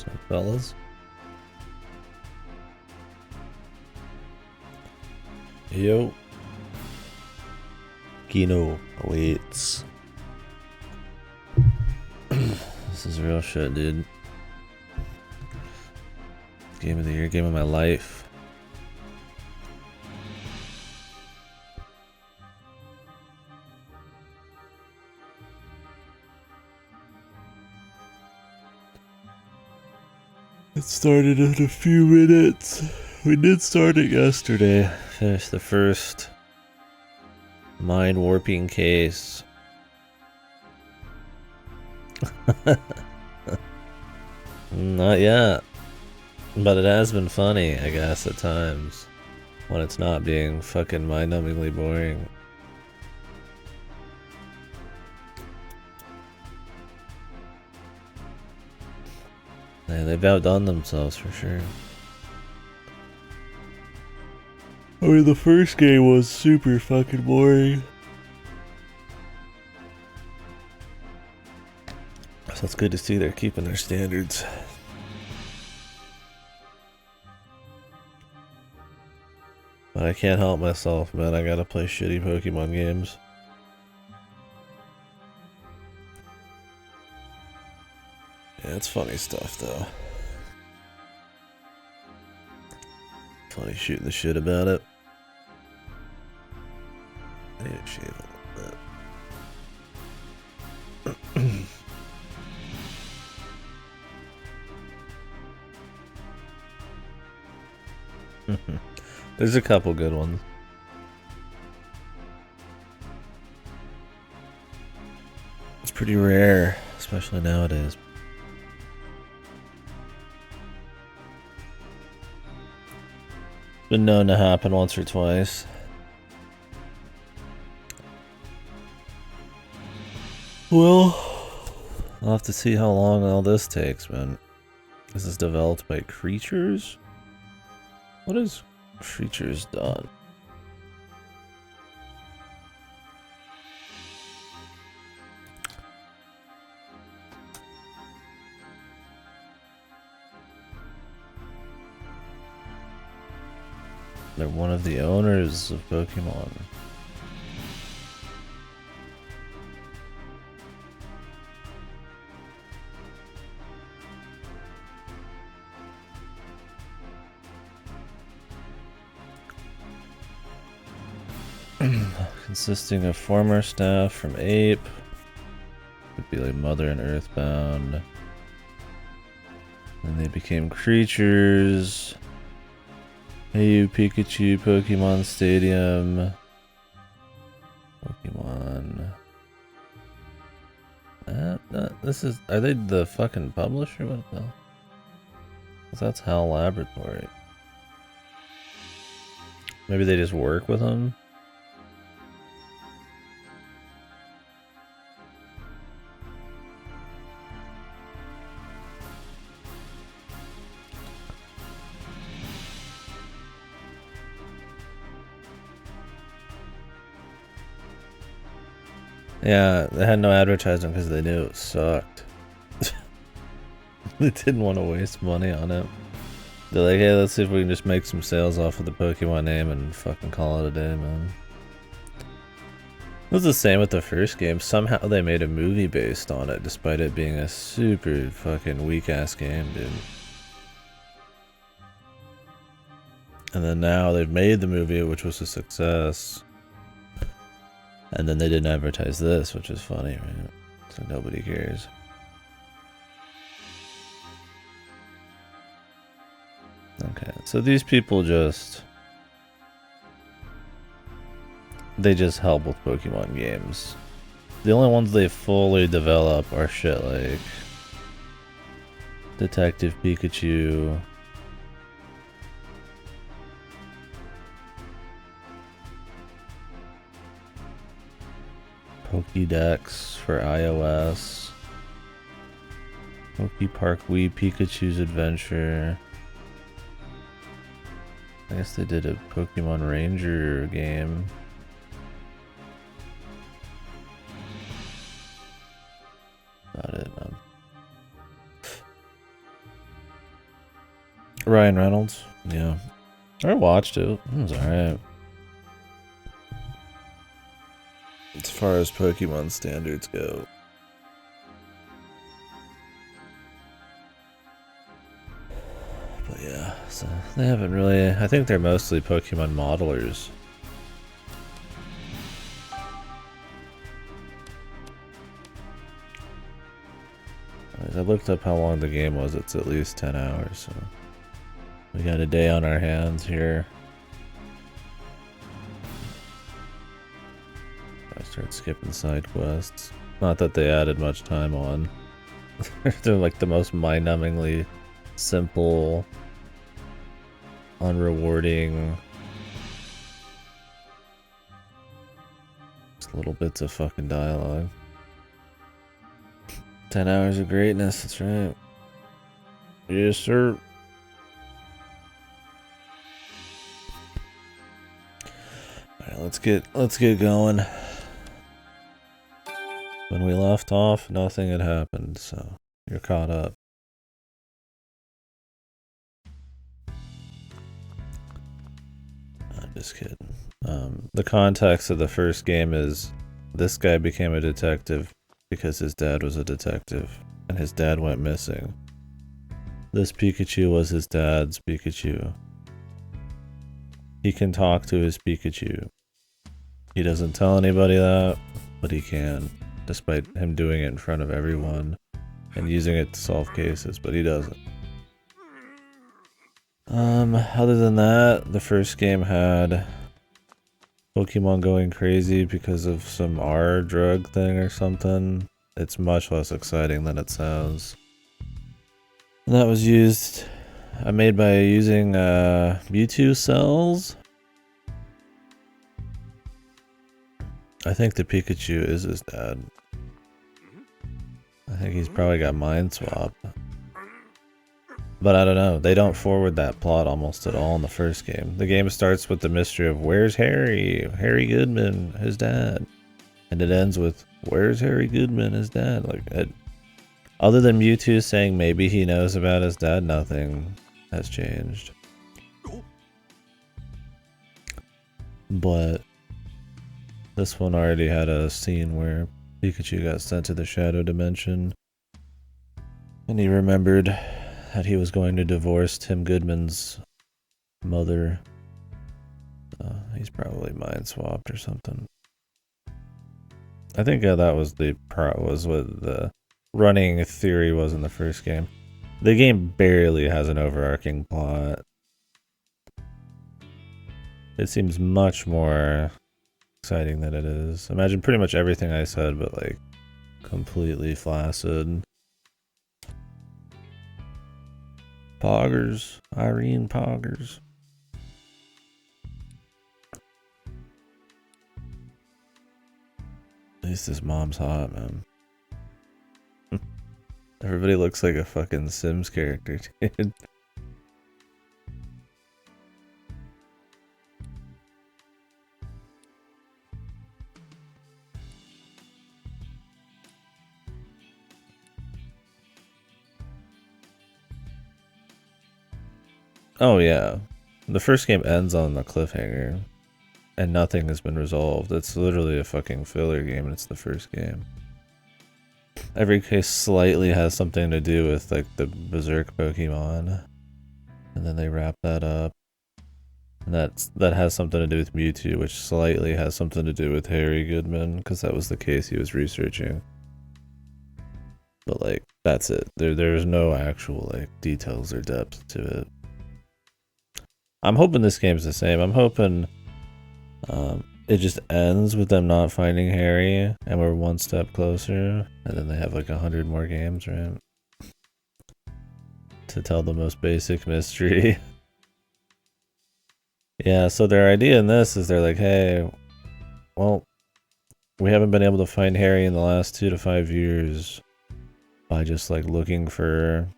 What's up, fellas? Yo. Kino awaits. This is real shit, dude. Game of the year, game of my life. It started in a few minutes. We did start it yesterday. Finished the first mind warping case. Not yet. But it has been funny, I guess, at times. When it's not being fucking mind-numbingly boring. Yeah, they've outdone themselves for sure. I mean, the first game was super fucking boring. So it's good to see they're keeping their standards. But I can't help myself, man. I gotta play shitty Pokemon games. Yeah, it's funny stuff, though. Funny shooting the shit about it. I need to shave a little bit. There's a couple good ones. It's pretty rare, especially nowadays. Been known to happen once or twice. Well, I'll have to see how long all this takes, man. This is developed by Creatures? What has Creatures done? They're one of the owners of Pokemon. Consisting of former staff from Ape. Would be like Mother and Earthbound. Then they became Creatures. Hey you, Pikachu, Pokemon Stadium. Pokemon. This is. Are they the fucking publisher? What the hell? 'Cause that's HAL Laboratory. Maybe they just work with them? Yeah, they had no advertising because they knew it sucked. They didn't want to waste money on it. They're like, hey, let's see if we can just make some sales off of the Pokemon name and fucking call it a day, man. It was the same with the first game. Somehow they made a movie based on it, despite it being a super fucking weak-ass game, dude. And then now they've made the movie, which was a success. And then they didn't advertise this, which is funny, right? So nobody cares. Okay, so these people they just help with Pokemon games. The only ones they fully develop are shit like Detective Pikachu, Pokédex for iOS, Pokepark Wii Pikachu's Adventure. I guess they did a Pokemon Ranger game. About it, man. Ryan Reynolds. Yeah. I watched it. It was alright. As far as Pokemon standards go. But yeah, so they haven't really... I think they're mostly Pokemon modelers. I looked up how long the game was. It's at least 10 hours, so... We got a day on our hands here. I start skipping side quests. Not that they added much time on. They're like the most mind-numbingly simple, unrewarding, just little bits of fucking dialogue. 10 hours of greatness, that's right. Yes, sir. Alright, let's get going. When we left off, nothing had happened, so you're caught up. I'm just kidding. The context of the first game is this guy became a detective because his dad was a detective, and his dad went missing. This Pikachu was his dad's Pikachu. He can talk to his Pikachu. He doesn't tell anybody that, but he can, despite him doing it in front of everyone and using it to solve cases, but he doesn't. Other than that, the first game had Pokemon going crazy because of some R drug thing or something. It's much less exciting than it sounds. And that was made by using Mewtwo cells. I think the Pikachu is his dad. I think he's probably got mind swap. But I don't know. They don't forward that plot almost at all in the first game. The game starts with the mystery of where's Harry? Harry Goodman, his dad. And it ends with where's Harry Goodman, his dad? Like, other than Mewtwo saying maybe he knows about his dad, nothing has changed. But this one already had a scene where Pikachu got sent to the Shadow Dimension. And he remembered that he was going to divorce Tim Goodman's mother. He's probably mind swapped or something. I think that was what the running theory was in the first game. The game barely has an overarching plot. It seems much more exciting than it is. Imagine pretty much everything I said, but like completely flaccid. Poggers. Irene Poggers. At least his mom's hot, man. Everybody looks like a fucking Sims character, dude. Oh yeah. The first game ends on the cliffhanger. And nothing has been resolved. It's literally a fucking filler game and it's the first game. Every case slightly has something to do with like the Berserk Pokemon. And then they wrap that up. And that has something to do with Mewtwo, which slightly has something to do with Harry Goodman, because that was the case he was researching. But like, that's it. There's no actual like details or depth to it. I'm hoping this game's the same. I'm hoping it just ends with them not finding Harry and we're one step closer, and then they have like 100 more games, right? To tell the most basic mystery. Yeah, so their idea in this is they're like, hey, well, we haven't been able to find Harry in the last 2 to 5 years by just like looking for,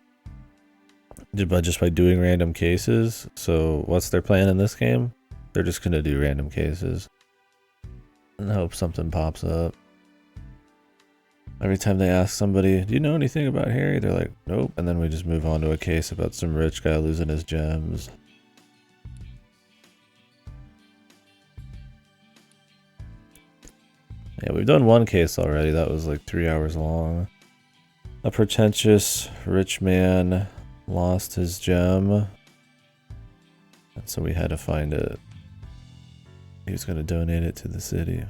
just by doing random cases. So what's their plan in this game? They're just gonna do random cases and hope something pops up. Every time they ask somebody, do you know anything about Harry? They're like, nope. And then we just move on to a case about some rich guy losing his gems. Yeah, we've done one case already. That was like 3 hours long. A pretentious rich man lost his gem. And so we had to find it. He was going to donate it to the city.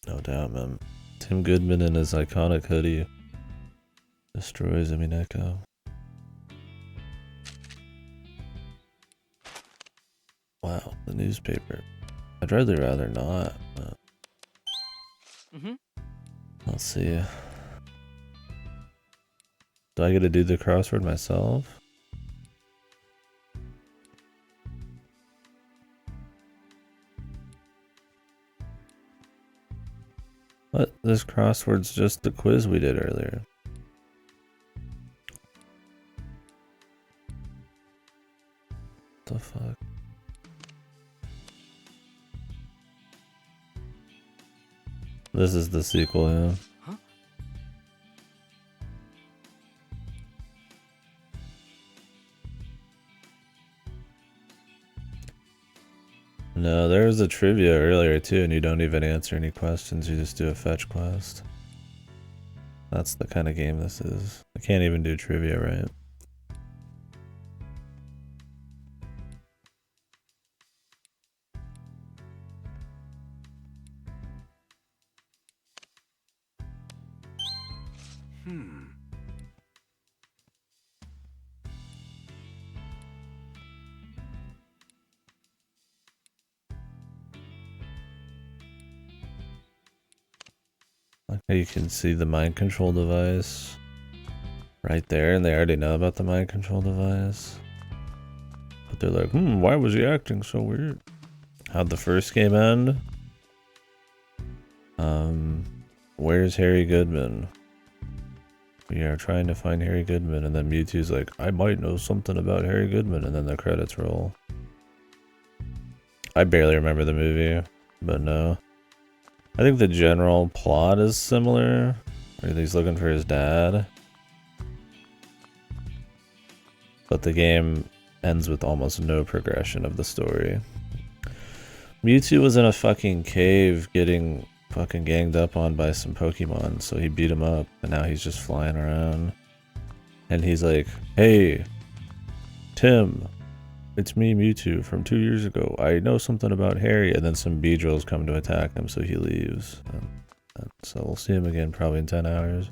No doubt, man. Tim Goodman in his iconic hoodie destroys Emineko. Wow, the newspaper. I'd rather not, but I'll see. Do I get to do the crossword myself? What? This crossword's just the quiz we did earlier. What the fuck? This is the sequel, yeah. Huh? No, there was a trivia earlier too, and you don't even answer any questions, you just do a fetch quest. That's the kind of game this is. I can't even do trivia right. Like how you can see the mind control device right there, and they already know about the mind control device. But they're like, why was he acting so weird? How'd the first game end? Where's Harry Goodman? We are trying to find Harry Goodman, and then Mewtwo's like, I might know something about Harry Goodman, and then the credits roll. I barely remember the movie, but no. I think the general plot is similar. Or he's looking for his dad. But the game ends with almost no progression of the story. Mewtwo was in a fucking cave getting fucking ganged up on by some Pokemon, so he beat him up, and now he's just flying around. And he's like, hey, Tim, it's me, Mewtwo, from 2 years ago. I know something about Harry. And then some Beedrills come to attack him, so he leaves. And so we'll see him again probably in 10 hours.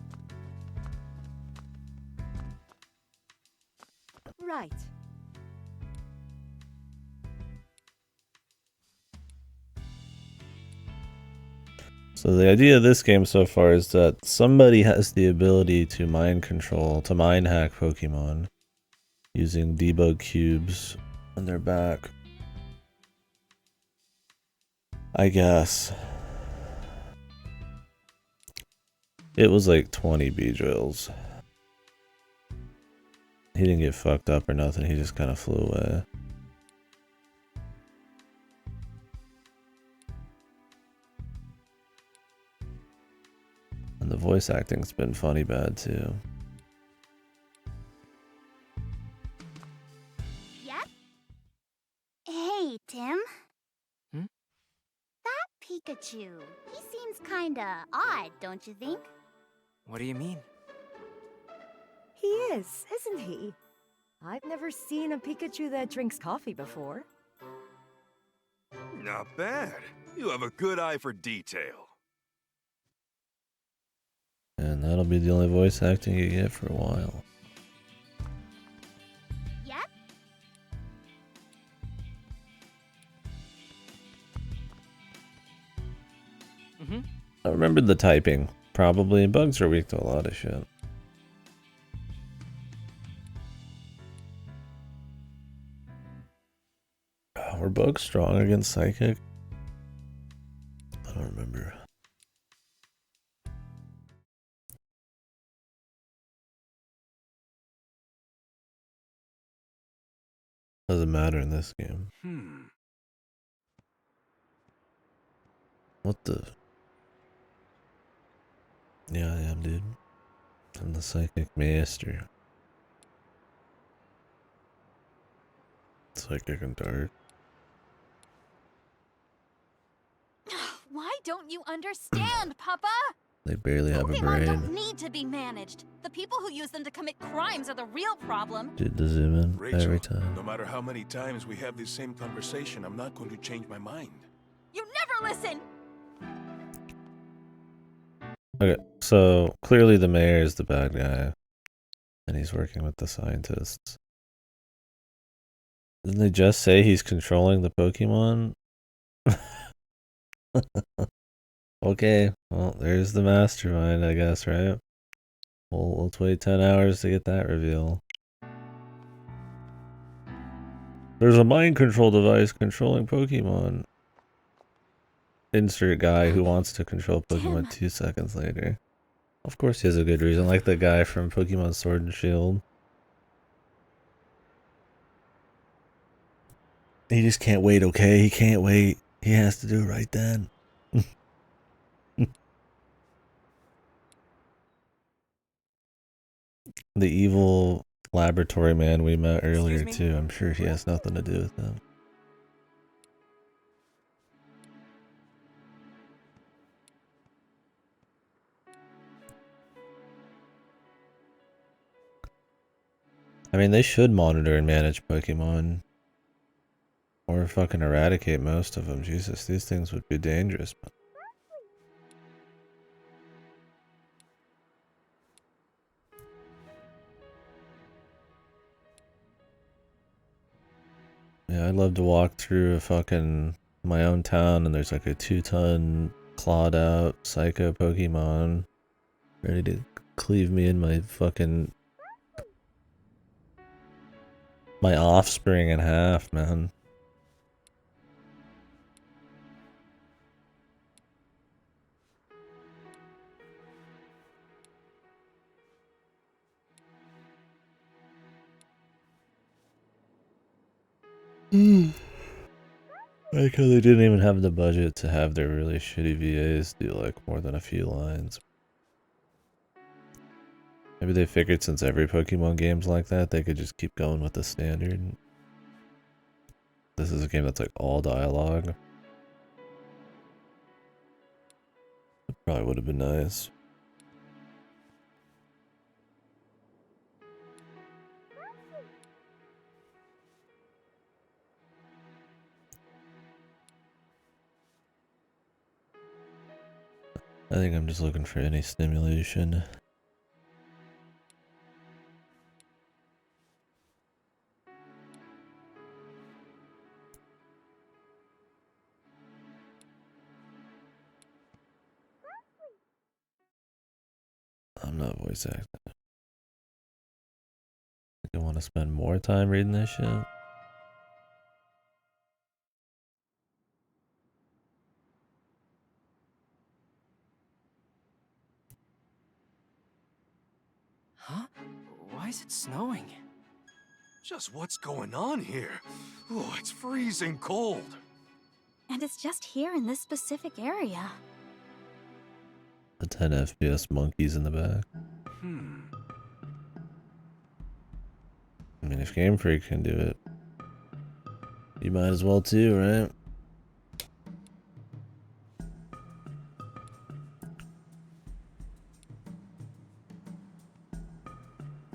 Right. So the idea of this game so far is that somebody has the ability to mind control, to mind hack Pokemon using debug cubes on their back. I guess. It was like 20 Beedrills. He didn't get fucked up or nothing, he just kind of flew away. And the voice acting's been funny bad too. Yep. Hey, Tim. That Pikachu, he seems kinda odd, don't you think? What do you mean? He is, isn't he? I've never seen a Pikachu that drinks coffee before. Not bad. You have a good eye for detail. And that'll be the only voice acting you get for a while. Yep. I remembered the typing, probably. Bugs are weak to a lot of shit. Were bugs strong against psychic? I don't remember. Doesn't matter in this game. What the? Yeah, I am, dude. I'm the psychic master. Psychic and dark. Why don't you understand, Papa? They barely have a Pokemon brain. don't need to be managed. The people who use them to commit crimes are the real problem. Dude, the zoom in Rachel, every time. no matter how many times we have this same conversation, I'm not going to change my mind. You never listen! Okay, so clearly the mayor is the bad guy. And he's working with the scientists. Didn't they just say he's controlling the Pokemon? Okay, well, there's the mastermind, I guess, right? Well, let's wait 10 hours to get that reveal. There's a mind control device controlling Pokemon. Insert guy who wants to control Pokemon 2 seconds later. Of course he has a good reason, like the guy from Pokemon Sword and Shield. He just can't wait, okay? He can't wait. He has to do it right then. The evil laboratory man we met earlier too, I'm sure he has nothing to do with them. I mean, they should monitor and manage Pokemon. Or fucking eradicate most of them. Jesus, these things would be dangerous. But yeah, I'd love to walk through a fucking my own town and there's like a 2-ton clawed out psycho Pokemon ready to cleave me in my fucking my offspring in half, man. Like how they didn't even have the budget to have their really shitty VAs do like more than a few lines. Maybe they figured since every Pokemon game's like that, they could just keep going with the standard. This is a game that's like all dialogue. It probably would have been nice. I think I'm just looking for any stimulation. I'm not voice acting. I want to spend more time reading this shit. Huh? Why is it snowing? Just what's going on here? Oh, it's freezing cold. And it's just here in this specific area. The 10 FPS monkeys in the back. I mean, if Game Freak can do it, you might as well too, right?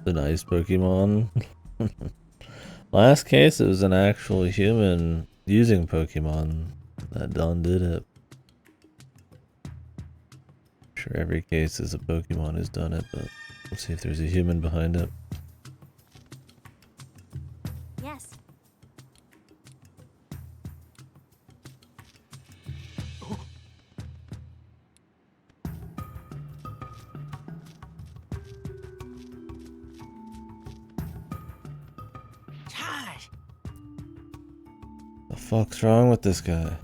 The nice Pokemon. Last case, it was an actual human using Pokemon that done did it. I'm sure every case is a Pokemon who's done it, but let's see if there's a human behind it. Yes. Gosh! The fuck's wrong with this guy?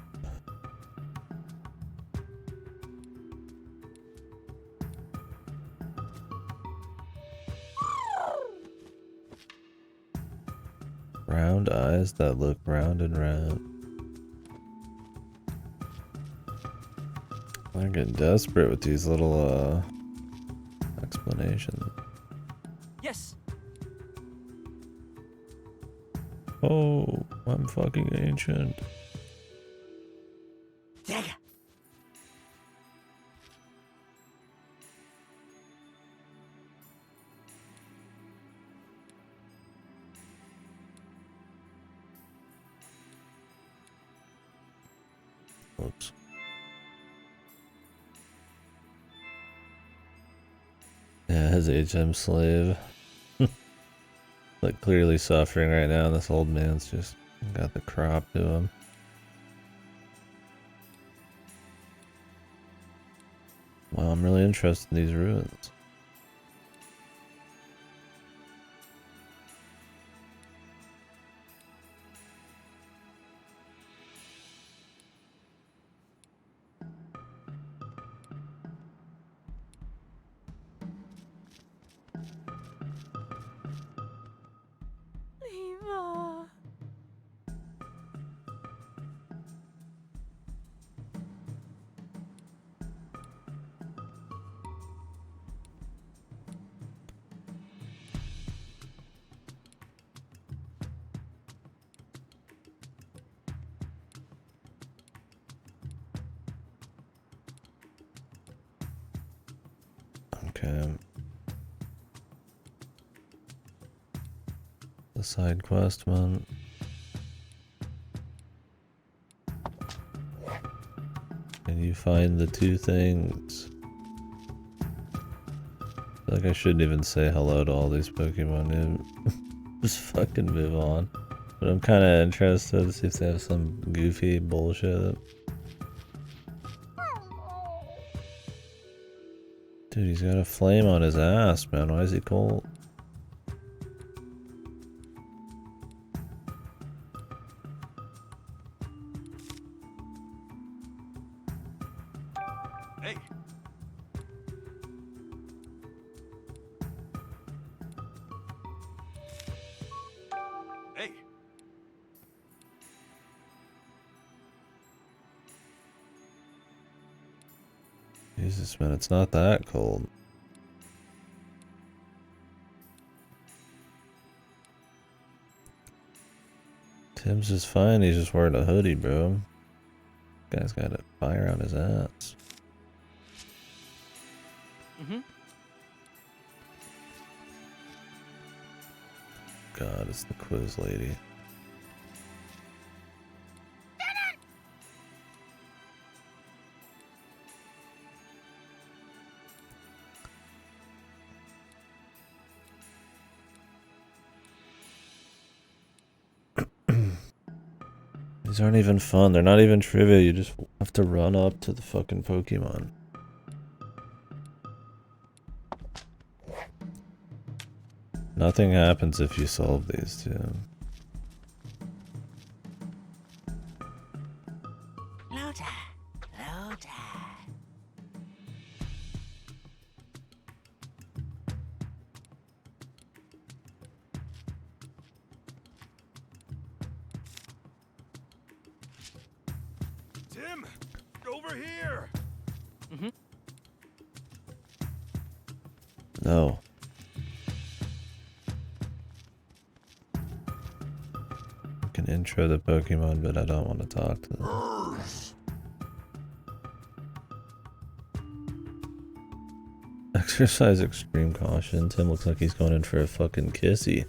Round eyes that look round and round. I'm getting desperate with these little explanations. Yes. Oh, I'm fucking ancient. Yeah. Oops. Yeah, his HM slave. Like clearly suffering right now. This old man's just got the crop to him. Wow, I'm really interested in these ruins. Lima. Okay. The side quest one. Can you find the two things? I feel like I shouldn't even say hello to all these Pokemon and just fucking move on. But I'm kind of interested to see if they have some goofy bullshit. Dude, he's got a flame on his ass, man. Why is he cold? Hey, hey. Jesus, man, it's not that cold. Tim's just fine. He's just wearing a hoodie, bro. Guy's got a fire on his ass. Mm-hmm. God, it's the quiz lady. These aren't even fun. They're not even trivia. You just have to run up to the fucking Pokemon. Nothing happens if you solve these two. Loader. Loader. Tim, over here. Mm-hmm. No. I can intro the Pokemon, but I don't want to talk to them. Exercise extreme caution. Tim looks like he's going in for a fucking kissy.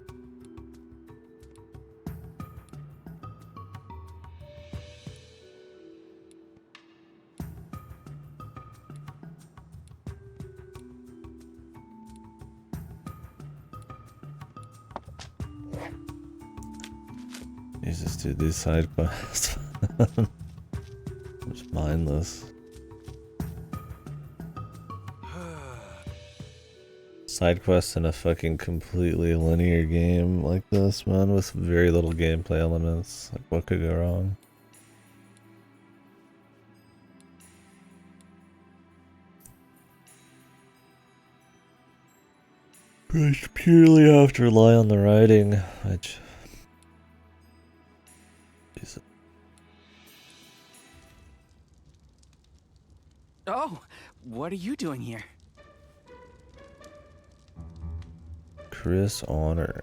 Jesus, dude, these side quests. Just mindless. Side quests in a fucking completely linear game like this, man, with very little gameplay elements. Like, what could go wrong? Pushed purely have to rely on the writing, which What are you doing here? Chris Honor.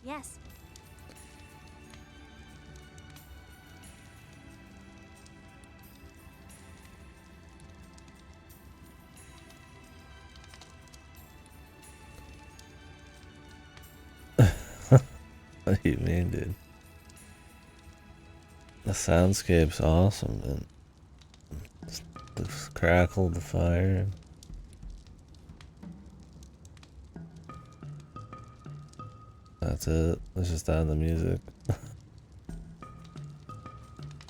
Yes. What do you mean, dude? The soundscape's awesome, man. The crackle, the fire. That's it. Let's just add the music.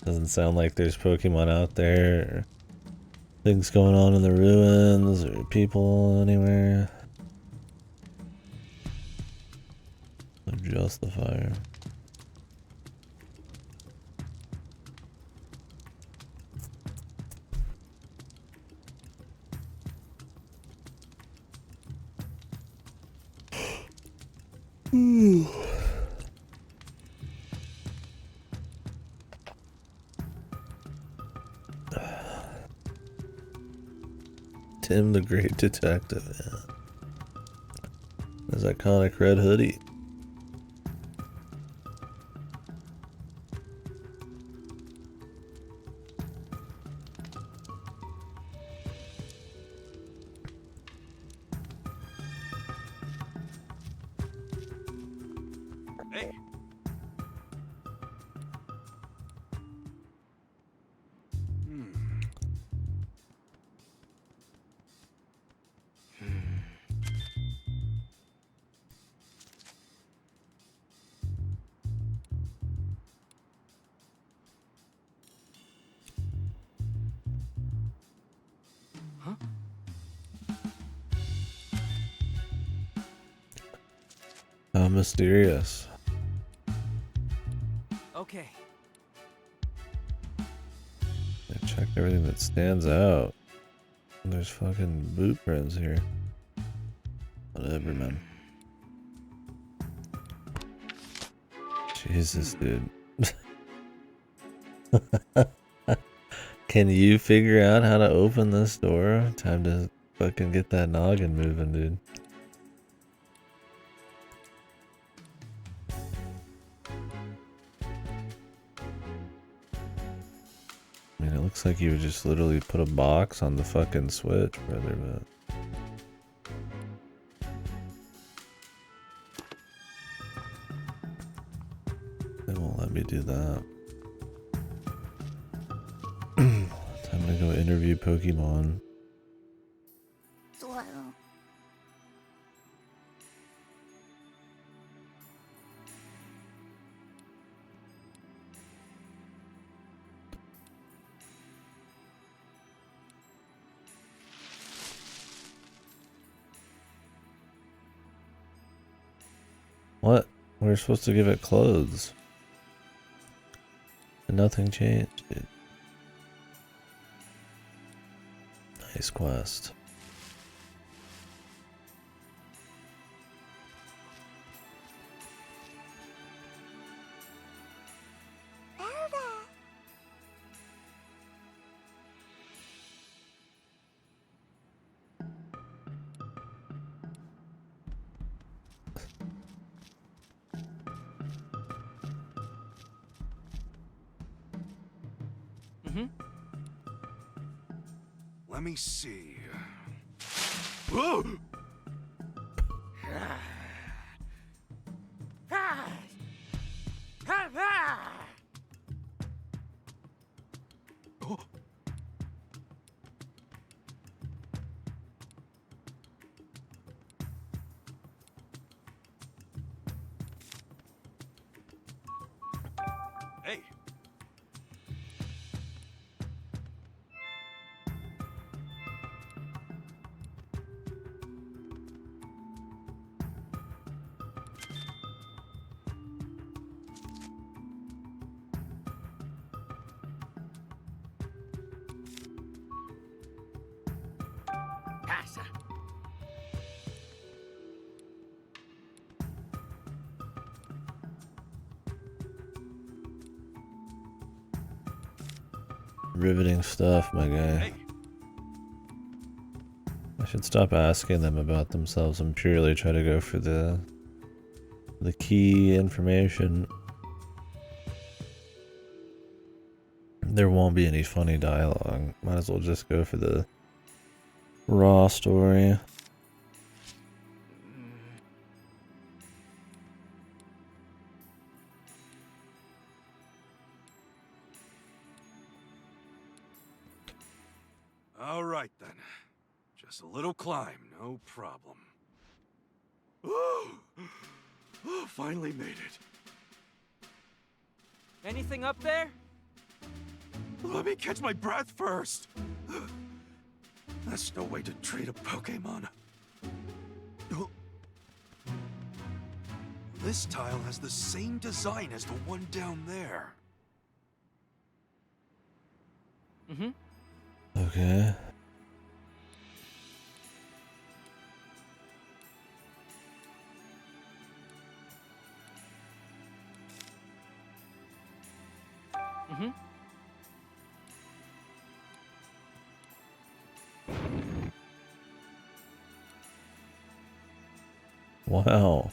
Doesn't sound like there's Pokemon out there, or things going on in the ruins, or people anywhere. Just the fire. Tim the Great Detective, yeah. His iconic red hoodie. Hey. How mysterious. Okay. I checked everything that stands out. There's fucking boot prints here. Whatever, man. Jesus, dude. Can you figure out how to open this door? Time to fucking get that noggin moving, dude. I mean, it looks like you would just literally put a box on the fucking switch, brother, but... They won't let me do that. Time to go interview Pokemon. What? We're supposed to give it clothes. And nothing changed, dude. Nice quest. Let me see. Whoa! Oh. Hey. Passa. Riveting stuff, my guy. Hey, I should stop asking them about themselves and purely try to go for the key information. There won't be any funny dialogue. Might as well just go for the raw story. all right then. Just a little climb, no problem. Oh, finally made it. Anything up there? Let me catch my breath first. That's no way to treat a Pokemon. Oh. This tile has the same design as the one down there. Mm-hmm. Okay. Mm-hmm. Wow.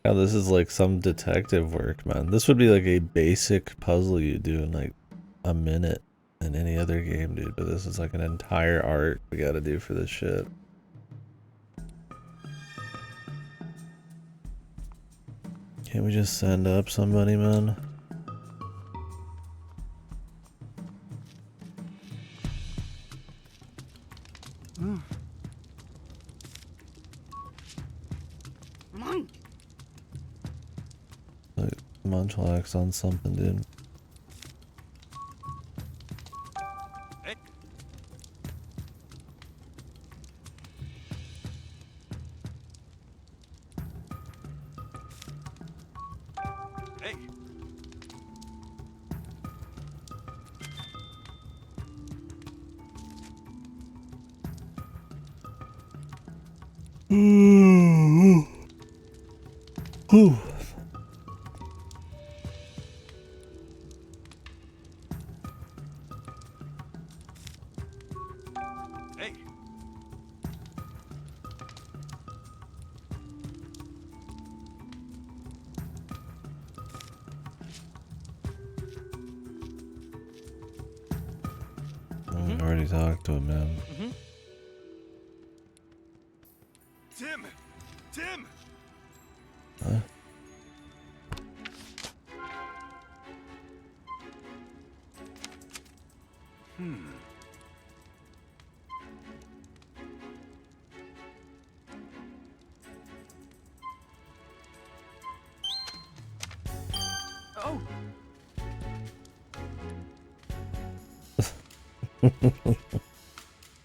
God, this is like some detective work, man. This would be like a basic puzzle you do in like a minute in any other game, dude. But this is like an entire art we gotta do for this shit. Can't we just send up somebody, man? Like, Munchlax on something, dude. Hey. Hey. Whew. Hey. I already talked to him, man. Mm-hmm. Tim! Tim! Huh? Oh.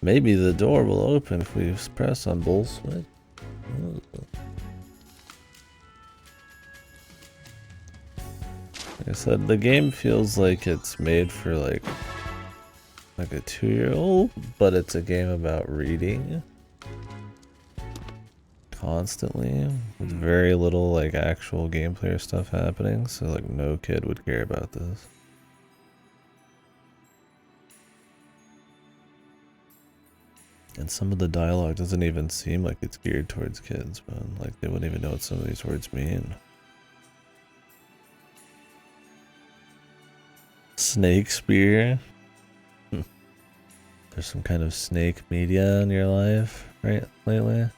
Maybe the door will open if we press on bull switch. Like I said, the game feels like it's made for like a 2-year-old, but it's a game about reading constantly with very little like actual gameplay or stuff happening, so like no kid would care about this. And some of the dialogue doesn't even seem like it's geared towards kids, man. Like they wouldn't even know what some of these words mean. Snake spear. There's some kind of snake media in your life, right, lately?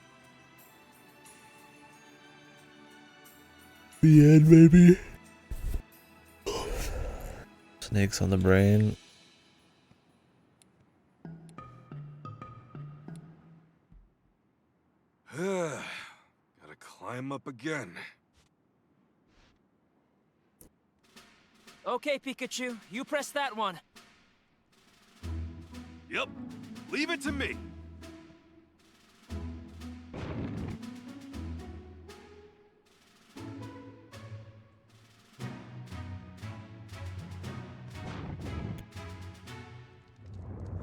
The end, maybe. Snakes on the brain. Gotta climb up again. Okay, Pikachu, you press that one. Yep. Leave it to me.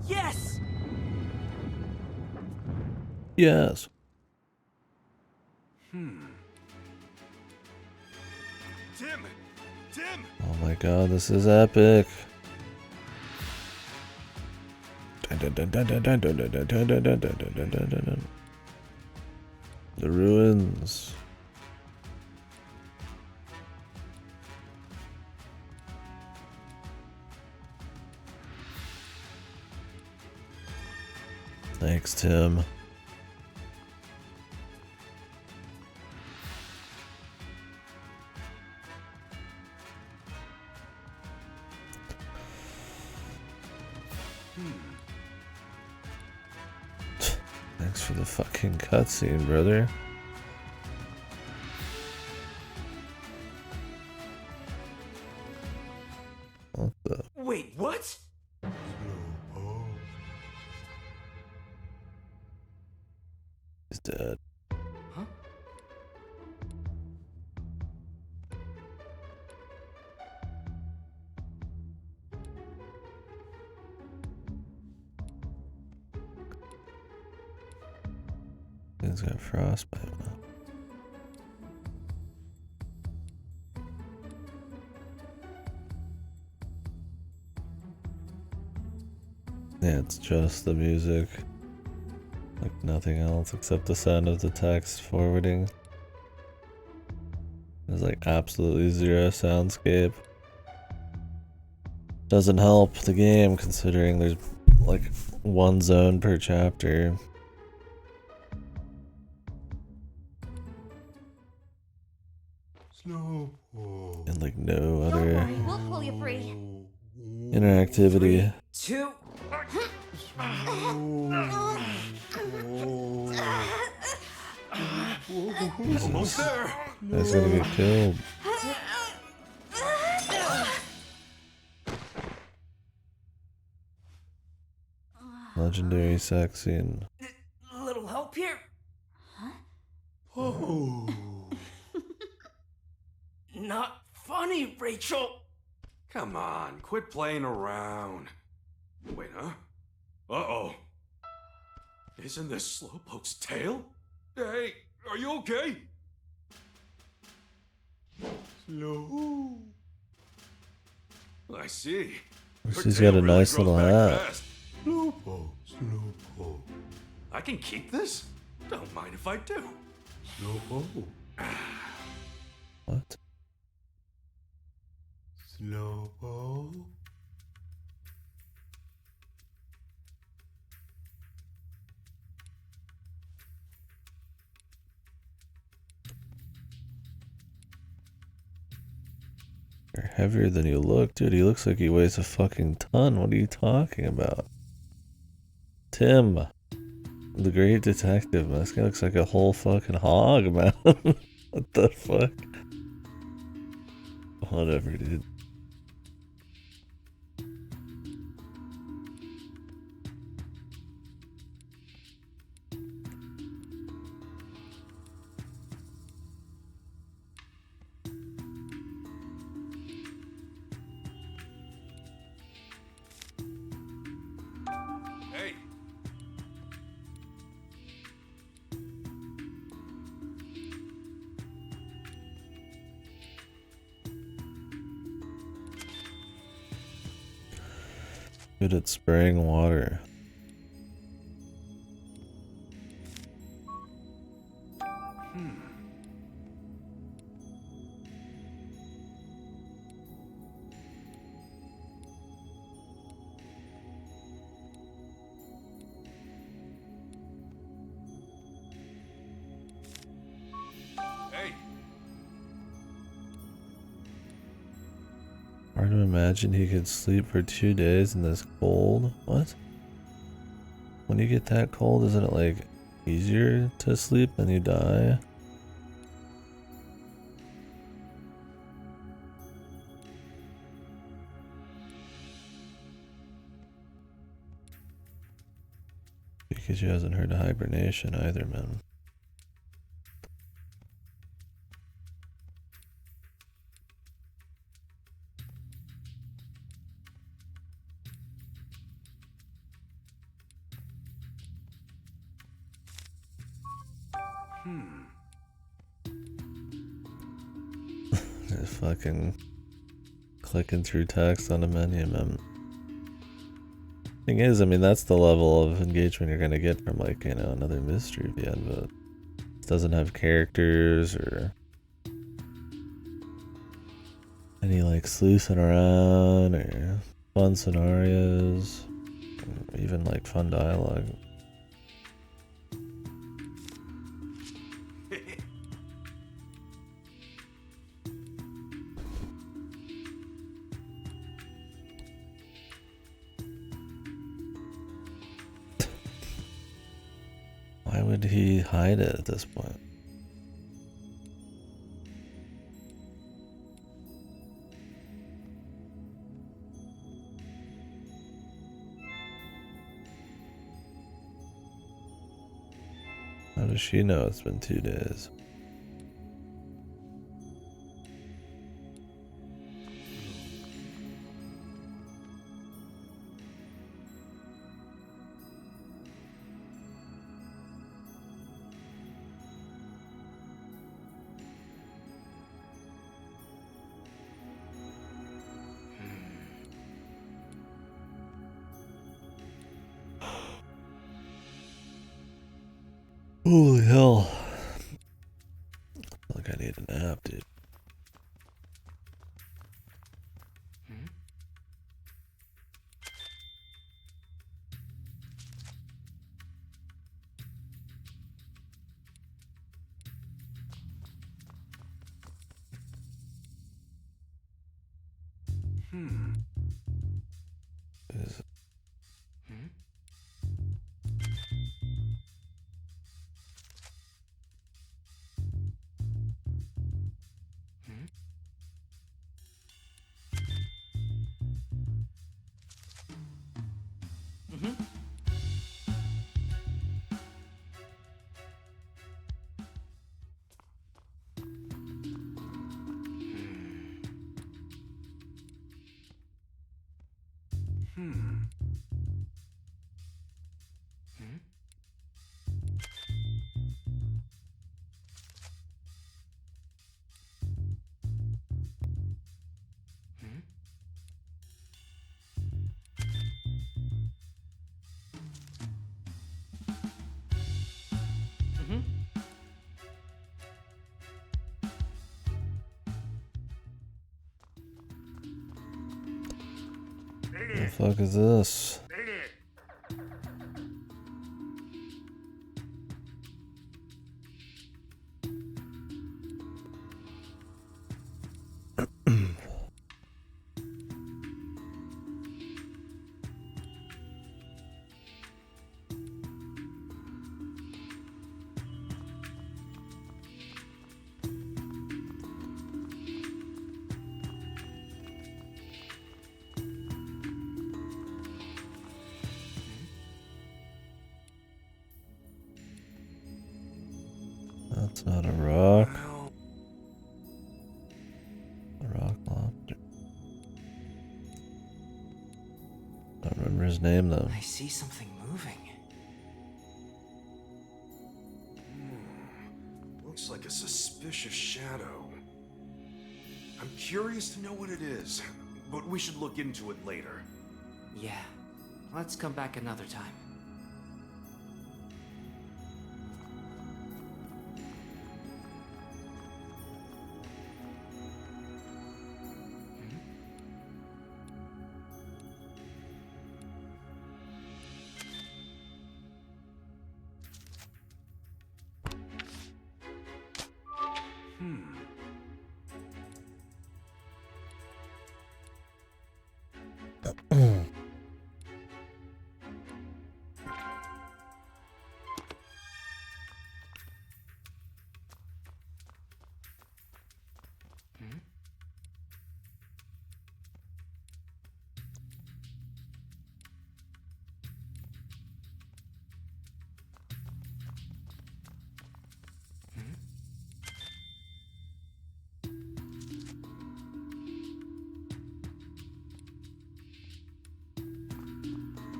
Yes! Yes. Tim! Tim! Oh my god, this is epic. The ruins. Thanks, Tim. Thanks for the fucking cutscene, brother. What the? Wait, what? He's dead. Huh? He's got frostbite now. Yeah, it's just the music. Like nothing else except the sound of the text forwarding. There's like absolutely zero soundscape. Doesn't help the game considering there's like one zone per chapter. And like no Don't other worry, we'll pull you free. interactivity. 2. Almost there! He's gonna get killed. Legendary sex scene. Little help here? Not funny, Rachel. Come on, quit playing around. Wait, huh? Uh-oh. Isn't this Slowpoke's tail? Hey, are you okay? Slow. I see. Your She's tail got a really nice grows little back hat. fast. Slowpoke. I can keep this? Don't mind if I do. Slowpoke. What? Slowpoke. You're heavier than you look, dude. He looks like he weighs a fucking ton. What are you talking about? Tim, the great detective. This guy looks like a whole fucking hog, man. What the fuck? Whatever, dude. Hey, Good at spraying water. hey. Hard to imagine he could sleep for 2 days in this cold. What? When you get that cold, isn't it like easier to sleep than you die? Pikachu hasn't heard of hibernation either, man. Just fucking clicking through text on a menu, man. Thing is, I mean, that's the level of engagement you're gonna get from, like, you know, another mystery VN, but it doesn't have characters or any, like, sleuthing around or fun scenarios, or even, like, fun dialogue. Why would he hide it at this point? How does she know it's been 2 days? Holy hell. I feel like I need a nap, dude. Is the fuck is this? That's not a rock. A rock lobster. Don't remember his name though. I see something moving. Looks like a suspicious shadow. I'm curious to know what it is, but we should look into it later. Yeah, let's come back another time.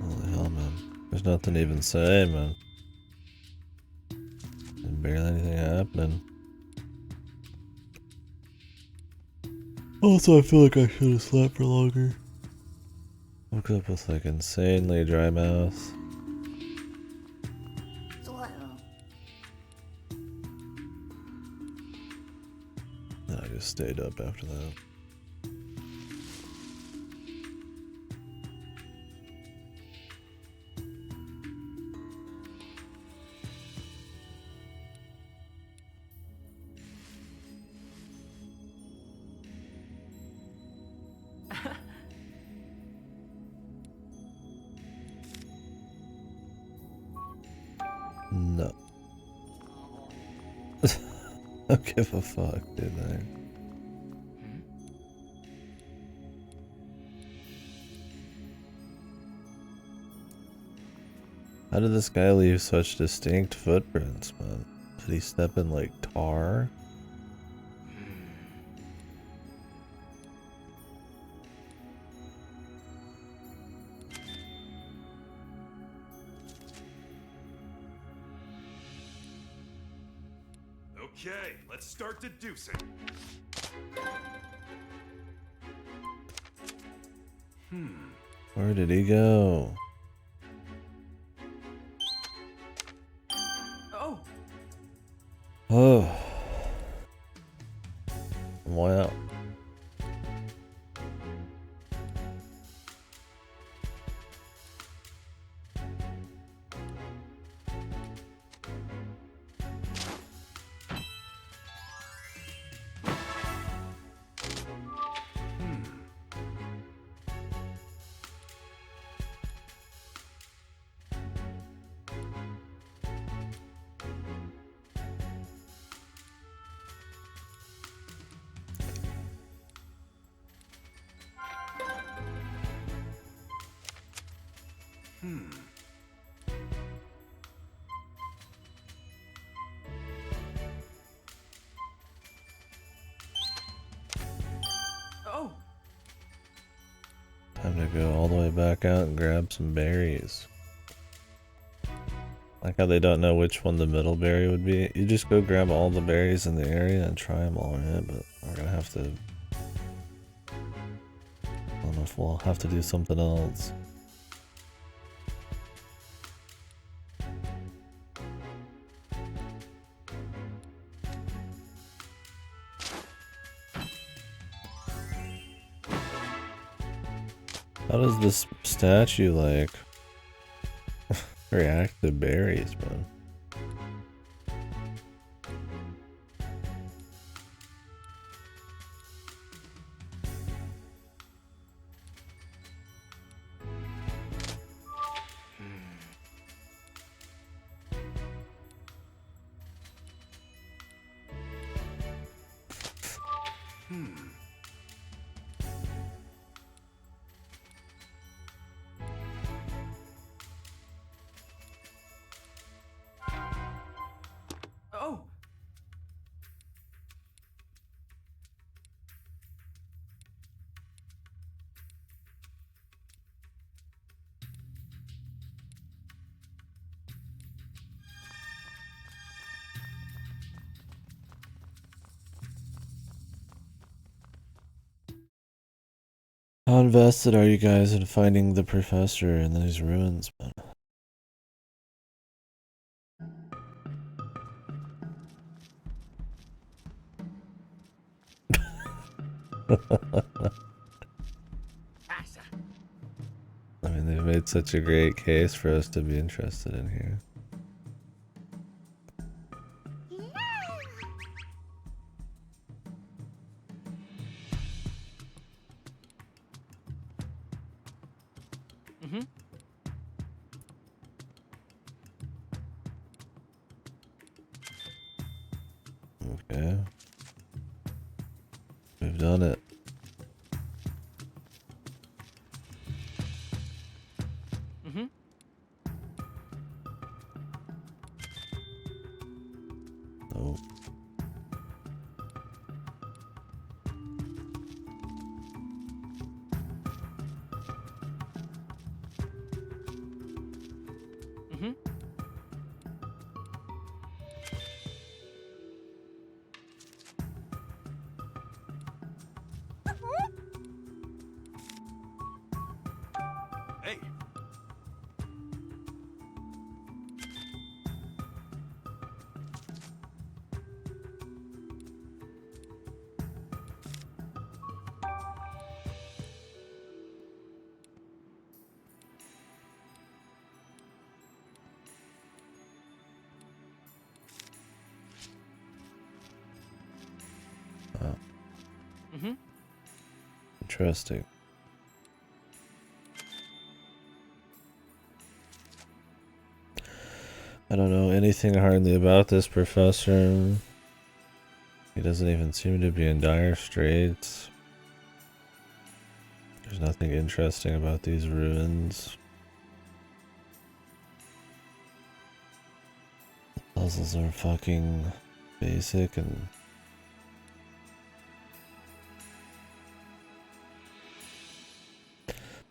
Holy hell, man. There's nothing to even say, man. There's barely anything happening. Also, I feel like I should have slept for longer. Woke up with like insanely dry mouth. And I just stayed up after that. No. I don't give a fuck, dude. How did this guy leave such distinct footprints, man? Did he step in like tar? Okay, let's start deducing. Where did he go? Oh! Oh. Wow. Oh! Time to go all the way back out and grab some berries. Like how they don't know which one the middle berry would be. You just go grab all the berries in the area and try them all, right? But we're gonna have to... I don't know if we'll have to do something else. How does this statue like react to berries, man? Oh! How invested are you guys in finding the professor in these ruins, man? I mean, they've made such a great case for us to be interested in here. Mm-hmm. Okay. We've done it. Mm-hmm. Oh. Mm-hmm. Interesting. I don't know anything hardly about this professor. He doesn't even seem to be in dire straits. There's nothing interesting about these ruins. The puzzles are fucking basic and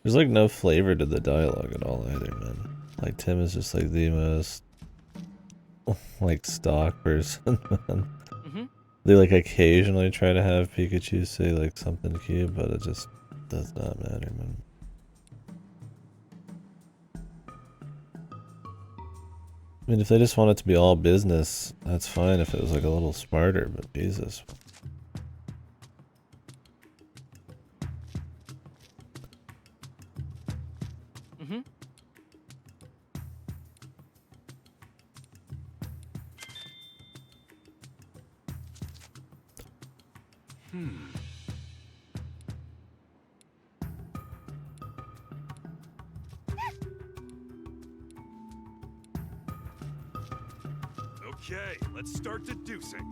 there's like no flavor to the dialogue at all either, man. Like Tim is just like the most like stock person, man. They like occasionally try to have Pikachu say like something cute, but it just does not matter, man. I mean, if they just want it to be all business, that's fine if it was like a little smarter, but Jesus. Okay, let's start deducing.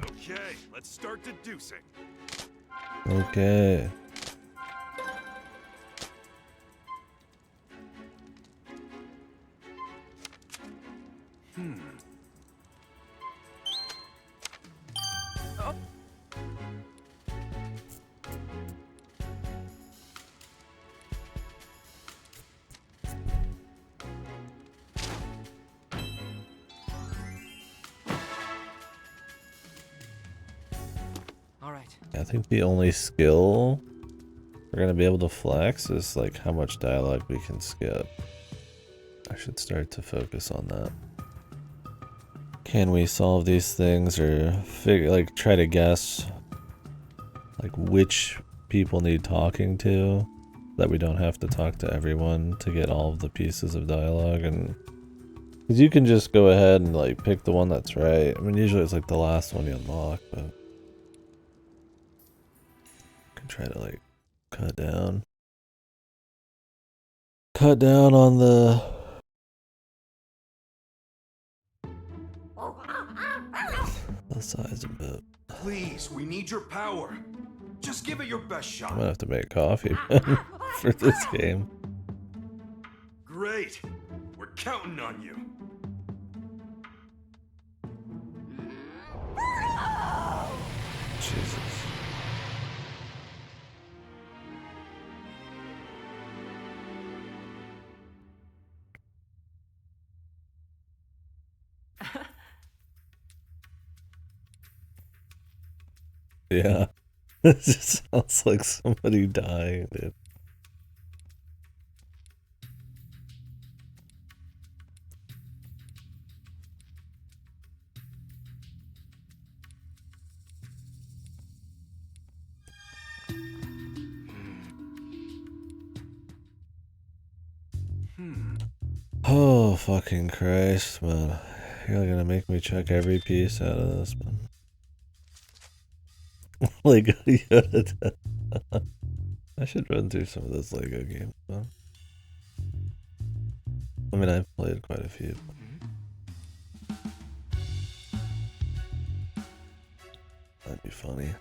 Okay, let's start deducing. Okay. I think the only skill we're gonna be able to flex is like how much dialogue we can skip. I should start to focus on that. Can we solve these things or figure like try to guess like which people need talking to, that we don't have to talk to everyone to get all of the pieces of dialogue? And because you can just go ahead and like pick the one that's right. I mean, usually it's like the last one you unlock, but you can try to like cut down on the size a bit. Please, we need your power. Just give it your best shot. I'm gonna have to make coffee for this game. Great. We're counting on you. Jesus. Yeah. This just sounds like somebody dying, dude. Oh, fucking Christ, man. You're gonna make me check every piece out of this, man. Lego Yoda. I should run through some of those Lego games, though. I mean, I've played quite a few. That'd be funny.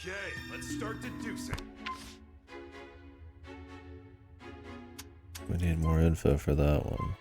Okay, let's start deducing. We need more info for that one.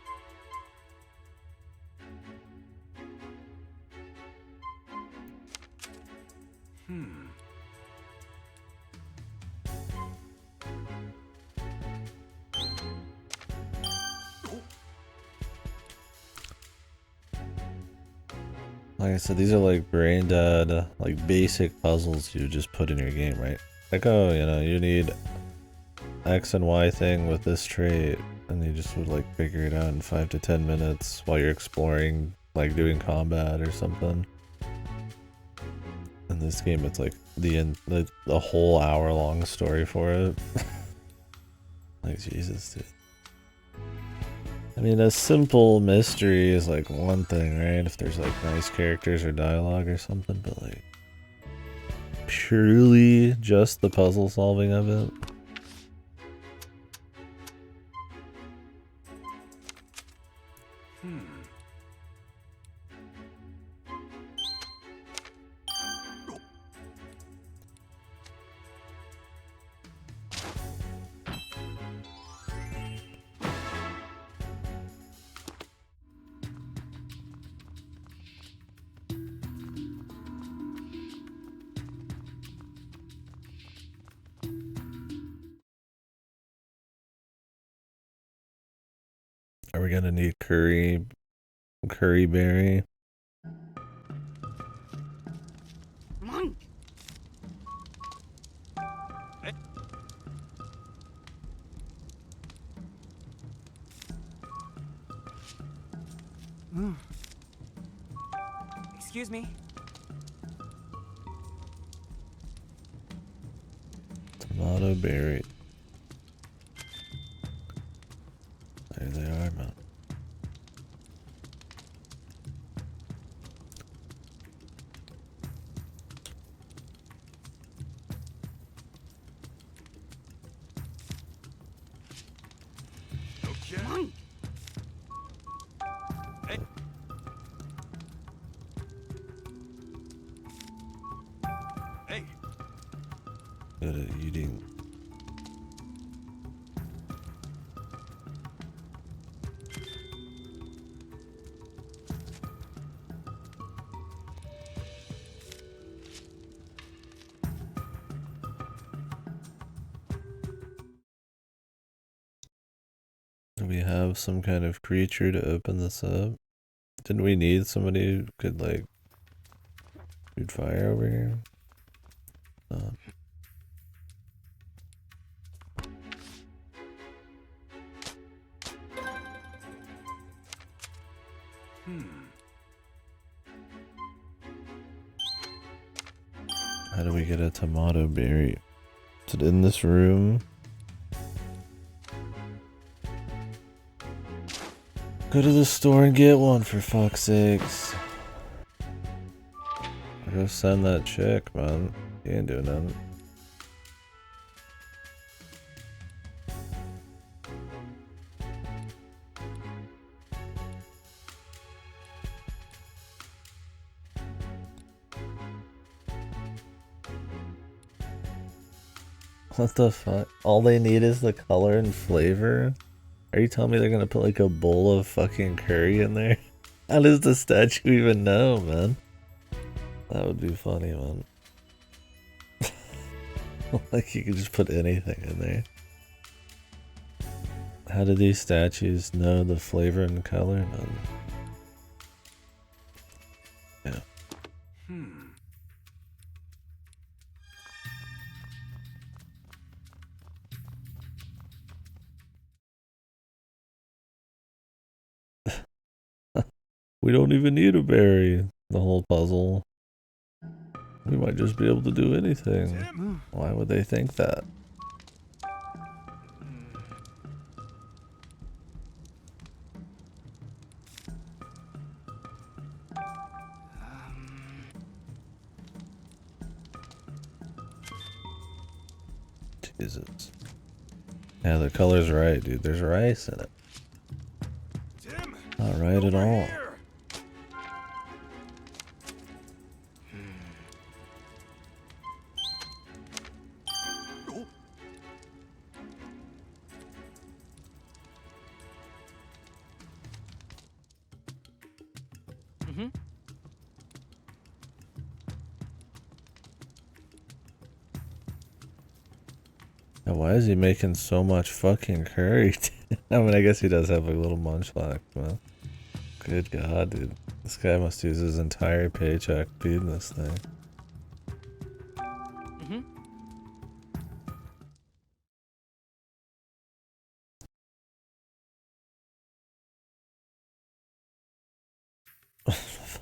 Like I said, these are like brain dead, like basic puzzles you just put in your game, right? Like, oh, you know, you need X and Y thing with this trait, and you just would like figure it out in 5 to 10 minutes while you're exploring, like doing combat or something. In this game, it's like the whole hour-long story for it. Like, Jesus, dude. I mean, a simple mystery is like one thing, right? If there's like nice characters or dialogue or something, but like purely just the puzzle solving of it. Are we gonna need curry berry? Monk. Excuse me. Tomato berry. There they are, man. Okay. Monk. Hey, Good at eating. Do we have some kind of creature to open this up? Didn't we need somebody who could like shoot fire over here? How do we get a tomato berry? Is it in this room? Go to the store and get one, for fuck's sakes. Go send that chick, man. He ain't doing nothing. What the fuck? All they need is the color and flavor? Are you telling me they're gonna put like a bowl of fucking curry in there? How does the statue even know, man? That would be funny, man. Like you could just put anything in there. How do these statues know the flavor and color? None. Yeah. We don't even need a berry. The whole puzzle. We might just be able to do anything. Why would they think that? Jesus. Yeah, the color's right, dude. There's rice in it. Tim. Not right at Over all. here. Oh, Mm-hmm. Now, why is he making so much fucking curry? I mean, I guess he does have a little munch lack, man. Good God, dude. This guy must use his entire paycheck feeding this thing. Mm-hmm.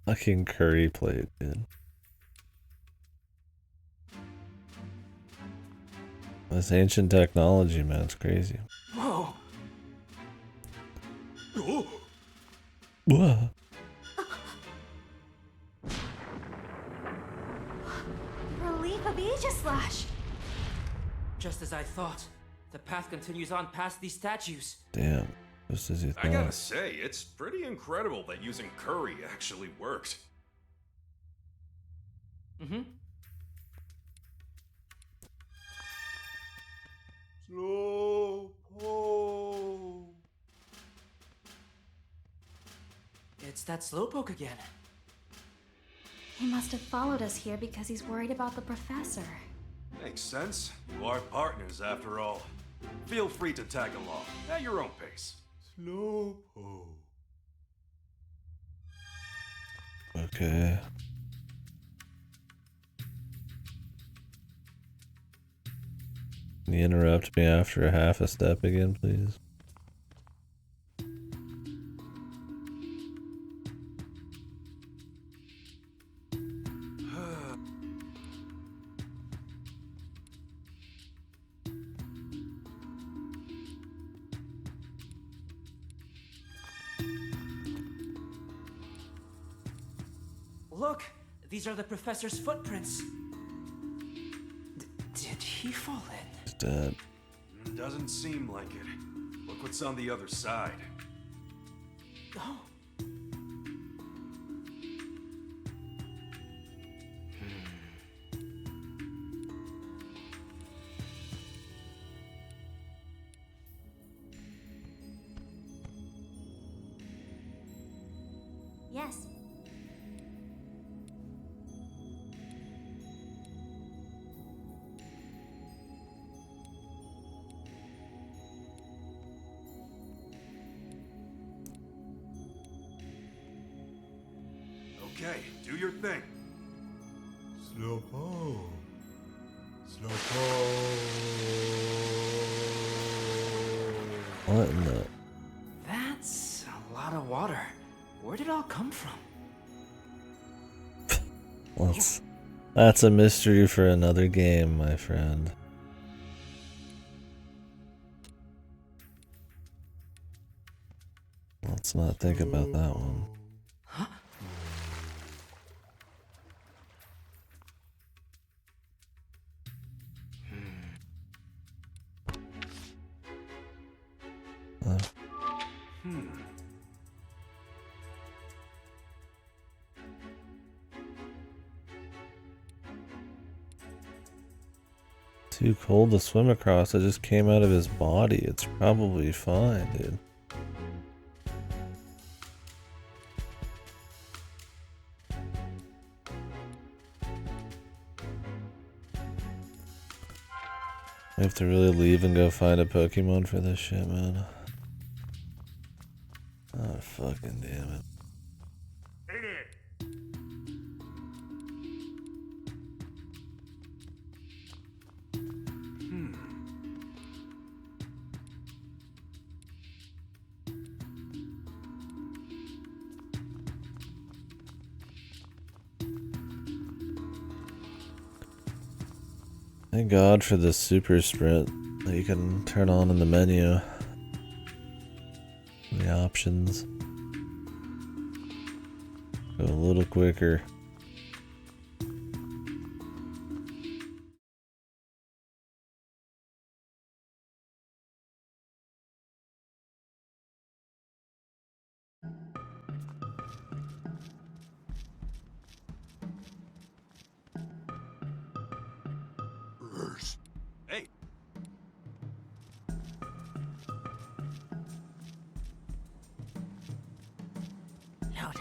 Fucking curry plate, dude. This ancient technology, man, it's crazy. Whoa. Oh. Whoa. Relief of Aegislash. Just as I thought. The path continues on past these statues. Damn, just as you I gotta thought. say, it's pretty incredible that using curry actually worked. Mm-hmm. Slowpoke. It's that slowpoke again. He must have followed us here because he's worried about the professor. Makes sense. You are partners after all. Feel free to tag along at your own pace. Slowpoke. Okay. Can you interrupt me after a half a step again, please? Look! These are the professor's footprints. Did he fall in? He's dead. Doesn't seem like it. Look what's on the other side. Oh. Yes. Okay, do your thing. Slowpoke. Slowpoke. What in the... That's a lot of water. Where did it all come from? That's a mystery for another game, my friend. Let's not think about that one. Huh? Too cold to swim across. It just came out of his body. It's probably fine, dude. I have to really leave and go find a Pokemon for this shit, man. Oh, fucking damn it. Thank God for the super sprint that you can turn on in the menu. The options. Go a little quicker. Hey, Load.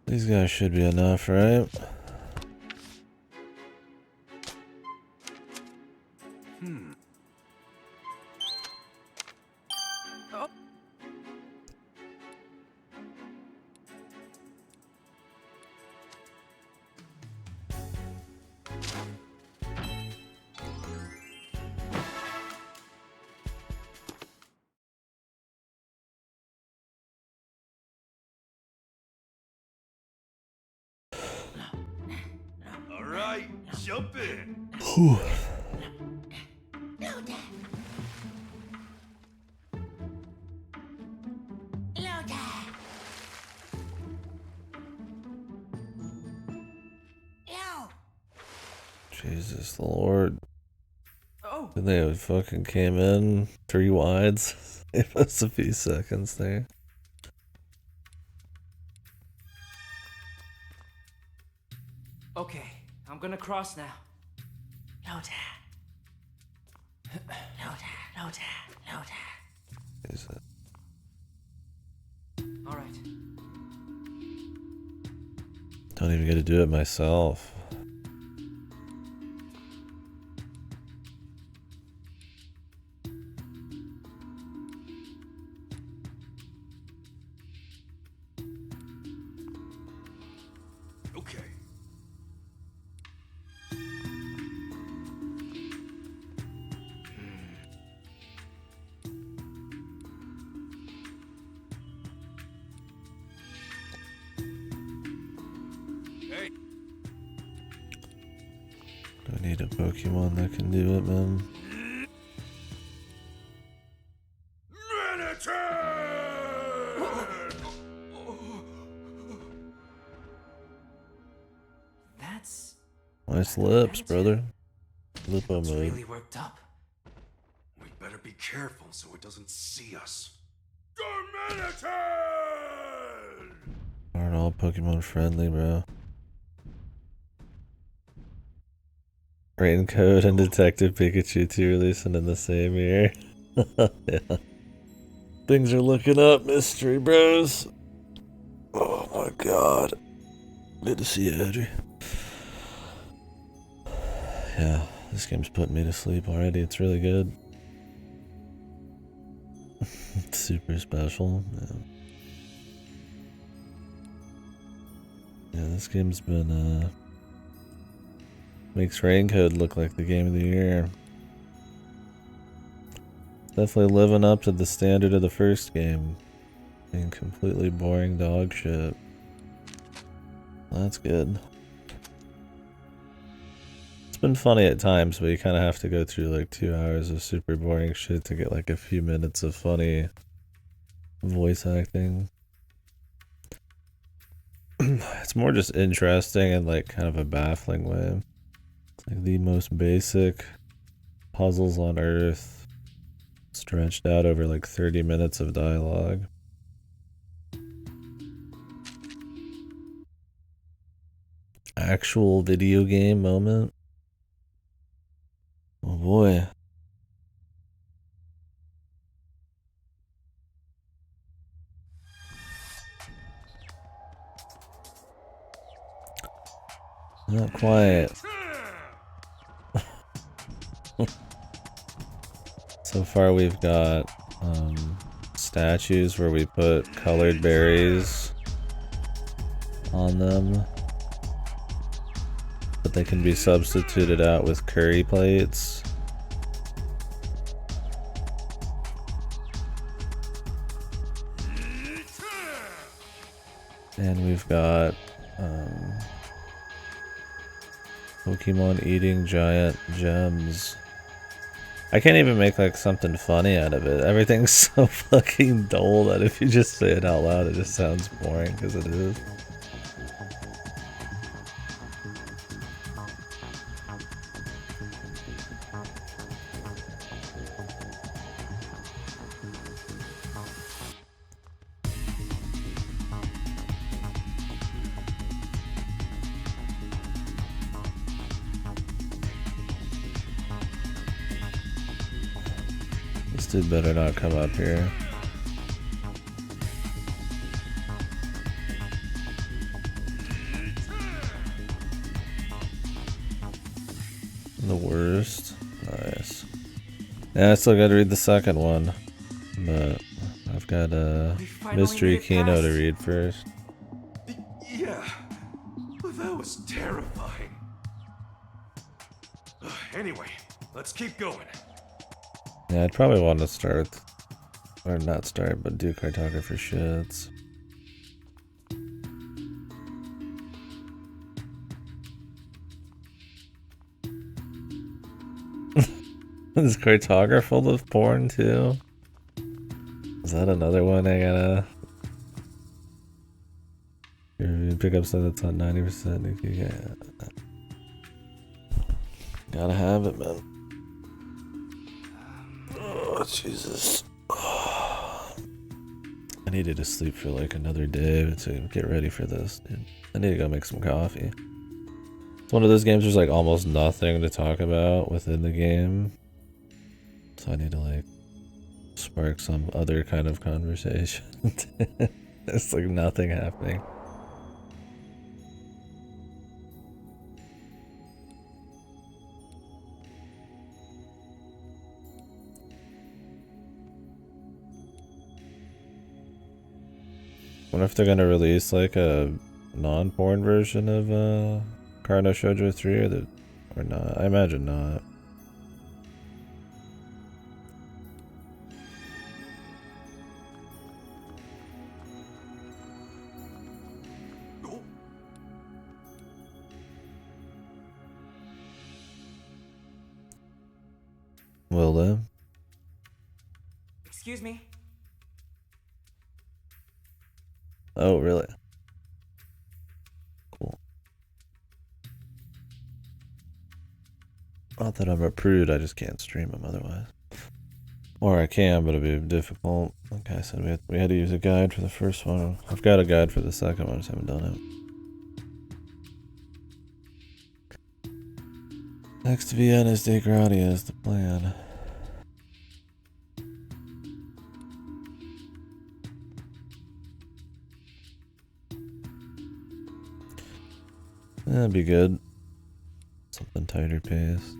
These guys should be enough, right? All right, jump in. Whew. Jesus Lord. Oh, Then they fucking came in 3 wides. It was a few seconds there. okay. I'm gonna cross now. Is it? All right. Don't even get to do it myself. Okay. Hey, Do I need a Pokemon that can do it, man? That's Nice lips, brother. Lipo it's mode. really worked up. we better be careful so it doesn't see us. Aren't all Pokemon friendly, bro. Raincoat and Detective Pikachu 2 releasing in the same year. Yeah. Things are looking up, mystery bros. Oh my god. Good to see you, Adri. Yeah, this game's putting me to sleep already. It's really good. It's super special. Yeah, this game's been, makes Raincoat look like the game of the year. Definitely living up to the standard of the first game. Being completely boring dog shit. That's good. It's been funny at times, but you kind of have to go through like 2 hours of super boring shit to get like a few minutes of funny voice acting. It's more just interesting in like kind of a baffling way. It's like the most basic puzzles on Earth stretched out over like 30 minutes of dialogue. Actual video game moment. Oh boy. Not quite. So far we've got statues where we put colored berries on them, but they can be substituted out with curry plates. And we've got Pokemon eating giant gems. I can't even make like something funny out of it. Everything's so fucking dull that if you just say it out loud, it just sounds boring because it is. This dude better not come up here. The worst. Nice. Yeah, I still gotta read the second one. But I've got a We finally Mystery made it Kino to past. read first. Yeah, that was terrifying. Anyway, let's keep going. Yeah, I'd probably want to start, or not start, but do cartographer shits. Is cartographer full of porn too? Is that another one I gotta... You pick up stuff that's on 90%. Yeah. Gotta have it, man. Oh, Jesus. I needed to sleep for like another day to get ready for this, dude. I need to go make some coffee. It's one of those games where there's like almost nothing to talk about within the game. So I need to like spark some other kind of conversation. There's like nothing happening. Wonder if they're gonna release like a non-porn version of Carno Shoujo 3 or not. I imagine not. Will they? Excuse me. Oh, really? Cool. Not that I'm a prude, I just can't stream them otherwise. Or I can, but it'd be difficult. Like I said, we had to use a guide for the first one. I've got a guide for the second one, just haven't done it. Next Vienna's de Gradia is the plan. That'd be good. Something tighter pace.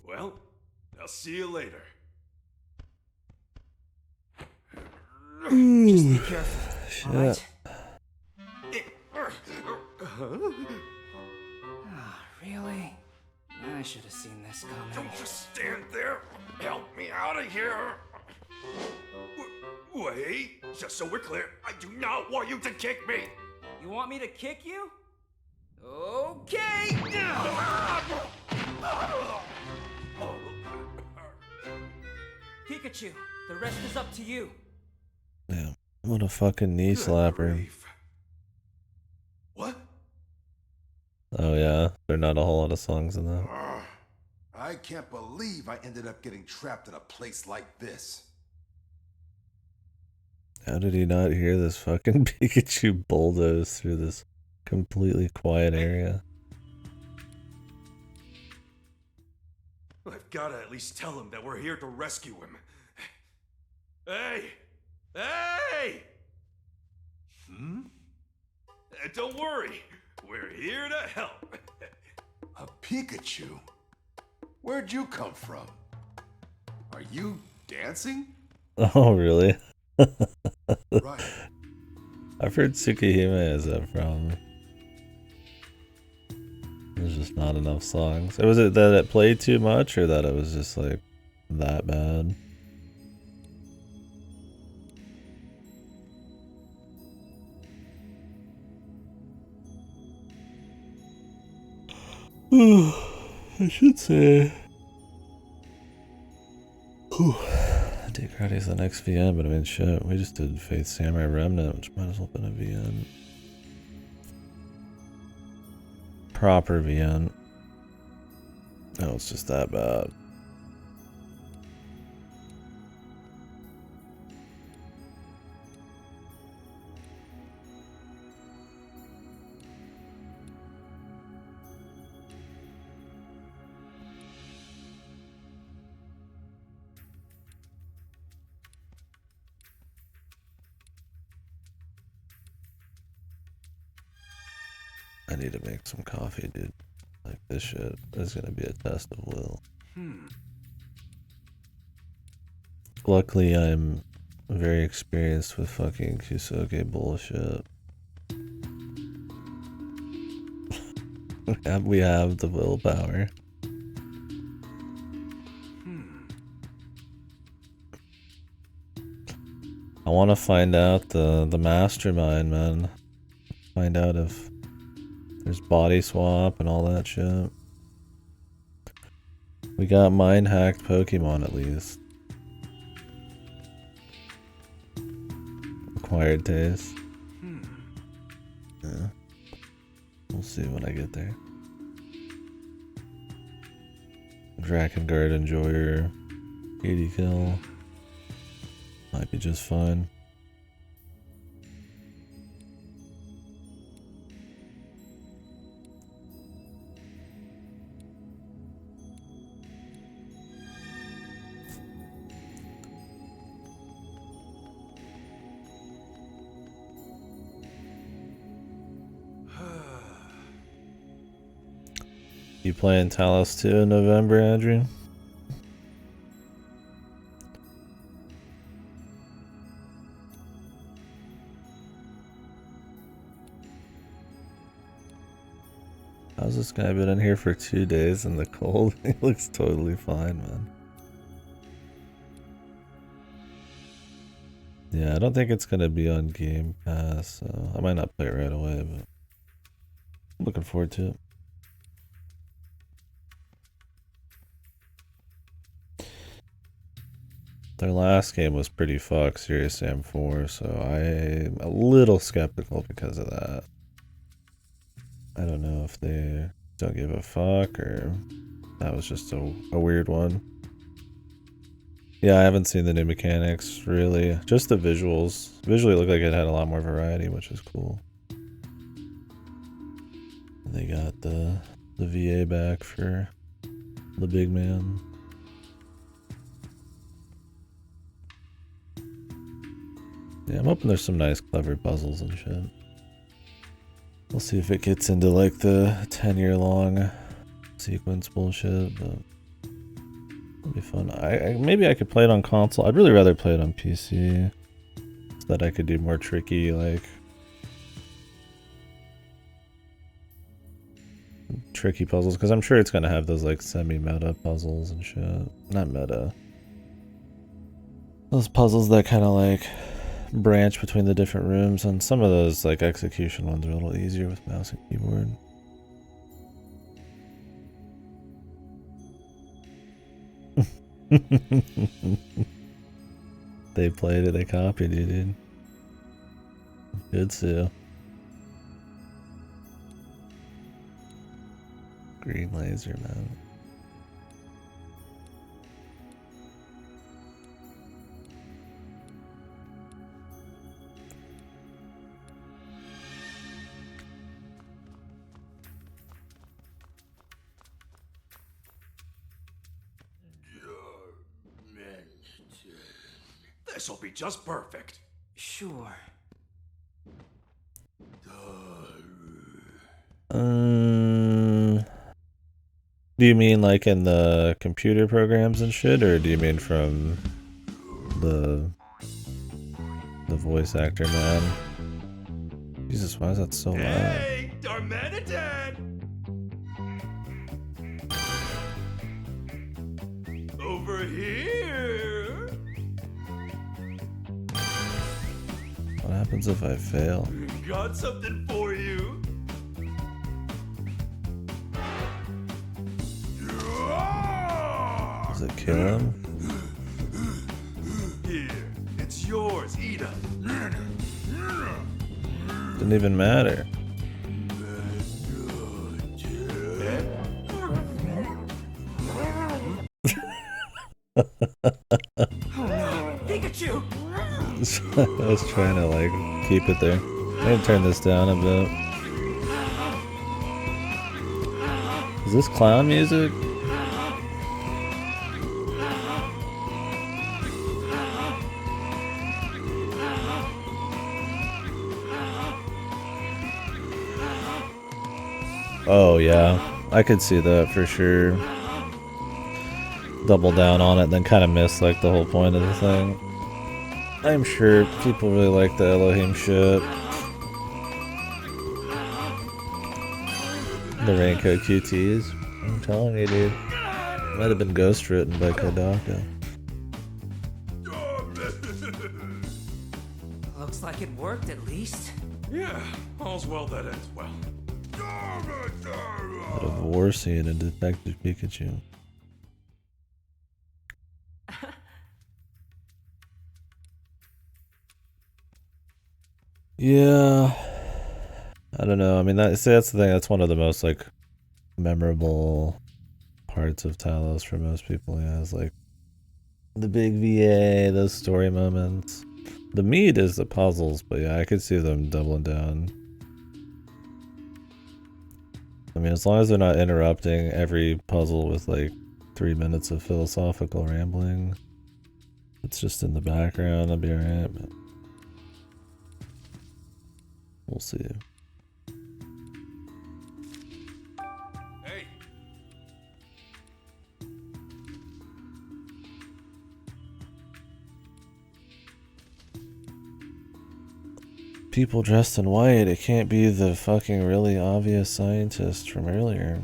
Well, I'll see you later. Just be careful. All right? Really? I should have seen this coming. Don't just stand there. Help me out of here. Wait, just so we're clear, I do not want you to kick me. You want me to kick you? Okay! Pikachu, the rest is up to you. Damn. What a fucking knee slapper. What? Oh yeah, there are not a whole lot of songs in that. I can't believe I ended up getting trapped in a place like this. How did he not hear this fucking Pikachu bulldoze through this completely quiet area? I've got to at least tell him that we're here to rescue him. Hey! Hey! Don't worry. We're here to help. A Pikachu? Where'd you come from? Are you dancing? Oh really? Right. I've heard Tsukihime has that problem. There's just not enough songs. Was it that it played too much or that it was just like that bad? I should say. Degradi's the next VN, but I mean, shit, we just did Faith Samurai Remnant, which might as well have been a VN. Proper VN. Oh, it's just that bad. I need to make some coffee, dude. Like, this shit is gonna be a test of will. Luckily, I'm very experienced with fucking Kusoke bullshit. We have the willpower. I want to find out the mastermind, man. Find out if there's body swap and all that shit. We got mind hacked Pokemon at least. Acquired taste. Yeah. We'll see when I get there. Drakengard Enjoyer. KDkill. Might be just fine. You playing Talos 2 in November, Adrian? How's this guy been in here for 2 days in the cold? He looks totally fine, man. Yeah, I don't think it's gonna be on Game Pass, so I might not play it right away, but I'm looking forward to it. Their last game was pretty fucked, Serious Sam 4, so I'm a little skeptical because of that. I don't know if they don't give a fuck or that was just a weird one. Yeah, I haven't seen the new mechanics, really. Just the visuals. Visually, it looked like it had a lot more variety, which is cool. They got the VA back for the big man. Yeah, I'm hoping there's some nice, clever puzzles and shit. We'll see if it gets into like the 10-year-long sequence bullshit, but it'll be fun. Maybe I could play it on console. I'd really rather play it on PC so that I could do more tricky, like tricky puzzles, because I'm sure it's gonna have those like semi-meta puzzles and shit. Not meta. Those puzzles that kind of like branch between the different rooms, and some of those like execution ones are a little easier with mouse and keyboard. They played it, they copied you, dude. Good Sue. Green laser, man. This'll be just perfect. Sure. Do you mean like in the computer programs and shit, or do you mean from the voice actor, man? Jesus, why is that so loud? Hey, Darmanitan! Over here! What happens if I fail? Got something for you. Does it kill him? Here, it's yours, eat it. Didn't even matter. Pikachu! I was trying to like keep it there. I'm gonna turn this down a bit. Is this clown music? Oh yeah, I could see that for sure. Double down on it, then kind of miss like the whole point of the thing. I'm sure people really like the Elohim shit. The Raincoat QTs. I'm telling you, dude. Might have been ghost written by KDkill. Looks like it worked at least. Yeah, all's well that ends well. Bit of war scene in Detective Pikachu. Yeah, I don't know. I mean, that's the thing. That's one of the most like memorable parts of Talos for most people. Yeah, is like the big VA, those story moments. The meat is the puzzles, but yeah, I could see them doubling down. I mean, as long as they're not interrupting every puzzle with like 3 minutes of philosophical rambling, it's just in the background, I'll be alright, but we'll see. Hey, People dressed in white, it can't be the fucking really obvious scientist from earlier.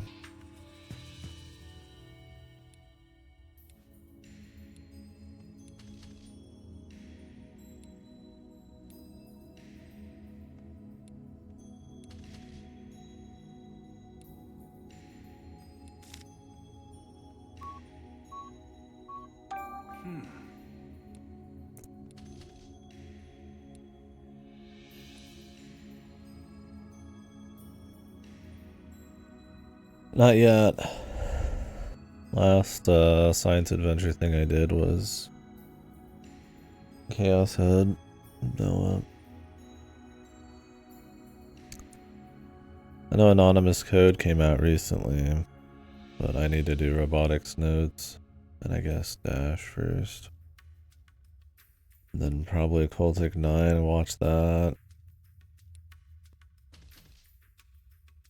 Not yet. Last science adventure thing I did was Chaos Head. No, I know Anonymous Code came out recently, but I need to do robotics nodes, and I guess Dash first. And then probably Cultic 9, watch that.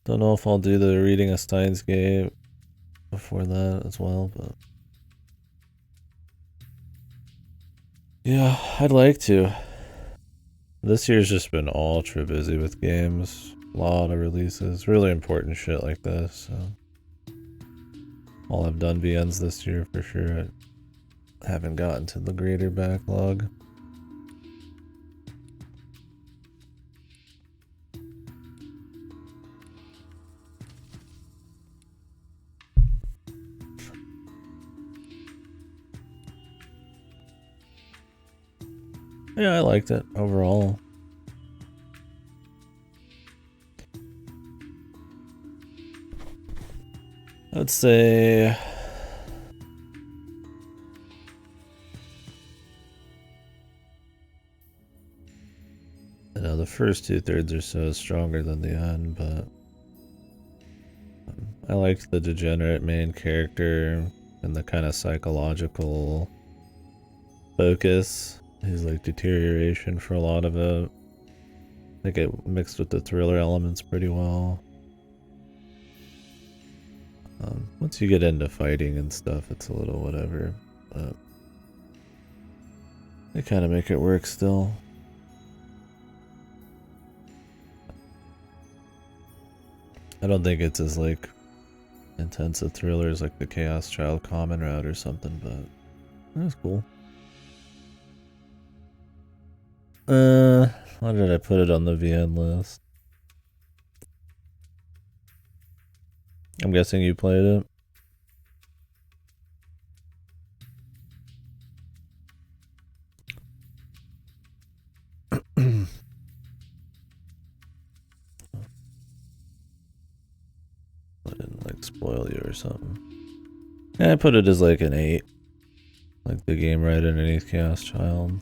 Don't know if I'll do the reading of Steins Gate before that as well, but yeah, I'd like to. This year's just been ultra busy with games, a lot of releases, really important shit like this. So all I've done VNs this year for sure. I haven't gotten to the greater backlog. Yeah, I liked it overall. I'd say you know, the first 2/3 or so is stronger than the end, but I liked the degenerate main character and the kind of psychological focus. His like deterioration for a lot of it. I think it mixed with the thriller elements pretty well. Once you get into fighting and stuff, it's a little whatever, but they kind of make it work still. I don't think it's as like intense a thriller as like the Chaos Child Common Route or something, but it was cool. Why did I put it on the VN list? I'm guessing you played it. I didn't like spoil you or something. Yeah, I put it as like an 8. Like the game right underneath Chaos Child.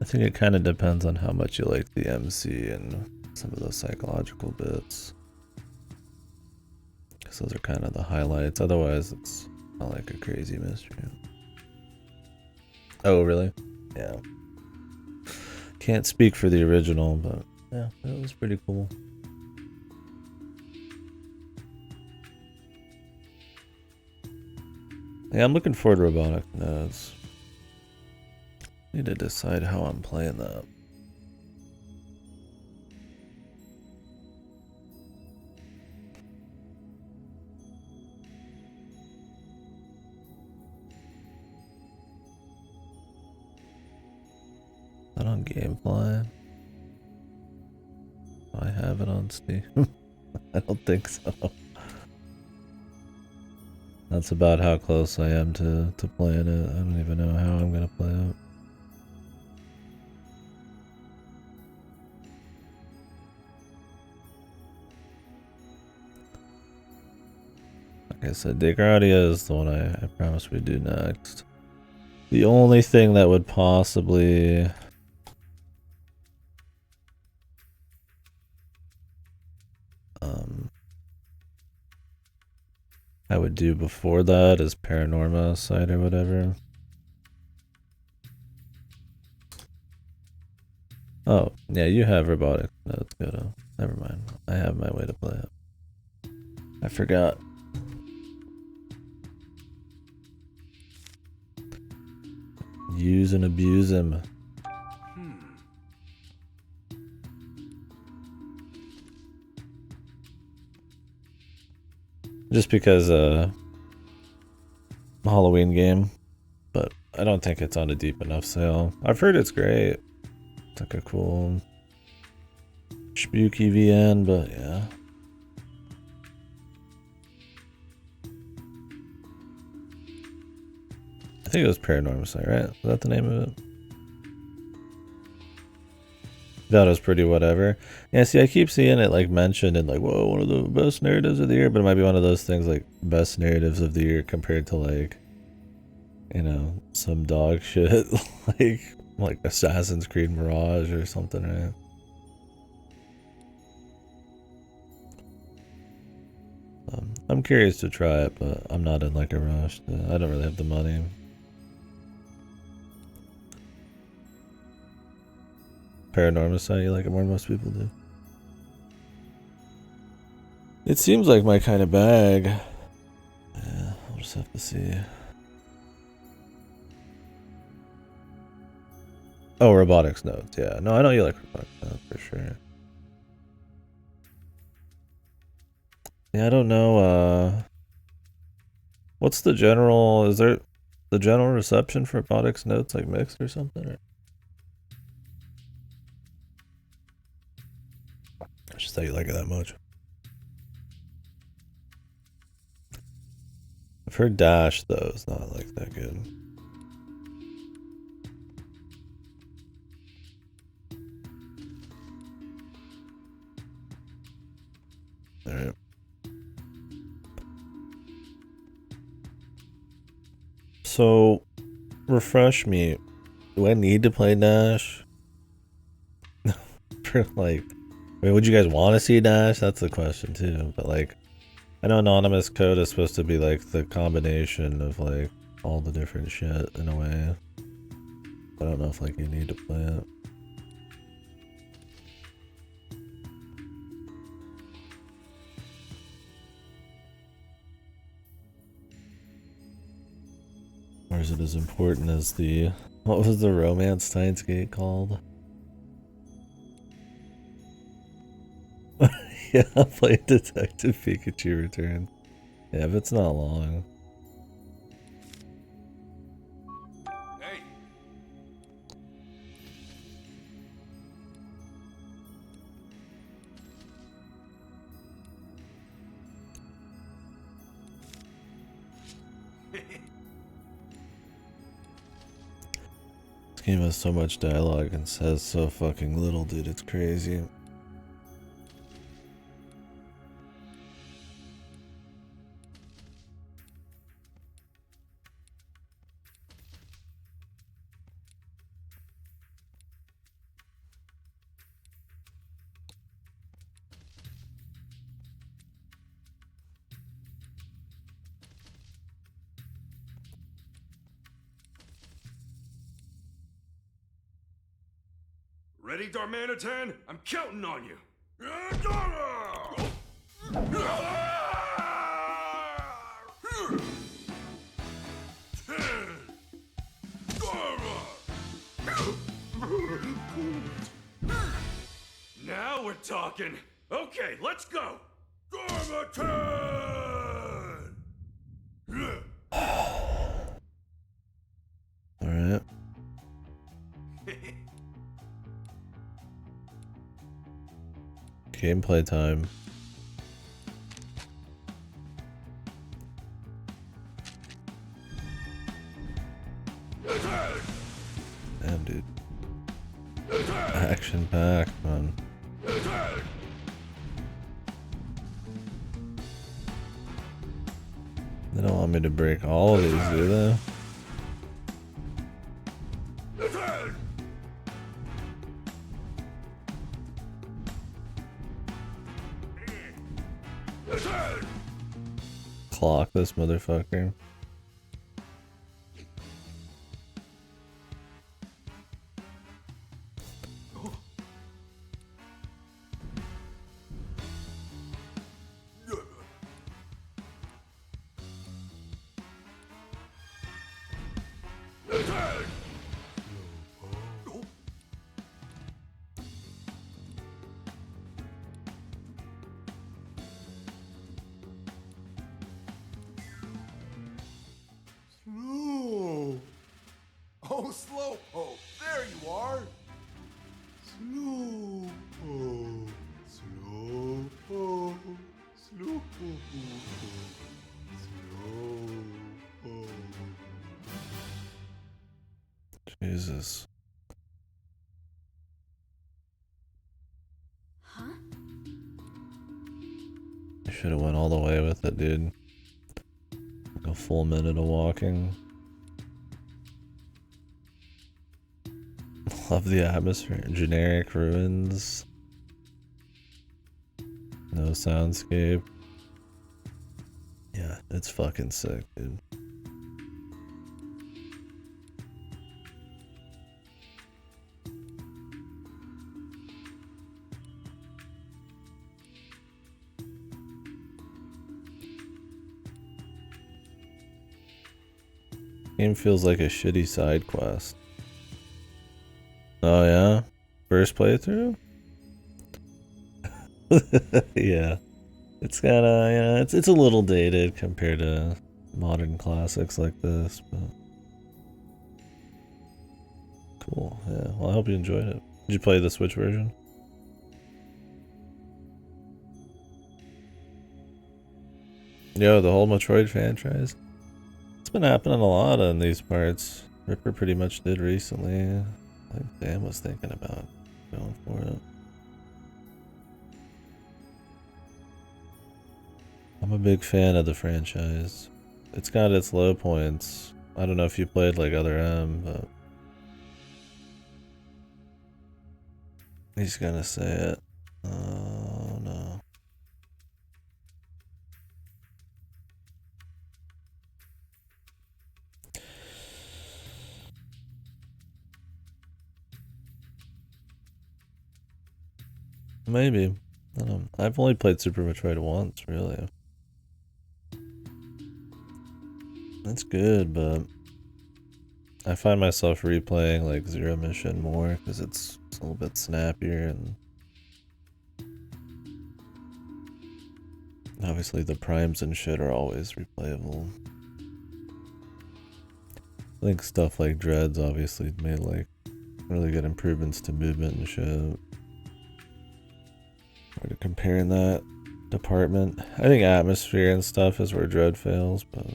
I think it kind of depends on how much you like the MC and some of those psychological bits. Because those are kind of the highlights. Otherwise, it's not like a crazy mystery. Oh, really? Yeah. can't speak for the original, but yeah, it was pretty cool. Yeah, I'm looking forward to robotic nodes. Need to decide how I'm playing that. Not on Gamefly. Do I have it on Steam? I don't think so. That's about how close I am to playing it. I don't even know how I'm gonna play it. Like I said, Degradia is the one I promise we do next. The only thing that would possibly... I would do before that is Paranorma site or whatever. Oh, yeah, you have robotic. That's good. Never mind. I have my way to play it. I forgot. Use and abuse him. Just because Halloween game, but I don't think it's on a deep enough sale. I've heard it's great. It's like a cool spooky VN, but yeah. I think it was Paranormal Site, right? Is that the name of it? That was pretty whatever. Yeah, see, I keep seeing it like mentioned in like, whoa, one of the best narratives of the year, but it might be one of those things like best narratives of the year compared to like, you know, some dog shit like Assassin's Creed Mirage or something, right? I'm curious to try it, but I'm not in like a rush. I don't really have the money. Paranormal Site, you like it more than most people do? It seems like my kind of bag. Yeah, I'll just have to see. Oh, robotics nodes. Yeah, no, I know you like robotics nodes for sure. Yeah, I don't know. What's the general? Is there the general reception for robotics nodes like mixed or something? Or? I just thought you like it that much. I've heard Dash though is not like that good. Alright. So, refresh me. Do I need to play Dash? For like, I mean, would you guys want to see Dash? That's the question too. But like, I know anonymous code is supposed to be like the combination of like all the different shit in a way. I don't know if like you need to play it. Or is it as important as the... What was the romance Steins Gate called? Yeah, I'll play Detective Pikachu Return. Yeah, if it's not long. Hey! This game has so much dialogue and says so fucking little, dude. It's crazy. Ready, Darmanitan? I'm counting on you. Now we're talking. Okay, let's go. Darmanitan! Alright. Gameplay time. Damn, dude. Action packed, man. They don't want me to break all of these, do they? Clock this motherfucker. Oh, Slowpoke, there you are. Slowpoke, Slowpoke, Slowpoke, Slowpoke. Jesus. Huh? I should have went all the way with it, dude. Like a full minute of walking. Love the atmosphere. Generic ruins. No soundscape. Yeah, it's fucking sick, dude. Game feels like a shitty side quest. Oh yeah? First playthrough? Yeah. It's kinda, yeah, it's a little dated compared to modern classics like this, but cool, yeah. Well, I hope you enjoyed it. Did you play the Switch version? Yo, the whole Metroid franchise? It's been happening a lot in these parts. Ripper pretty much did recently. I think Dan was thinking about going for it. I'm a big fan of the franchise. It's got its low points. I don't know if you played like other M, but he's gonna say it. Oh no. Maybe. I don't know. I've only played Super Metroid once, really. It's good, but I find myself replaying like Zero Mission more because it's a little bit snappier, and obviously the primes and shit are always replayable. I think stuff like Dreads obviously made like really good improvements to movement and shit. Or to compare in that department. I think atmosphere and stuff is where Dread fails, but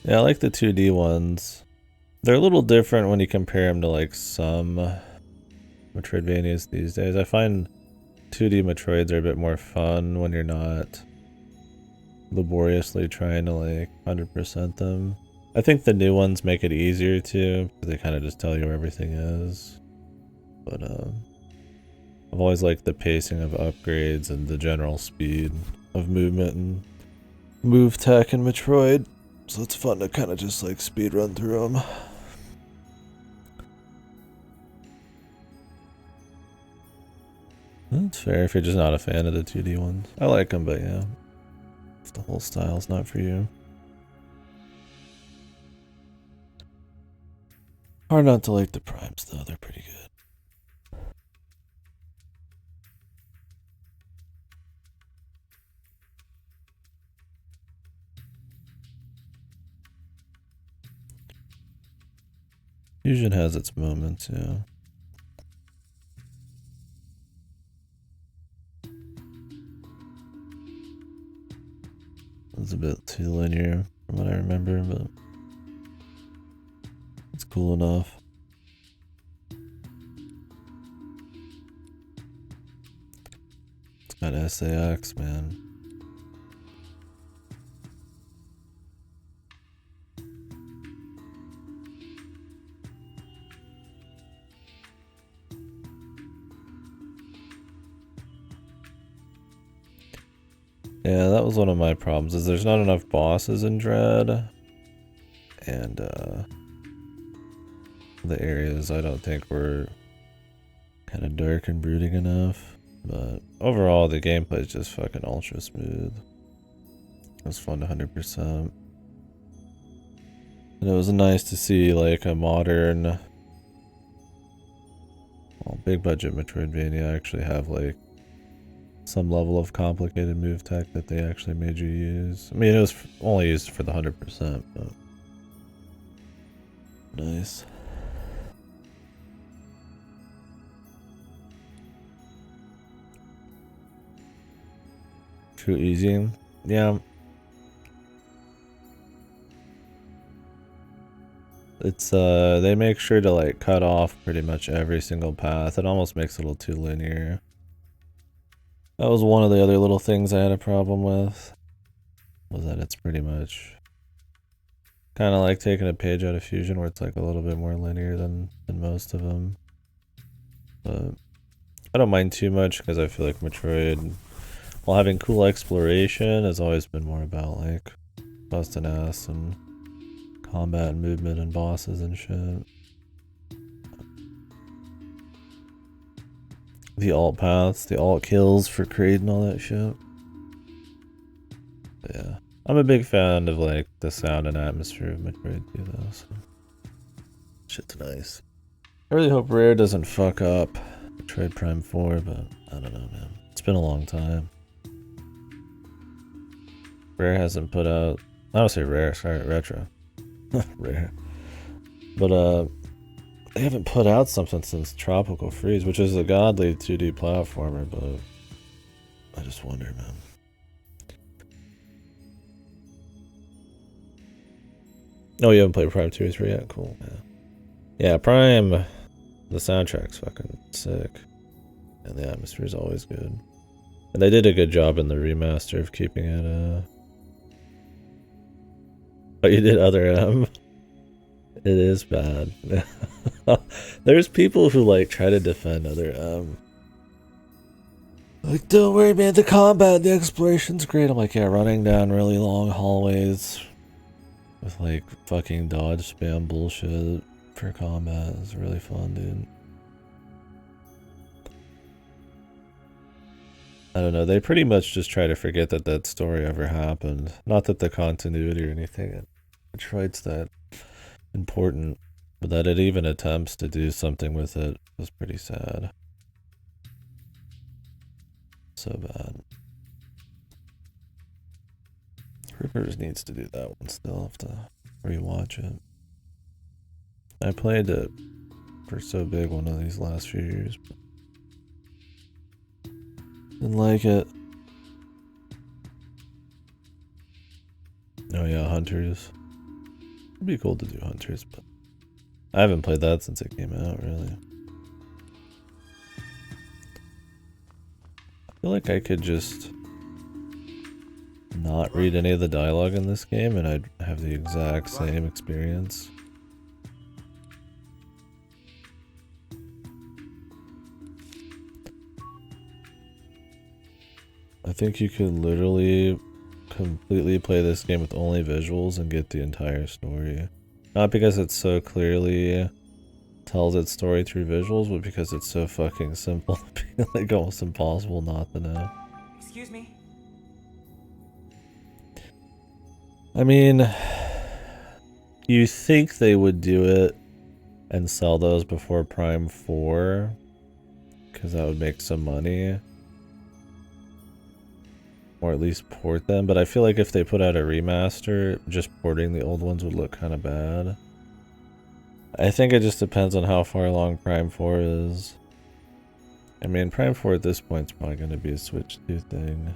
yeah, I like the 2D ones. They're a little different when you compare them to like some Metroidvanias these days. I find 2D Metroids are a bit more fun when you're not laboriously trying to like 100% them. I think the new ones make it easier too, because they kind of just tell you where everything is. But I've always liked the pacing of upgrades and the general speed of movement and move tech in Metroid, so it's fun to kind of just like speed run through them. That's fair if you're just not a fan of the 2D ones. I like them, but yeah, if the whole style's not for you. Hard not to like the primes though, they're pretty good. Fusion has its moments, yeah. It's a bit too linear from what I remember, but it's cool enough. It's got SAX, man. Yeah, that was one of my problems, is there's not enough bosses in Dread. And, the areas I don't think were kind of dark and brooding enough. But overall, the gameplay is just fucking ultra smooth. It was fun to 100%. And it was nice to see, like, a modern, well, big budget Metroidvania actually have, like, some level of complicated move tech that they actually made you use. I mean, it was only used for the 100%, but nice. Too easy. Yeah. It's they make sure to like cut off pretty much every single path. It almost makes it a little too linear. That was one of the other little things I had a problem with, was that it's pretty much kind of like taking a page out of Fusion, where it's like a little bit more linear than most of them. But I don't mind too much, because I feel like Metroid, while having cool exploration, has always been more about like busting ass and combat and movement and bosses and shit. The alt paths, the alt kills for Creed and all that shit. But yeah, I'm a big fan of like the sound and atmosphere of Metroid too, though. So shit's nice. I really hope Rare doesn't fuck up Metroid Prime 4, but I don't know, man. It's been a long time. Rare hasn't put out, I don't say Rare, sorry, Retro. Rare. But they haven't put out something since Tropical Freeze, which is a godly 2D platformer, but I just wonder, man. Oh, you haven't played Prime 2 or 3 yet? Cool, yeah. Yeah, Prime, the soundtrack's fucking sick. And the atmosphere is always good. And they did a good job in the remaster of keeping it, Oh, you did Other M? It is bad. There's people who like try to defend Other like, don't worry, man, the combat, the exploration's great. I'm like, yeah, running down really long hallways with like fucking dodge spam bullshit for combat is really fun, dude. I don't know, they pretty much just try to forget that that story ever happened. Not that the continuity or anything, Detroit's that important, but that it even attempts to do something with it was pretty sad. So bad. Rivers needs to do that one still. I'll have to rewatch it. I played it for so big one of these last few years, but didn't like it. Oh yeah, Hunters. It'd be cool to do Hunters, but I haven't played that since it came out, really. I feel like I could just not read any of the dialogue in this game and I'd have the exact same experience. I think you could literally completely play this game with only visuals and get the entire story. Not because it so clearly tells its story through visuals, but because it's so fucking simple, like almost impossible not to know. Excuse me. I mean, you think they would do it and sell those before Prime 4, because that would make some money. Or at least port them, but I feel like if they put out a remaster, just porting the old ones would look kind of bad. I think it just depends on how far along Prime 4 is. I mean, Prime 4 at this point is probably going to be a Switch 2 thing.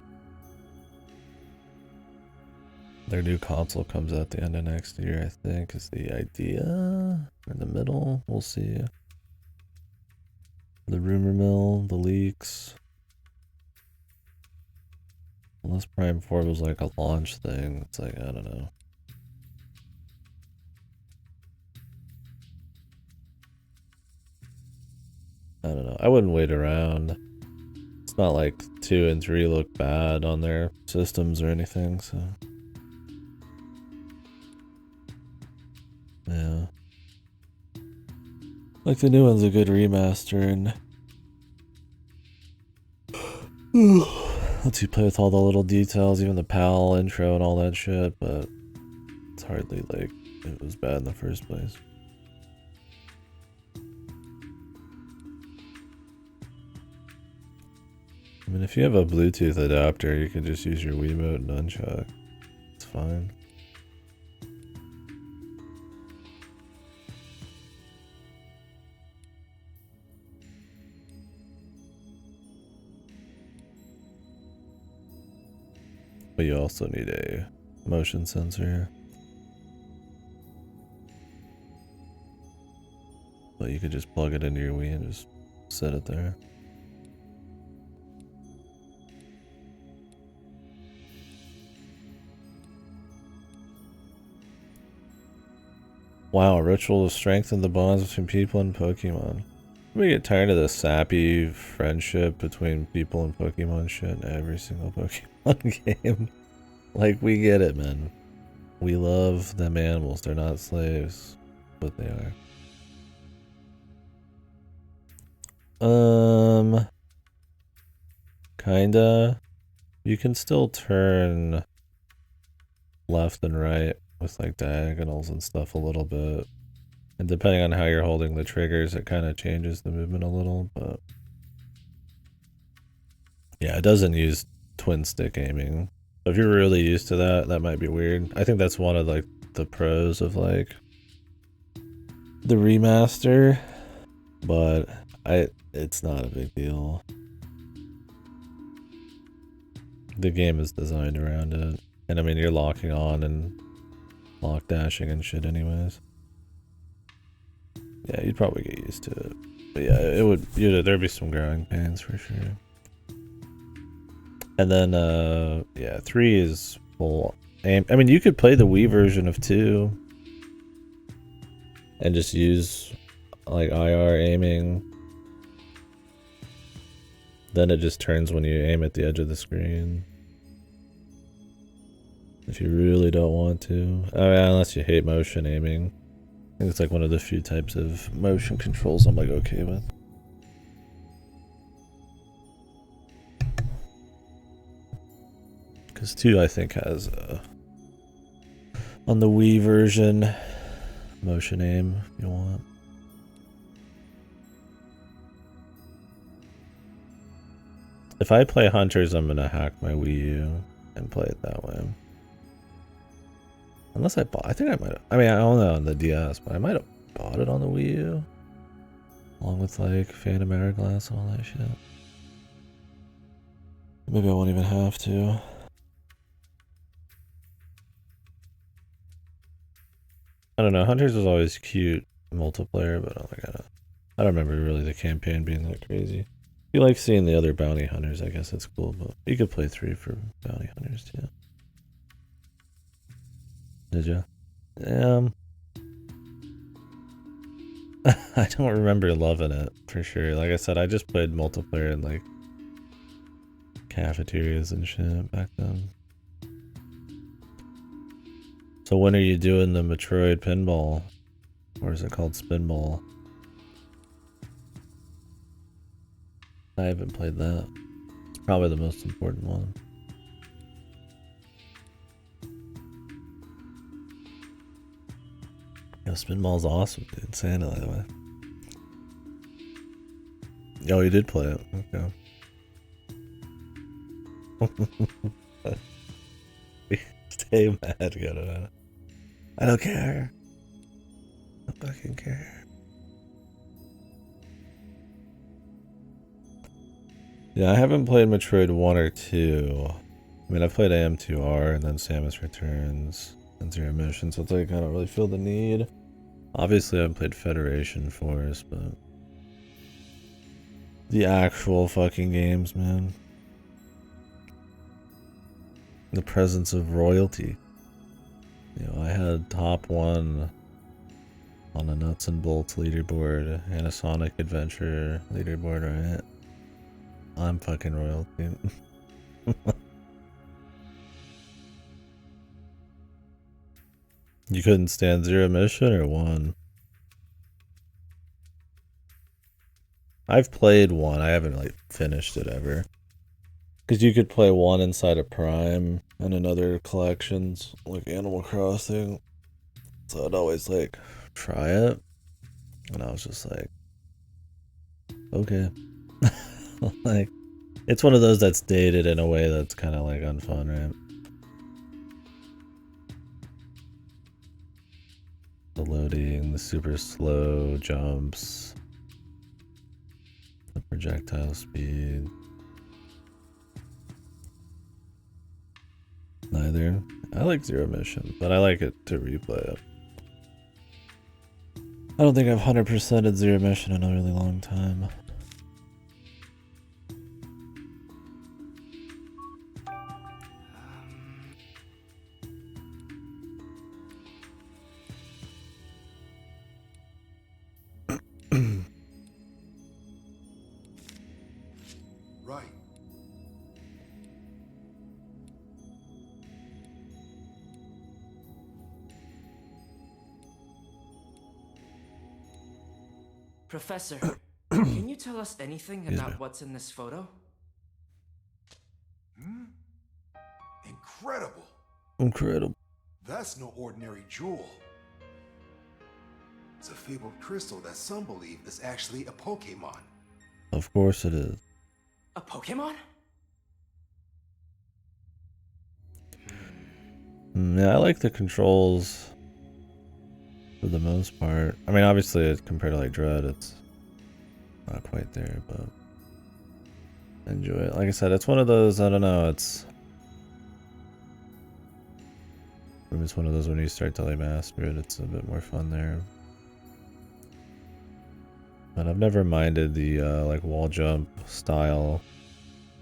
Their new console comes out the end of next year, I think, is the idea. In the middle, we'll see. The rumor mill, the leaks. Unless Prime 4 was like a launch thing, it's like, I don't know. I don't know. I wouldn't wait around. It's not like 2 and 3 look bad on their systems or anything, so. Yeah. Like the new one's a good remaster and lets you play with all the little details, even the PAL intro and all that shit, but it's hardly like it was bad in the first place. I mean, if you have a Bluetooth adapter, you can just use your Wiimote and nunchuck. It's fine. But you also need a motion sensor. But you could just plug it into your Wii and just set it there. Wow, ritual to strengthen the bonds between people and Pokemon. We get tired of the sappy friendship between people and Pokemon shit in every single Pokemon game. Like, we get it, man. We love them animals. They're not slaves, but they are. Kinda. You can still turn left and right with like diagonals and stuff a little bit. And depending on how you're holding the triggers, it kind of changes the movement a little, but yeah, it doesn't use twin stick aiming. If you're really used to that, that might be weird. I think that's one of like the pros of like the remaster, but it's not a big deal. The game is designed around it. And I mean, you're locking on and lock dashing and shit anyways. Yeah, you'd probably get used to it. But yeah, it would, there'd be some growing pains for sure. And then, yeah, 3 is full aim. I mean, you could play the Wii version of 2 and just use like IR aiming. Then it just turns when you aim at the edge of the screen. If you really don't want to. I mean, unless you hate motion aiming. I think it's like one of the few types of motion controls I'm like okay with. Because 2 I think has on the Wii version motion aim if you want. If I play Hunters, I'm gonna hack my Wii U and play it that way. Unless I think I might have, I mean, I don't know on the DS, but I might have bought it on the Wii U. Along with like Phantom Hourglass and all that shit. Maybe I won't even have to. I don't know, Hunters was always cute multiplayer, but I don't remember really the campaign being that crazy. If you like seeing the other bounty hunters, I guess it's cool, but you could play 3 for bounty hunters too. Did you? I don't remember loving it for sure. Like I said, I just played multiplayer in like cafeterias and shit back then. So when are you doing the Metroid pinball? Or is it called spinball? I haven't played that. It's probably the most important one. Yo, spinball's awesome, dude. Saying it that way. Oh, you did play it. Okay. Stay mad, go. I don't care. I don't fucking care. Yeah, I haven't played Metroid 1 or 2. I mean, I've played AM2R and then Samus Returns and Zero Mission, so it's like I don't really feel the need. Obviously, I've played Federation Force, but the actual fucking games, man. The presence of royalty. You know, I had top 1 on a Nuts and Bolts leaderboard and a Sonic Adventure leaderboard, right? I'm fucking royalty. You couldn't stand Zero Mission or 1? I've played 1. I haven't like finished it ever. Because you could play 1 inside of Prime and in other collections, like Animal Crossing. So I'd always like try it. And I was just like, okay. Like, it's one of those that's dated in a way that's kind of like unfun, right? The loading, the super slow jumps, the projectile speed. Neither. I like Zero Mission, but I like it to replay it. I don't think I've 100%ed Zero Mission in a really long time. Right. Professor, can you tell us anything about what's in this photo? Incredible. Incredible. That's no ordinary jewel. It's a fabled crystal that some believe is actually a Pokemon. Of course it is. A Pokemon? Yeah, I like the controls for the most part. I mean, obviously, compared to like Dread, it's not quite there, but I enjoy it. Like I said, it's one of those, I don't know, it's one of those when you start to like master it, it's a bit more fun there. But I've never minded the like wall jump style,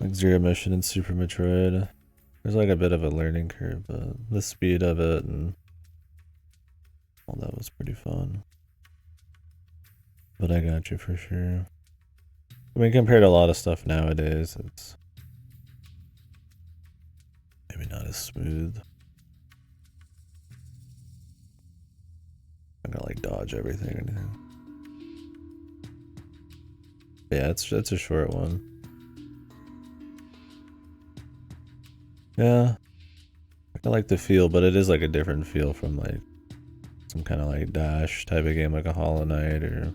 like Zero Mission and Super Metroid. There's like a bit of a learning curve, but the speed of it and all that was pretty fun. But I got you for sure. I mean, compared to a lot of stuff nowadays, it's maybe not as smooth. I'm gonna like dodge everything or anything. Yeah, it's a short one. Yeah, I like the feel, but it is like a different feel from like some kind of like dash type of game, like a Hollow Knight or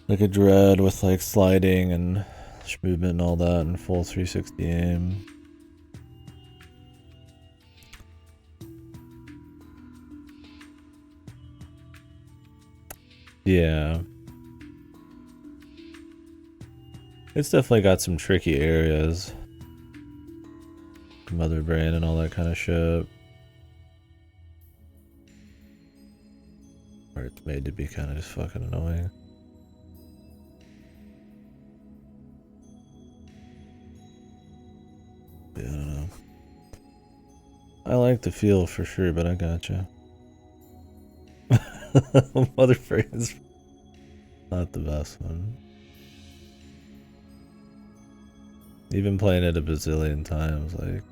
like a Dread with like sliding and movement and all that, and full 360 aim. Yeah. It's definitely got some tricky areas. Mother brain and all that kind of shit. Where it's made to be kind of just fucking annoying. Yeah, I don't know. I like the feel for sure, but I gotcha. Mother brain is not the best one. Even playing it a bazillion times, like,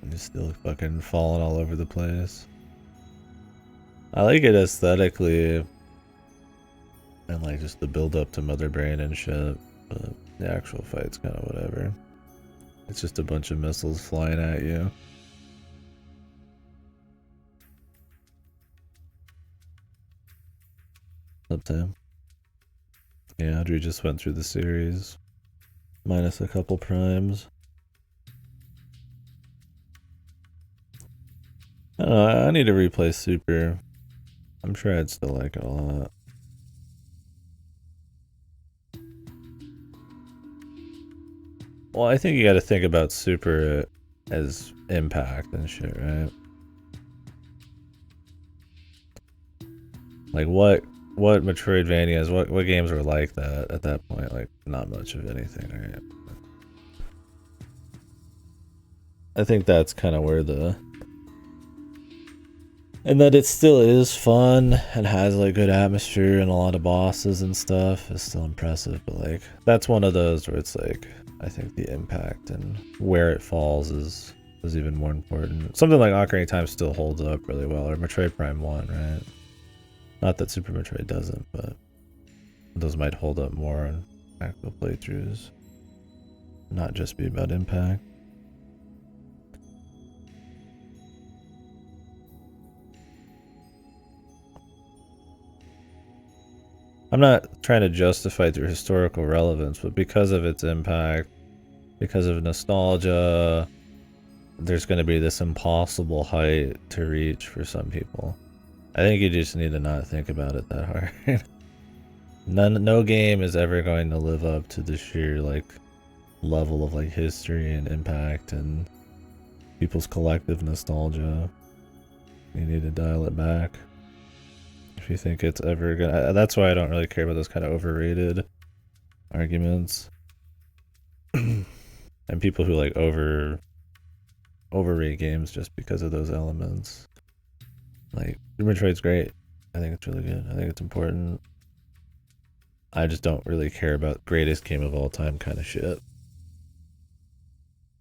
And it's still fucking falling all over the place. I like it aesthetically. And like just the build up to Mother Brain and shit. But the actual fight's kind of whatever. It's just a bunch of missiles flying at you. Up Tim. Yeah, Audrey just went through the series. Minus a couple primes. I don't know, I need to replay Super. I'm sure I'd still like it a lot. Well, I think you gotta think about Super as impact and shit, right? Like what Metroidvanias, what games were like that at that point? Like not much of anything, right? I think that's kind of where the... And that it still is fun and has like good atmosphere and a lot of bosses and stuff is still impressive, but like that's one of those where it's like I think the impact and where it falls is even more important. Something like Ocarina of Time still holds up really well, or Metroid Prime 1, right? Not that Super Metroid doesn't, but those might hold up more on actual playthroughs. Not just be about impact. I'm not trying to justify their historical relevance, but because of its impact, because of nostalgia, there's going to be this impossible height to reach for some people. I think you just need to not think about it that hard. No game is ever going to live up to the sheer like level of like history and impact and people's collective nostalgia. You need to dial it back. If you think it's ever gonna... That's why I don't really care about those kind of overrated arguments. And people who like overrate games just because of those elements. Like, Metroid's great. I think it's really good. I think it's important. I just don't really care about greatest game of all time kind of shit.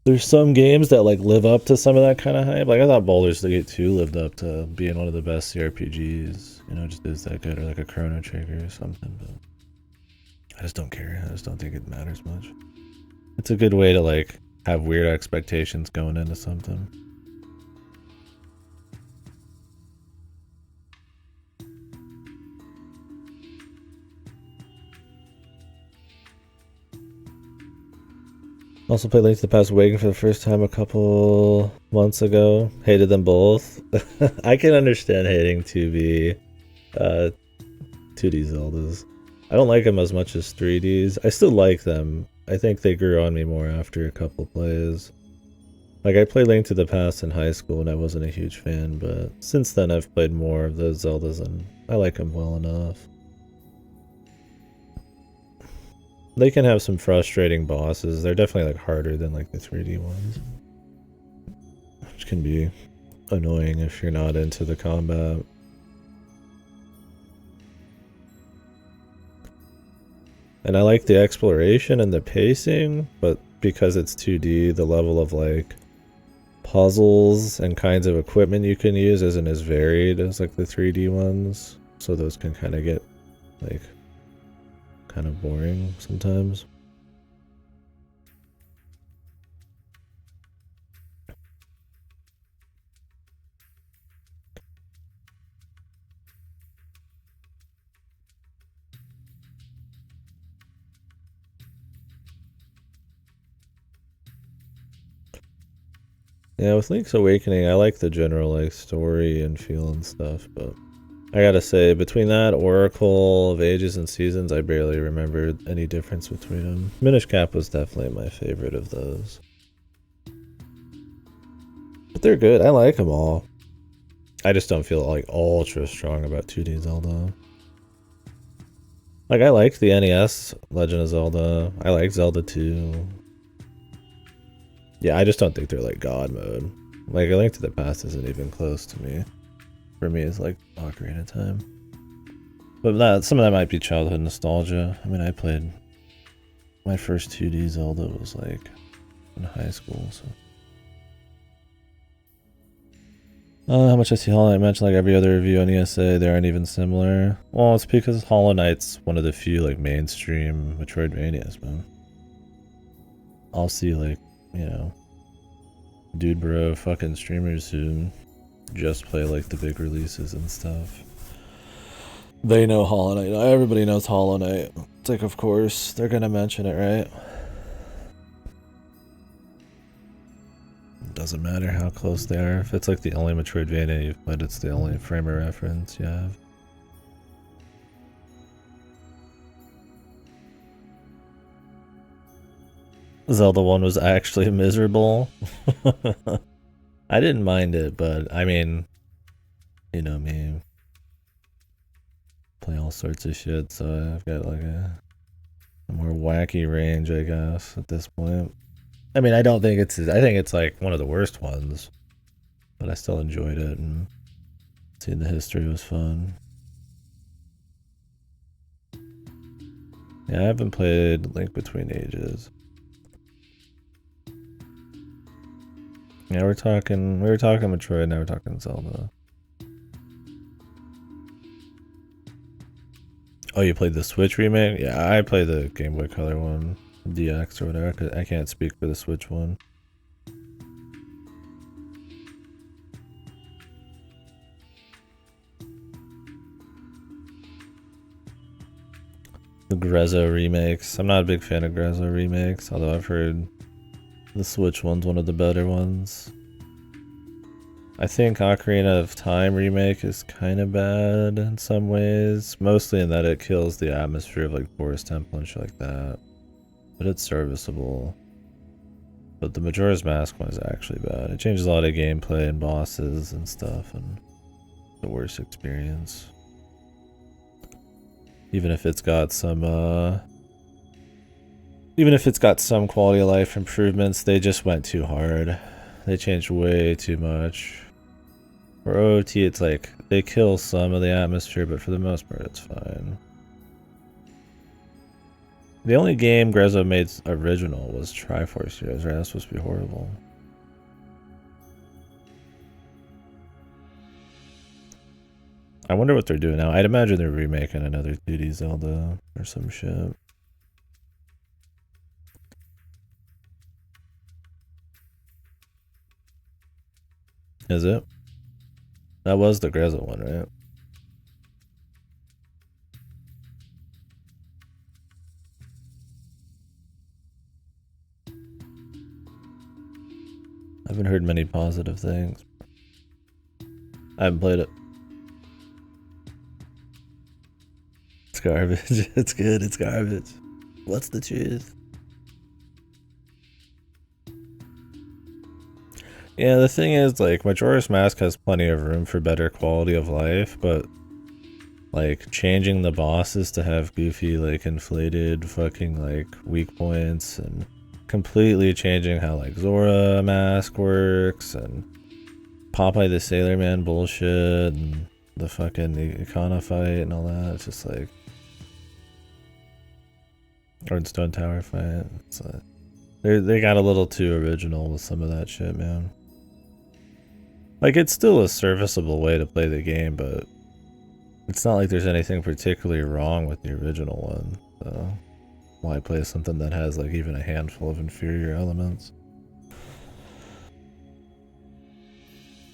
There's some games that like live up to some of that kind of hype. Like I thought Baldur's Gate 2 lived up to being one of the best CRPGs. You know, just is that good, or like a Chrono Trigger or something. But I just don't care. I just don't think it matters much. It's a good way to like have weird expectations going into something. Also played Link to the Past Awakening for the first time a couple months ago. Hated them both. I can understand hating 2D Zeldas. I don't like them as much as 3Ds. I still like them. I think they grew on me more after a couple plays. Like I played Link to the Past in high school and I wasn't a huge fan, but since then I've played more of those Zeldas and I like them well enough. They can have some frustrating bosses. They're definitely like harder than like the 3D ones. Which can be annoying if you're not into the combat. And I like the exploration and the pacing, but because it's 2D, the level of like puzzles and kinds of equipment you can use isn't as varied as like the 3D ones. So those can kind of get like kind of boring sometimes. Yeah, with Link's Awakening, I like the general like story and feel and stuff, but I gotta say, between that, Oracle of Ages and Seasons, I barely remembered any difference between them. Minish Cap was definitely my favorite of those. But they're good, I like them all. I just don't feel like ultra strong about 2D Zelda. Like, I liked the NES Legend of Zelda. I like Zelda 2. Yeah, I just don't think they're like God mode. Like, A Link to the Past isn't even close to me. For me, it's like Ocarina of Time. But some of that might be childhood nostalgia. I mean, I played... My first 2D Zelda was like in high school, so... How much I see Hollow Knight mentioned like every other review on ESA, they aren't even similar. Well, it's because Hollow Knight's one of the few like mainstream Metroidvanias, man. I'll see like, you know, dude bro fucking streamers who just play like the big releases and stuff. They know Hollow Knight. Everybody knows Hollow Knight. It's like, of course, they're gonna mention it, right? Doesn't matter how close they are. If it's like the only Metroidvania you've played, it's the only frame of reference you have. Zelda 1 was actually miserable. I didn't mind it, but I mean, you know me. Play all sorts of shit, so I've got like a more wacky range, I guess, at this point. I mean, I don't think it's, I think it's like one of the worst ones, but I still enjoyed it, and seeing the history was fun. Yeah, I haven't played Link Between Ages. Yeah, we were talking Metroid, now we're talking Zelda. Oh, you played the Switch remake? Yeah, I played the Game Boy Color one, DX or whatever, 'cause I can't speak for the Switch one. The Grezzo remakes. I'm not a big fan of Grezzo remakes, although I've heard the Switch one's one of the better ones. I think Ocarina of Time remake is kind of bad in some ways, mostly in that it kills the atmosphere of like Forest Temple and shit like that. But it's serviceable. But the Majora's Mask one is actually bad. It changes a lot of gameplay and bosses and stuff, and the worst experience. Even if it's got some quality of life improvements, they just went too hard. They changed way too much. For OOT, it's like, they kill some of the atmosphere, but for the most part, it's fine. The only game Grezzo made original was Triforce Heroes, right? That's supposed to be horrible. I wonder what they're doing now. I'd imagine they're remaking another 2D Zelda or some shit. Is it? That was the Grezzo one, right? I haven't heard many positive things. I haven't played it. It's garbage. It's good. It's garbage. What's the truth? Yeah, the thing is, like, Majora's Mask has plenty of room for better quality of life, but, like, changing the bosses to have goofy, like, inflated fucking, like, weak points, and completely changing how, like, Zora Mask works, and Popeye the Sailor Man bullshit, and the fucking Ikana fight and all that. It's just like, or Stone Tower fight. It's like, they got a little too original with some of that shit, man. Like, it's still a serviceable way to play the game, but it's not like there's anything particularly wrong with the original one, so why play something that has, like, even a handful of inferior elements?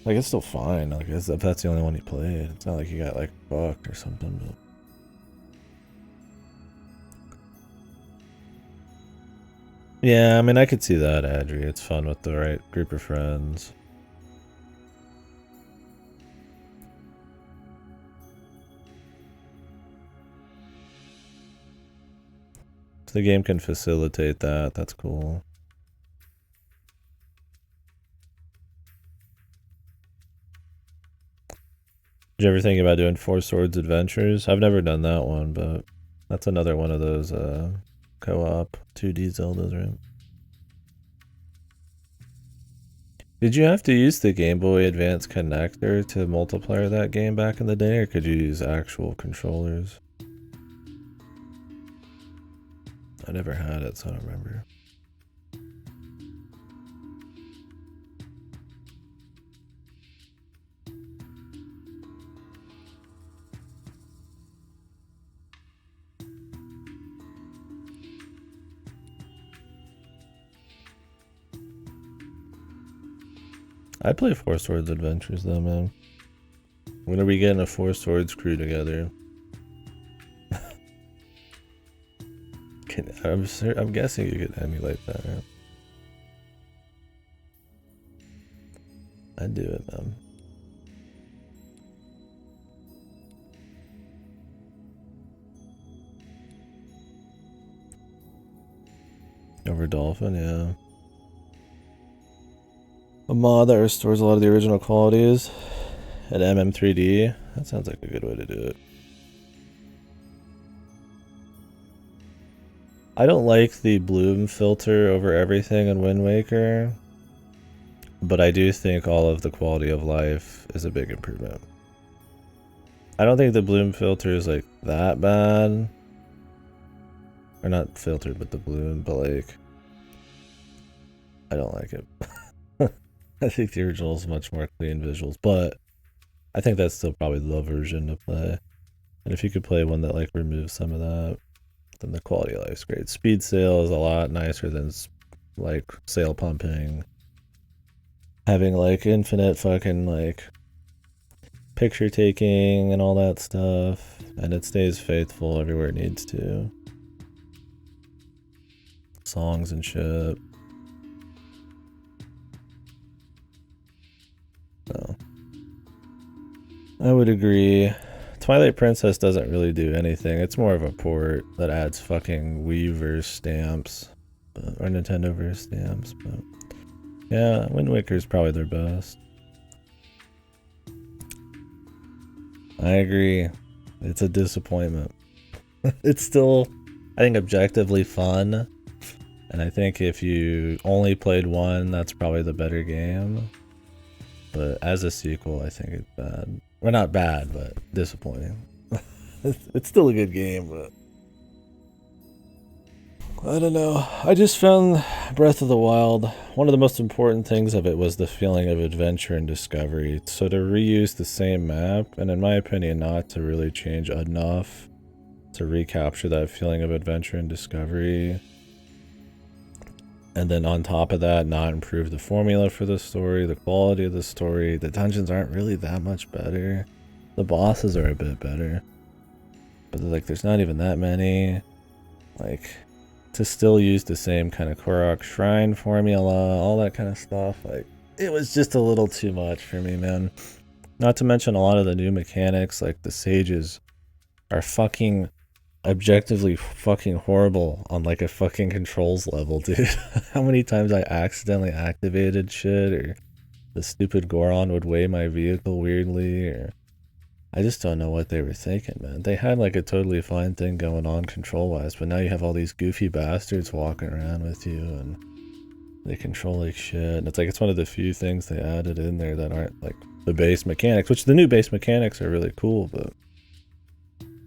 Like, it's still fine, like, if that's the only one you played. It's not like you got, like, fucked or something, but... Yeah, I mean, I could see that, Adri. It's fun with the right group of friends. If the game can facilitate that, that's cool. Did you ever think about doing Four Swords Adventures? I've never done that one, but that's another one of those co-op 2D Zeldas, right? Did you have to use the Game Boy Advance connector to multiplayer that game back in the day, or could you use actual controllers? I never had it, so I don't remember. I play Four Swords Adventures though, man. When are we getting a Four Swords crew together? I'm guessing you could emulate that, right? I'd do it, man. Over Dolphin, yeah. A mod that restores a lot of the original qualities at MM3D. That sounds like a good way to do it. I don't like the bloom filter over everything in Wind Waker, but I do think all of the quality of life is a big improvement. I don't think the bloom filter is like that bad. Or not filtered, but the bloom, but like, I don't like it. I think the original is much more clean visuals, but I think that's still probably the version to play. And if you could play one that like removes some of that, then the quality of life is great. Speed sail is a lot nicer than like sail pumping. Having like infinite fucking like picture taking and all that stuff, and it stays faithful everywhere it needs to. Songs and shit. So I would agree. Twilight Princess doesn't really do anything. It's more of a port that adds fucking Weaverse stamps. Or Nintendoverse stamps, but yeah, Wind Waker is probably their best. I agree. It's a disappointment. It's still, I think, objectively fun. And I think if you only played one, that's probably the better game. But as a sequel, I think it's bad. Well, not bad, but disappointing. It's still a good game, but I don't know. I just found Breath of the Wild, one of the most important things of it was the feeling of adventure and discovery. So to reuse the same map, and in my opinion, not to really change enough to recapture that feeling of adventure and discovery. And then on top of that, not improve the formula for the story, the quality of the story. The dungeons aren't really that much better. The bosses are a bit better. But like, there's not even that many. Like, to still use the same kind of Korok Shrine formula, all that kind of stuff. Like, it was just a little too much for me, man. Not to mention a lot of the new mechanics, like the sages are fucking objectively fucking horrible on like a fucking controls level, dude. How many times I accidentally activated shit, or the stupid Goron would weigh my vehicle weirdly, or I just don't know what they were thinking, man. They had like a totally fine thing going on control wise, but now you have all these goofy bastards walking around with you and they control like shit. And it's like, it's one of the few things they added in there that aren't like the base mechanics, which the new base mechanics are really cool, but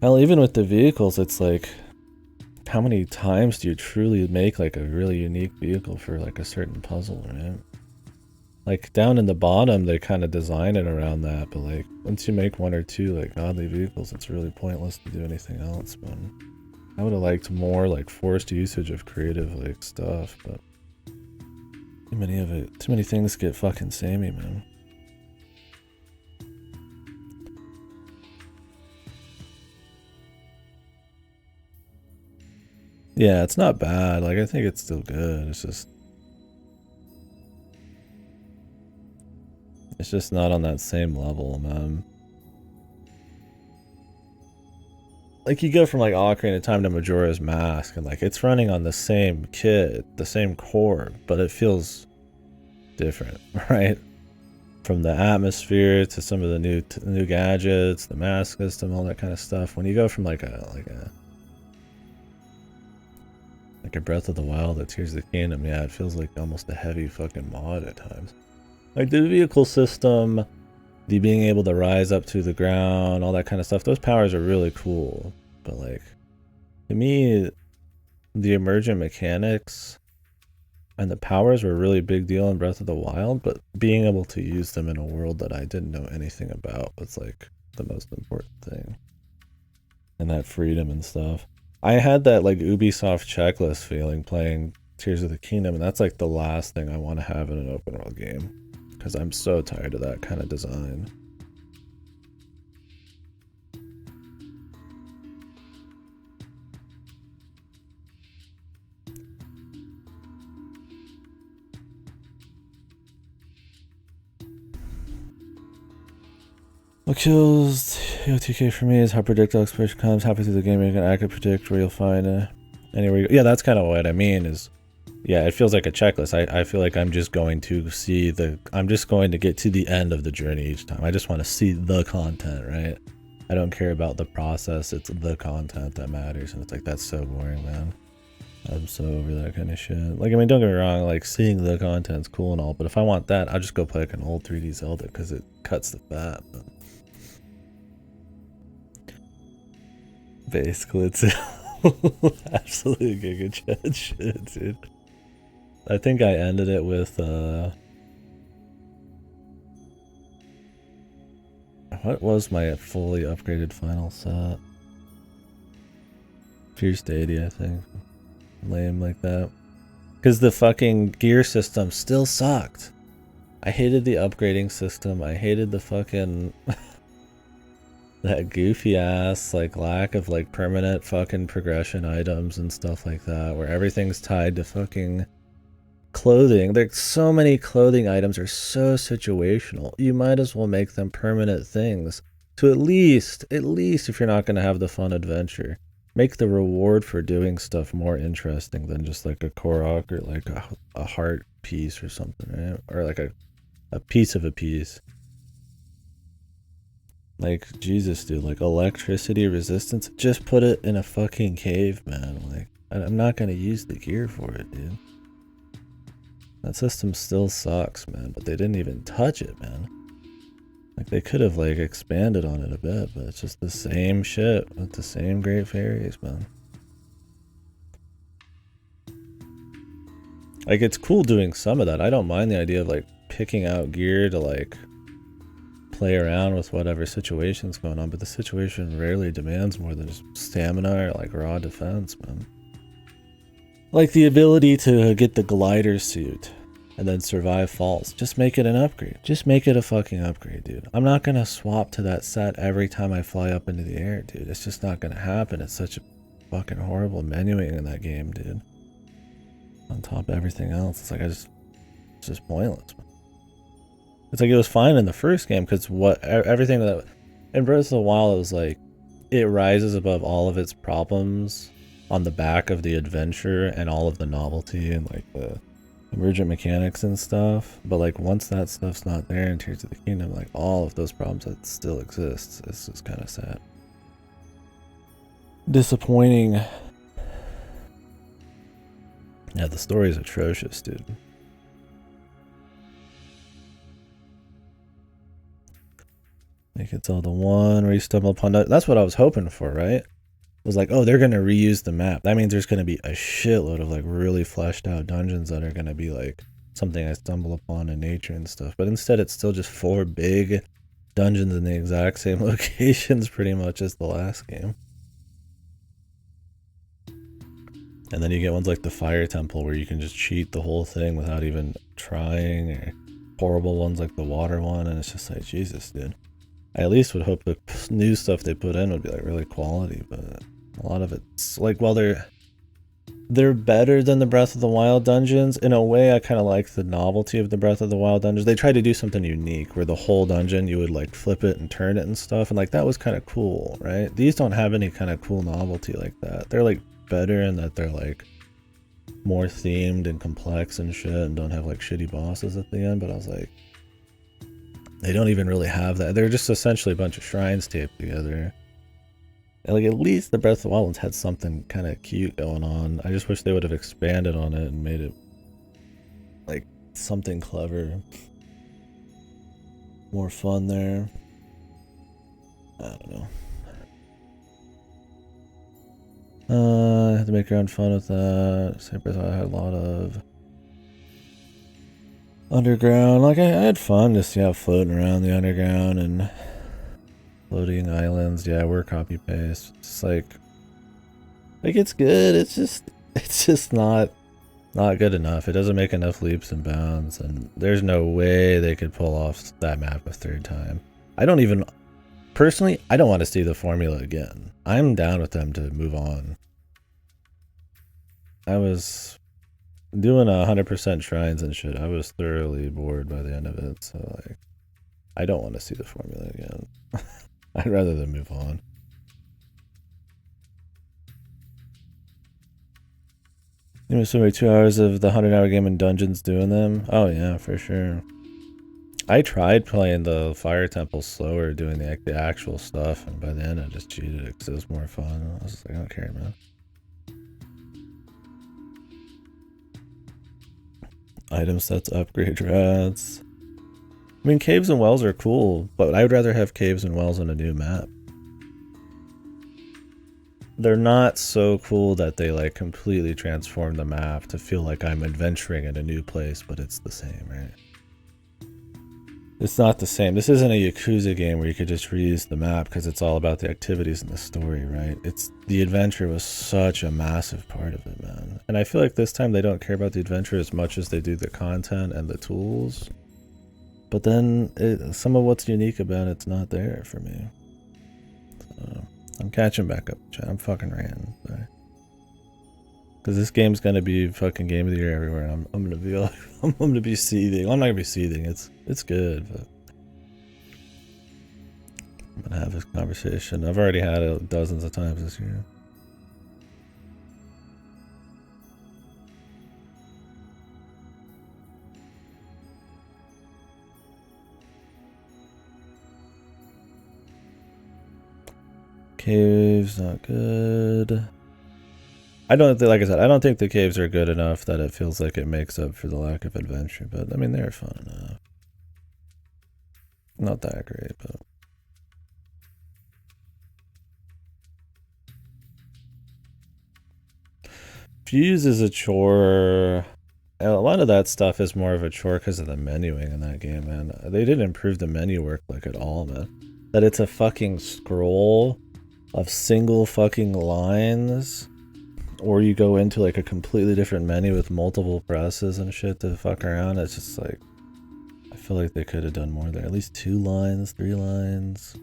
hell, even with the vehicles, it's like, how many times do you truly make like a really unique vehicle for like a certain puzzle, right? Like down in the bottom, they kind of design it around that, but like once you make one or two like godly vehicles, it's really pointless to do anything else, man. I would have liked more like forced usage of creative like stuff, but too many things get fucking samey, man. Yeah, it's not bad. Like, I think it's still good. It's just not on that same level, man. Like, you go from like Ocarina of Time to Majora's Mask, and like it's running on the same kit, the same core, but it feels different, right? From the atmosphere to some of the new gadgets, the mask system, all that kind of stuff. When you go from like a Breath of the Wild to Tears of the Kingdom, yeah, it feels like almost a heavy fucking mod at times. Like the vehicle system, the being able to rise up to the ground, all that kind of stuff, those powers are really cool. But like, to me, the emergent mechanics and the powers were a really big deal in Breath of the Wild, but being able to use them in a world that I didn't know anything about was like the most important thing. And that freedom and stuff. I had that like Ubisoft checklist feeling playing Tears of the Kingdom, and that's like the last thing I want to have in an open world game. because I'm so tired of that kind of design. What kills TK for me is how predictable expiration comes. Halfway through the game, you can accurately predict where you'll find anywhere. Yeah, that's kind of what I mean. Is yeah, it feels like a checklist. I feel like I'm just going to see I'm just going to get to the end of the journey each time. I just want to see the content, right? I don't care about the process. It's the content that matters, and it's like that's so boring, man. I'm so over that kind of shit. Like, I mean, don't get me wrong, like, seeing the content's cool and all, but if I want that, I'll just go play like an old 3D Zelda because it cuts the fat. But basically, it's absolute Giga Chat shit, dude. I think I ended it with, what was my fully upgraded final set? Fierce Deity, I think. Lame like that. Because the fucking gear system still sucked. I hated the upgrading system. I hated the fucking that goofy ass like lack of like permanent fucking progression items and stuff like that, where everything's tied to fucking clothing. There's so many clothing items are so situational. You might as well make them permanent things to at least if you're not going to have the fun adventure, make the reward for doing stuff more interesting than just like a Korok or like a heart piece or something, right? Or like a piece of a piece. Like, Jesus, dude, like electricity resistance, just put it in a fucking cave, man. Like, I'm not gonna use the gear for it, dude. That system still sucks, man, but they didn't even touch it, man. Like, they could have, like, expanded on it a bit, but it's just the same shit with the same great fairies, man. Like, it's cool doing some of that. I don't mind the idea of, like, picking out gear to, like, play around with whatever situation's going on, but the situation rarely demands more than just stamina or, like, raw defense, man. Like, the ability to get the glider suit and then survive falls. Just make it an upgrade. Just make it a fucking upgrade, dude. I'm not gonna swap to that set every time I fly up into the air, dude. It's just not gonna happen. It's such a fucking horrible menuing in that game, dude. On top of everything else, it's like it's just pointless. It's like it was fine in the first game because everything that in Breath of the Wild, it was like it rises above all of its problems on the back of the adventure and all of the novelty and like the emergent mechanics and stuff. But like once that stuff's not there in Tears of the Kingdom, like all of those problems that still exist, it's just kind of sad. Disappointing. Yeah, the story is atrocious, dude. Make it Zelda 1 where you stumble upon that. That's what I was hoping for, right? Was like, oh, they're going to reuse the map. That means there's going to be a shitload of like really fleshed out dungeons that are going to be like something I stumble upon in nature and stuff. But instead, it's still just 4 big dungeons in the exact same locations pretty much as the last game. And then you get ones like the Fire Temple where you can just cheat the whole thing without even trying, or horrible ones like the water one, and it's just like, Jesus, dude. I at least would hope the new stuff they put in would be like really quality, but a lot of it's like, well, they're better than the Breath of the Wild dungeons. In a way, I kind of like the novelty of the Breath of the Wild dungeons. They tried to do something unique where the whole dungeon, you would like flip it and turn it and stuff, and like that was kind of cool, right? These don't have any kind of cool novelty like that. They're like better in that they're like more themed and complex and shit and don't have like shitty bosses at the end, but I was like, they don't even really have that. They're just essentially a bunch of shrines taped together. And like at least the Breath of the Wild ones had something kind of cute going on. I just wish they would have expanded on it and made it like something clever, more fun there. I don't know. I had to make your own fun with that. Same Breath of the Wild had a lot of underground. Like I had fun just floating around the underground and floating islands. Yeah, we're copy paste. It's like it's good. It's just not Not good enough. It doesn't make enough leaps and bounds, and there's no way they could pull off that map a third time. I don't even... Personally, I don't want to see the formula again. I'm down with them to move on. I was doing 100% shrines and shit. I was thoroughly bored by the end of it, so like, I don't want to see the formula again. I'd rather them move on. You know, so 2 hours of the 100-hour game in dungeons doing them. Oh yeah, for sure. I tried playing the fire temple slower, doing the actual stuff, and by the end I just cheated it because it was more fun. I was just like, I don't care, man. Item sets, upgrade rats. I mean, caves and wells are cool, but I would rather have caves and wells on a new map. They're not so cool that they like completely transform the map to feel like I'm adventuring in a new place, but it's the same, right? It's not the same. This isn't a Yakuza game where you could just reuse the map because it's all about the activities and the story, right? It's the adventure was such a massive part of it, man. And I feel like this time they don't care about the adventure as much as they do the content and the tools. But then some of what's unique about it's not there for me. So I'm catching back up, chat. I'm fucking ran. Because this game's gonna be fucking game of the year everywhere. And I'm gonna be like, I'm gonna be seething. Well, I'm not gonna be seething. It's good, but I'm gonna have this conversation. I've already had it dozens of times this year. Caves, not good. I don't think, like I said, I don't think the caves are good enough that it feels like it makes up for the lack of adventure, but I mean, they're fun enough. Not that great, but. Fuse is a chore. A lot of that stuff is more of a chore because of the menuing in that game, man. They didn't improve the menu work like at all, man. That it's a fucking scroll of single fucking lines, or you go into like a completely different menu with multiple presses and shit to fuck around. It's just like, I feel like they could have done more there. At least 2 lines, 3 lines.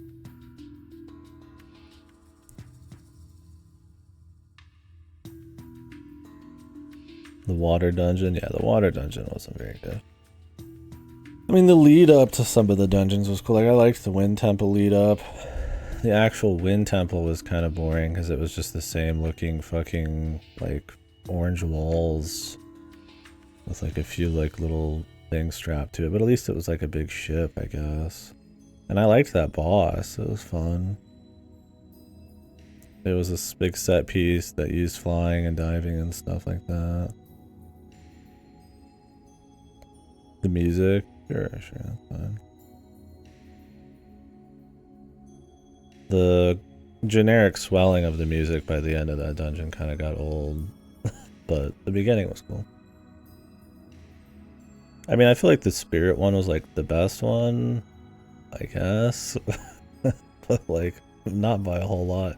The water dungeon, yeah, the water dungeon wasn't very good. I mean, the lead up to some of the dungeons was cool. Like, I liked the Wind Temple lead up. The actual Wind Temple was kind of boring because it was just the same looking fucking, like, orange walls with, like, a few, like, little things strapped to it. But at least it was, like, a big ship, I guess. And I liked that boss. It was fun. It was this big set piece that used flying and diving and stuff like that. The music. Sure, that's fine. The generic swelling of the music by the end of that dungeon kind of got old, but the beginning was cool. I mean, I feel like the spirit one was like the best one, I guess, but like not by a whole lot.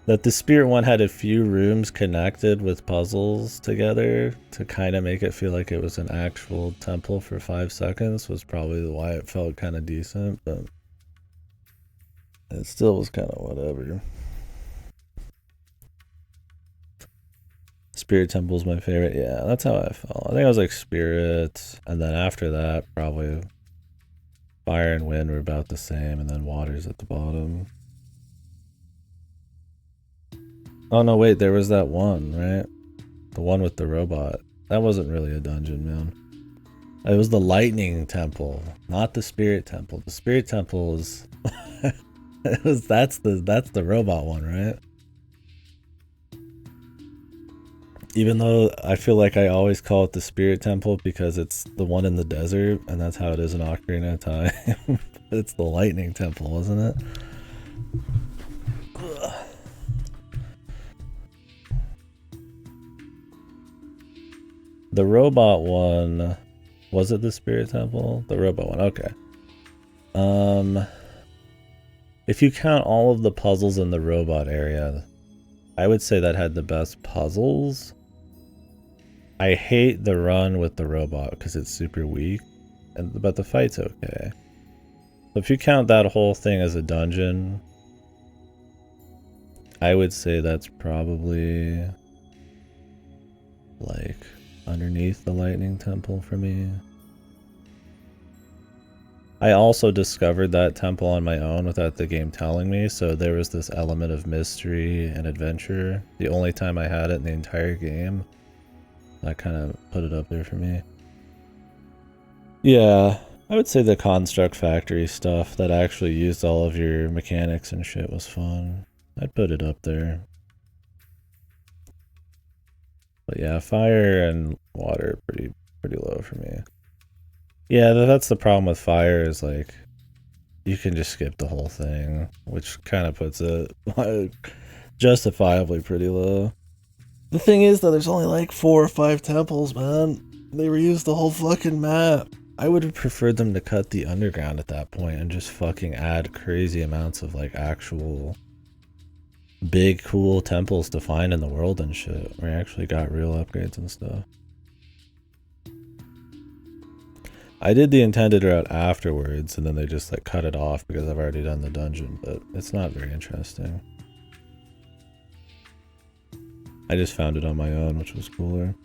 That the spirit one had a few rooms connected with puzzles together to kind of make it feel like it was an actual temple for 5 seconds was probably why it felt kind of decent, but it still was kind of whatever. Spirit Temple's my favorite. Yeah, that's how I felt. I think I was like Spirit, and then after that, probably Fire and Wind were about the same, and then Water's at the bottom. Oh no, wait, there was that one, right? The one with the robot. That wasn't really a dungeon, man. It was the Lightning Temple, not the Spirit Temple. The Spirit Temple is that's the robot one, right? Even though I feel like I always call it the Spirit Temple because it's the one in the desert, and that's how it is in Ocarina of Time. It's the Lightning Temple, wasn't it? Ugh. The robot one, was it the Spirit Temple? The robot one, okay. If you count all of the puzzles in the robot area, I would say that had the best puzzles. I hate the run with the robot because it's super weak, but the fight's okay. So if you count that whole thing as a dungeon, I would say that's probably like underneath the lightning temple for me. I also discovered that temple on my own without the game telling me, so there was this element of mystery and adventure. The only time I had it in the entire game. That kind of put it up there for me. Yeah, I would say the Construct Factory stuff that actually used all of your mechanics and shit was fun. I'd put it up there. But yeah, fire and water are pretty low for me. Yeah, that's the problem with fire is like you can just skip the whole thing, which kind of puts it justifiably pretty low. The thing is though, there's only like 4 or 5 temples, man. They reused the whole fucking map. I would have preferred them to cut the underground at that point and just fucking add crazy amounts of like actual big cool temples to find in the world and shit, where you actually got real upgrades and stuff. I did the intended route afterwards, and then they just like cut it off because I've already done the dungeon, but it's not very interesting. I just found it on my own, which was cooler.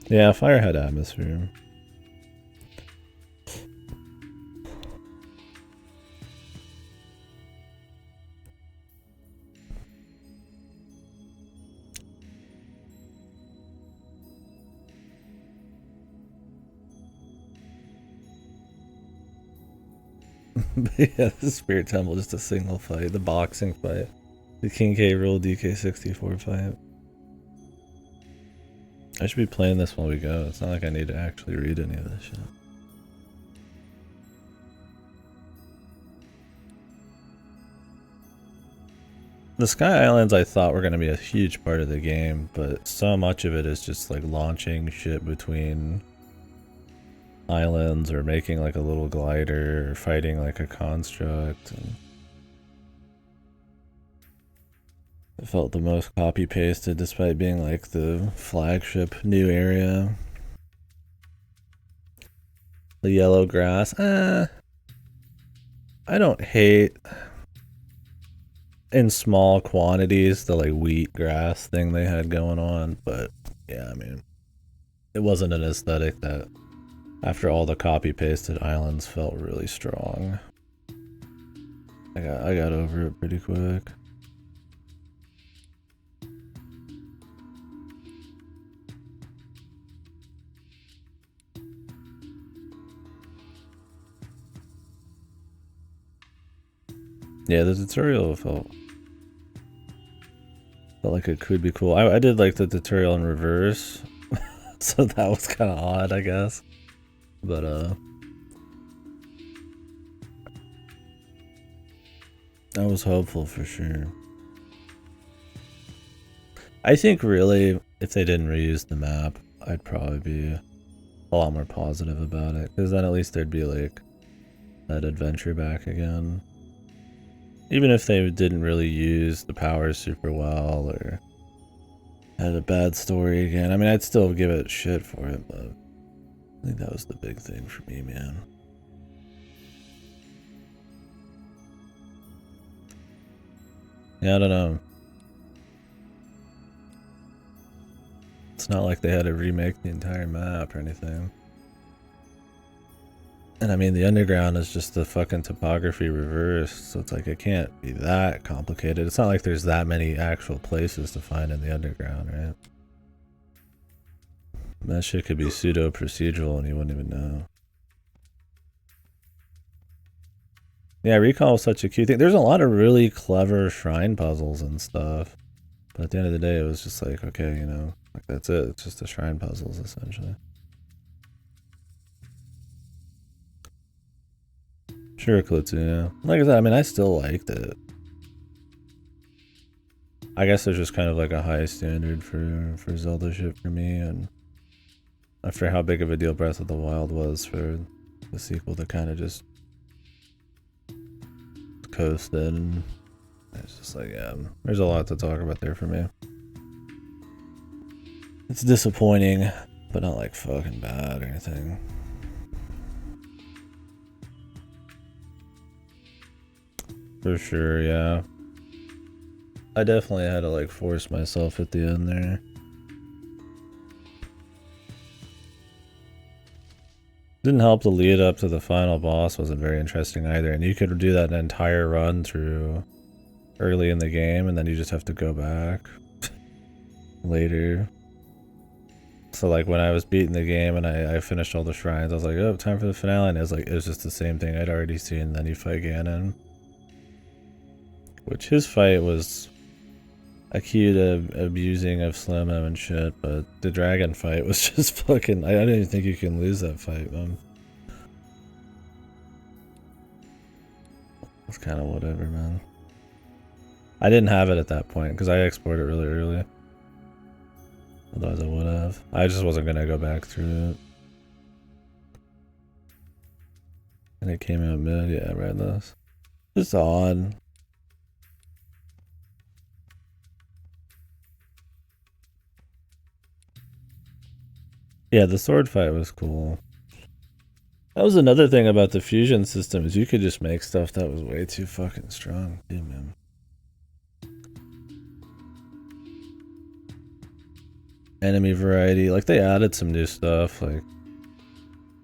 Yeah, fire had atmosphere. Yeah, the Spirit Temple, just a single fight. The boxing fight. The King K. Rool DK64 fight. I should be playing this while we go. It's not like I need to actually read any of this shit. The Sky Islands I thought were going to be a huge part of the game, but so much of it is just like launching shit between islands or making like a little glider or fighting like a construct. And it felt the most copy pasted despite being like the flagship new area. The yellow grass, I don't hate in small quantities the like wheat grass thing they had going on, but yeah, I mean, it wasn't an aesthetic that after all the copy pasted islands felt really strong. I got over it pretty quick. Yeah, the tutorial felt like it could be cool. I did like the tutorial in reverse, so that was kind of odd, I guess. But I was hopeful for sure. I think really, if they didn't reuse the map, I'd probably be a lot more positive about it, because then at least there'd be like that adventure back again. Even if they didn't really use the powers super well or had a bad story again, I mean, I'd still give it shit for it, but I think that was the big thing for me, man. Yeah, I don't know. It's not like they had to remake the entire map or anything. And I mean, the underground is just the fucking topography reversed, so it's like it can't be that complicated. It's not like there's that many actual places to find in the underground, right? That shit could be pseudo-procedural and you wouldn't even know. Yeah, Recall was such a cute thing. There's a lot of really clever shrine puzzles and stuff. But at the end of the day, it was just like, okay, you know, like that's it. It's just the shrine puzzles, essentially. Sure, Klutzu, yeah. Like I said, I mean, I still liked it. I guess there's just kind of like a high standard for Zelda shit for me, and after how big of a deal Breath of the Wild was for the sequel to kind of just coasted and It's just like, yeah, there's a lot to talk about there for me. It's disappointing, but not like fucking bad or anything. For sure, yeah. I definitely had to like force myself at the end there. Didn't help the lead up to the final boss wasn't very interesting either, and you could do that an entire run through early in the game and then you just have to go back later. So like when I was beating the game and I finished all the shrines, I was like, oh, time for the finale, and it was just the same thing I'd already seen. Then you fight Ganon, which his fight was accused of abusing of Slimmo and shit, but the dragon fight was just fucking, I don't even think you can lose that fight, man. It's kind of whatever, man. I didn't have it at that point because I exported it really early. Otherwise I would have. I just wasn't gonna go back through it. And it came out mid, yeah, I read this. Just odd. Yeah, the sword fight was cool. That was another thing about the fusion system, is you could just make stuff that was way too fucking strong, dude, man. Enemy variety, like they added some new stuff, like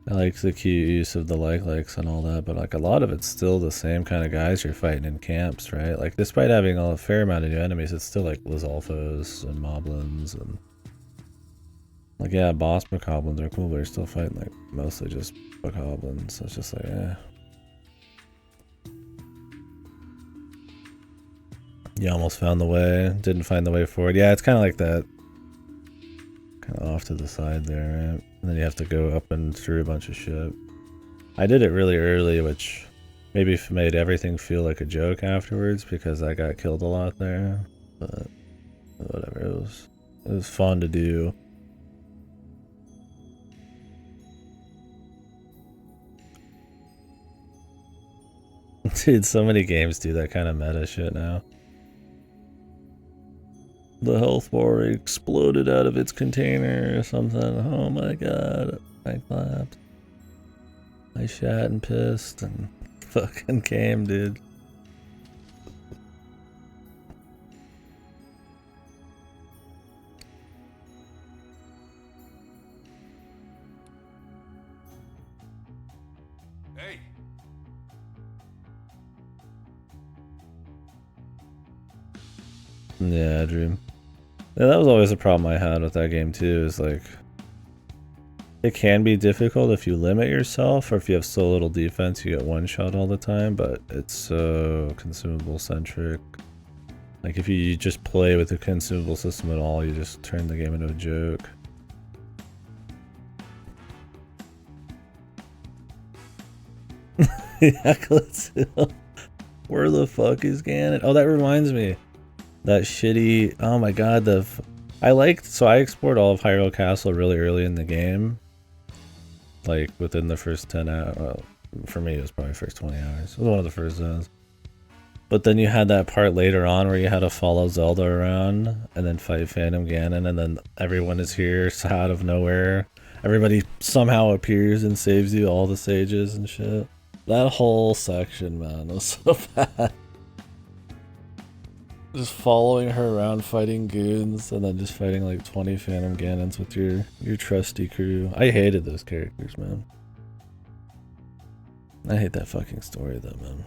I like the cute use of the likes and all that, but like a lot of it's still the same kind of guys you're fighting in camps, right? Like despite having a fair amount of new enemies, it's still like Lizalfos and Moblins and like, yeah, boss Bokoblins are cool, but you're still fighting like mostly just Bokoblins, so it's just like, eh. You almost found the way, didn't find the way forward. Yeah, it's kind of like that. Kind of off to the side there, right? And then you have to go up and through a bunch of shit. I did it really early, which maybe made everything feel like a joke afterwards because I got killed a lot there. But whatever, it was fun to do. Dude, so many games do that kind of meta shit now. The health bar exploded out of its container or something. Oh my god. I clapped. I shat and pissed and fucking came, dude. Hey! Yeah, Dream. Yeah, that was always a problem I had with that game too, is like it can be difficult if you limit yourself or if you have so little defense you get one shot all the time, but it's so consumable centric. Like if you just play with the consumable system at all, you just turn the game into a joke. Yeah, where the fuck is Ganon? Oh, that reminds me. That shitty, oh my god, so I explored all of Hyrule Castle really early in the game. Like within the first 10 hours, well, for me it was probably the first 20 hours. It was one of the first zones. But then you had that part later on where you had to follow Zelda around and then fight Phantom Ganon, and then everyone is here out of nowhere. Everybody somehow appears and saves you, all the sages and shit. That whole section, man, was so bad. Just following her around fighting goons and then just fighting like 20 Phantom Ganons with your trusty crew. I hated those characters, man. I hate that fucking story though, man.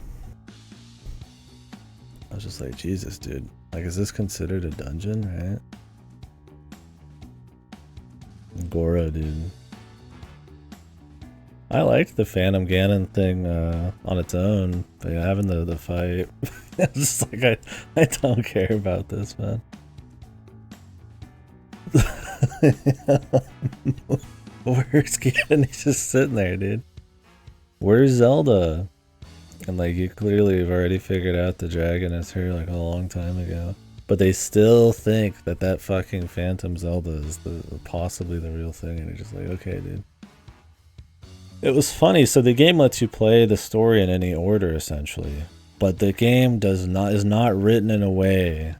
I was just like, Jesus, dude. Like, is this considered a dungeon, right? Goro, dude. I liked the Phantom Ganon thing on its own, but yeah, having the fight, it's just like I don't care about this, man. Where's Ganon? He's just sitting there, dude. Where's Zelda? And like you clearly have already figured out the dragon is her like a long time ago, but they still think that fucking Phantom Zelda is possibly the real thing, and you're just like, okay, dude. It was funny, so the game lets you play the story in any order, essentially. But the game is not written in a way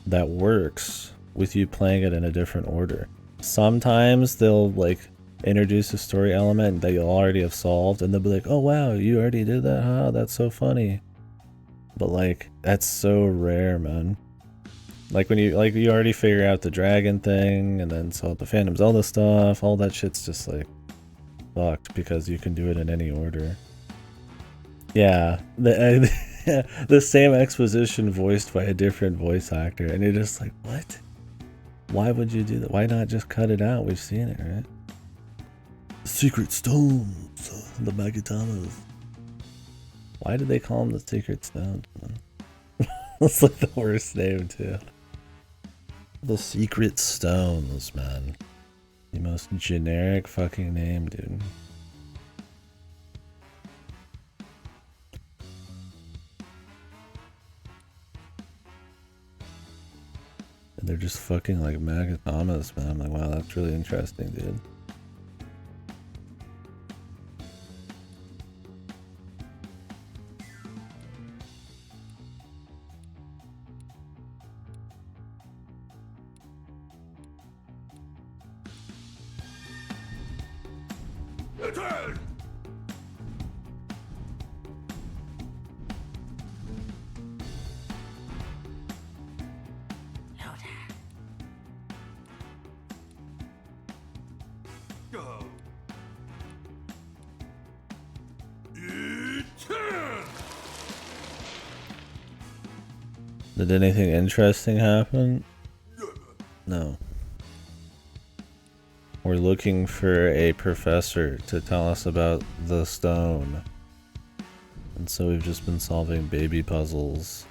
that works with you playing it in a different order. Sometimes they'll like introduce a story element that you'll already have solved, and they'll be like, "Oh wow, you already did that, huh? That's so funny." But like, that's so rare, man. Like when you already figure out the dragon thing, and then solve the Phantom Zelda stuff. All that shit's just like fucked because you can do it in any order. Yeah, the same exposition voiced by a different voice actor, and you're just like, what? Why would you do that? Why not just cut it out? We've seen it, right? Secret Stones, the Magatamas. Why did they call them the Secret Stones? That's like the worst name too. The Secret Stones, man. The most generic fucking name, dude. And they're just fucking like Magatamas, man. I'm like, wow, that's really interesting, dude. Did anything interesting happen? No. We're looking for a professor to tell us about the stone. And so we've just been solving baby puzzles.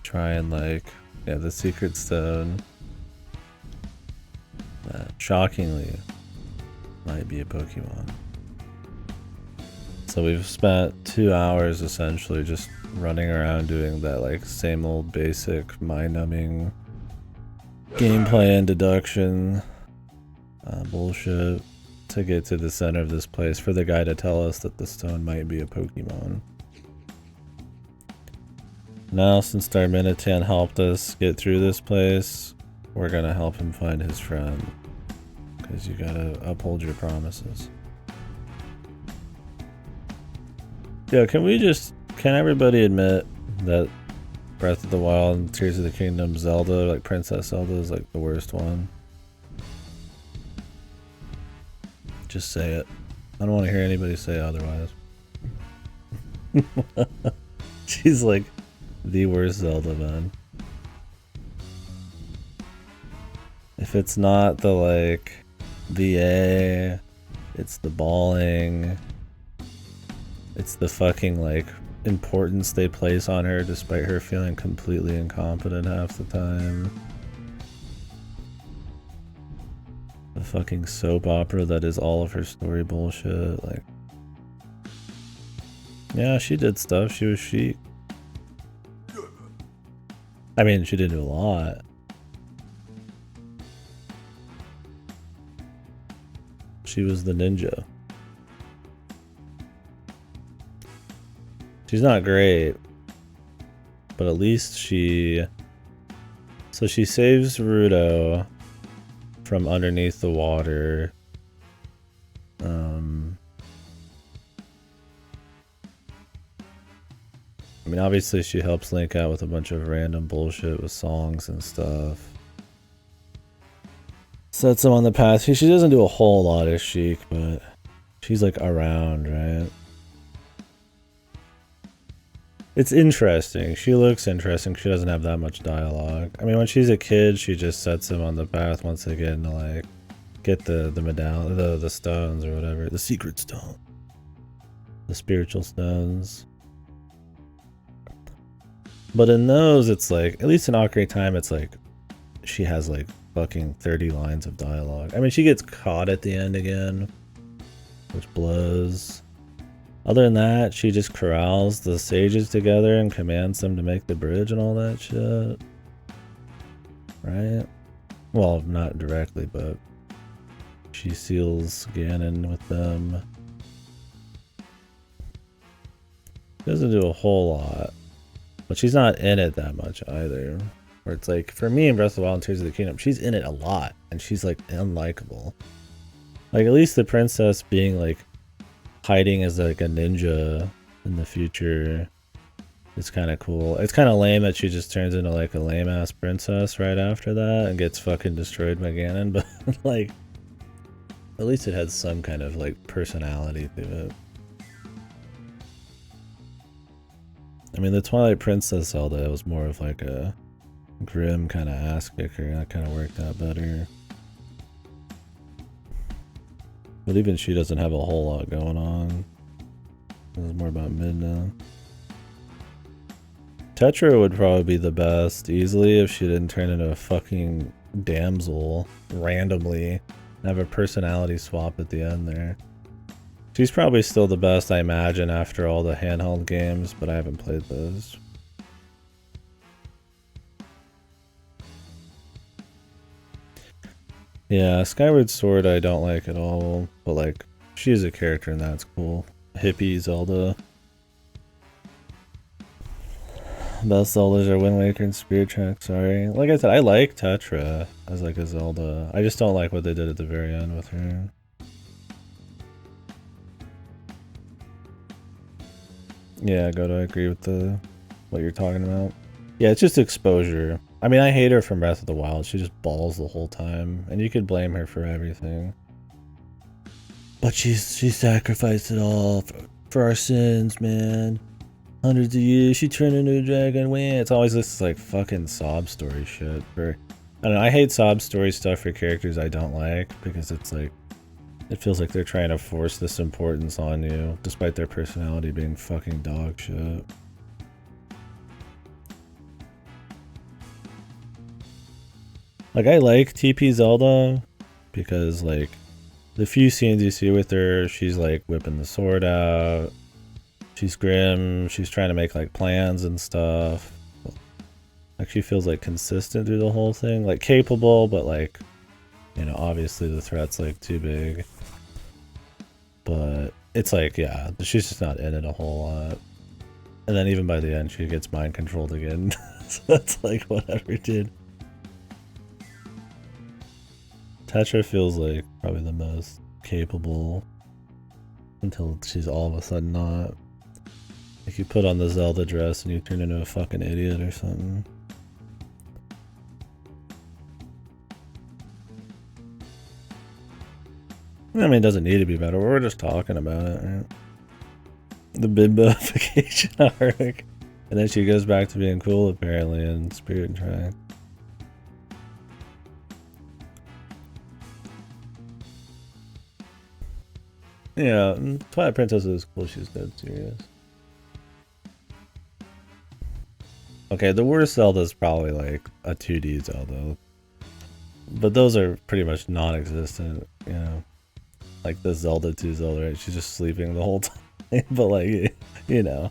Try and like, yeah, the secret stone. That shockingly might be a Pokemon. So we've spent 2 hours essentially just running around doing that like same old basic mind-numbing gameplay and deduction bullshit to get to the center of this place for the guy to tell us that the stone might be a Pokemon. Now, since Darminitan helped us get through this place, we're gonna help him find his friend. Because you gotta uphold your promises. Yeah, can everybody admit that Breath of the Wild and Tears of the Kingdom Zelda, like Princess Zelda, is like the worst one? Just say it. I don't want to hear anybody say otherwise. She's like the worst Zelda, man. If it's not the like VA, it's the balling. It's the fucking like importance they place on her despite her feeling completely incompetent half the time. The fucking soap opera that is all of her story bullshit. Like, yeah, she did stuff. She was chic. I mean, she didn't do a lot. She was the ninja. She's not great, but at least she saves Ruto from underneath the water. I mean, obviously she helps Link out with a bunch of random bullshit with songs and stuff. Sets him on the path. She doesn't do a whole lot as Sheik, but she's like around, right? It's interesting. She looks interesting. She doesn't have that much dialogue. I mean, when she's a kid, she just sets him on the path once again to like get the medallion, the stones or whatever, the secret stone, the spiritual stones. But in those, it's like, at least in Ocarina of Time, it's like she has like fucking 30 lines of dialogue. I mean, she gets caught at the end again, which blows. Other than that, she just corrals the sages together and commands them to make the bridge and all that shit. Right? Well, not directly, but she seals Ganon with them. She doesn't do a whole lot. But she's not in it that much either. Where it's like, for me in Breath of the Wild and Tears of the Kingdom, she's in it a lot. And she's like unlikable. Like at least the princess being like hiding as like a ninja in the future is kind of cool. It's kind of lame that she just turns into like a lame ass princess right after that and gets fucking destroyed by Ganon. But like, at least it had some kind of like personality to it. I mean, the Twilight Princess Zelda was more of like a grim kind of ass kicker. That kind of worked out better. But even she doesn't have a whole lot going on. It was more about Midna. Tetra would probably be the best, easily, if she didn't turn into a fucking damsel randomly and have a personality swap at the end there. She's probably still the best, I imagine, after all the handheld games, but I haven't played those. Yeah, Skyward Sword I don't like at all, but like, she's a character and that's cool. Hippie Zelda. Best Zeldas are Wind Waker and Spirit Tracks, sorry. Like I said, I like Tetra as like a Zelda. I just don't like what they did at the very end with her. Yeah, Godo, I agree with what you're talking about. Yeah, it's just exposure. I mean, I hate her from Breath of the Wild. She just balls the whole time, and you could blame her for everything. But she sacrificed it all for our sins, man. Hundreds of years, she turned into a dragon. Man, it's always this like fucking sob story shit. I don't know. I hate sob story stuff for characters I don't like because it's like, it feels like they're trying to force this importance on you, despite their personality being fucking dog shit. Like, I like TP Zelda because, like, the few scenes you see with her, she's like whipping the sword out. She's grim. She's trying to make like plans and stuff. Like, she feels like consistent through the whole thing. Like, capable, but like, you know, obviously the threat's like too big. But it's like, yeah, she's just not in it a whole lot. And then even by the end, she gets mind controlled again. So that's like, whatever, dude. Tetra feels like probably the most capable until she's all of a sudden not. Like, you put on the Zelda dress and you turn into a fucking idiot or something. I mean, it doesn't need to be better. We're just talking about it, right? The bimboification arc. And then she goes back to being cool, apparently, in Spirit Track. Yeah, Twilight Princess is cool. She's dead serious. Okay, the worst Zelda is probably like a 2D Zelda. But those are pretty much non-existent, you know. Like the Zelda 2 Zelda, right? She's just sleeping the whole time. But like, you know.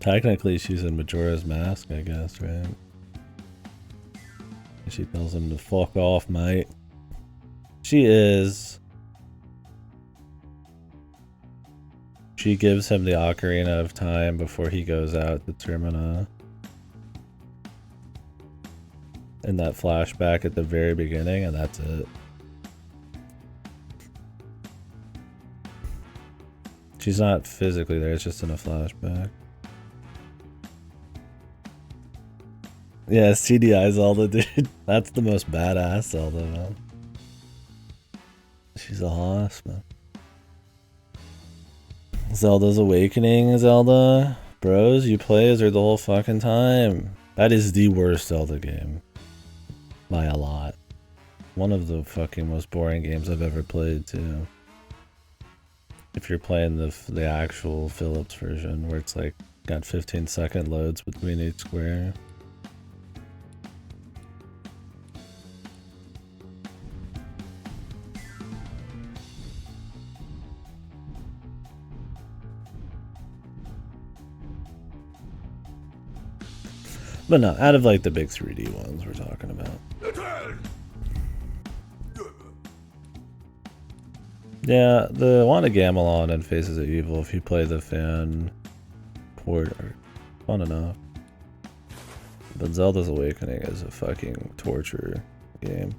Technically, she's in Majora's Mask, I guess, right? She tells him to fuck off, mate. She is. She gives him the Ocarina of Time before he goes out to Termina. In that flashback at the very beginning, and that's it. She's not physically there, it's just in a flashback. Yeah, CDI Zelda, dude. That's the most badass Zelda, man. She's a hoss, man. Zelda's Awakening, Zelda. Bros, you play as her the whole fucking time. That is the worst Zelda game. By a lot. One of the fucking most boring games I've ever played, too. If you're playing the actual Philips version, where it's like, got 15-second loads between each square. But no, out of like the big 3D ones we're talking about. Yeah, the one of Gamelon and Faces of Evil, if you play the fan port, are fun enough. But Zelda's Awakening is a fucking torture game.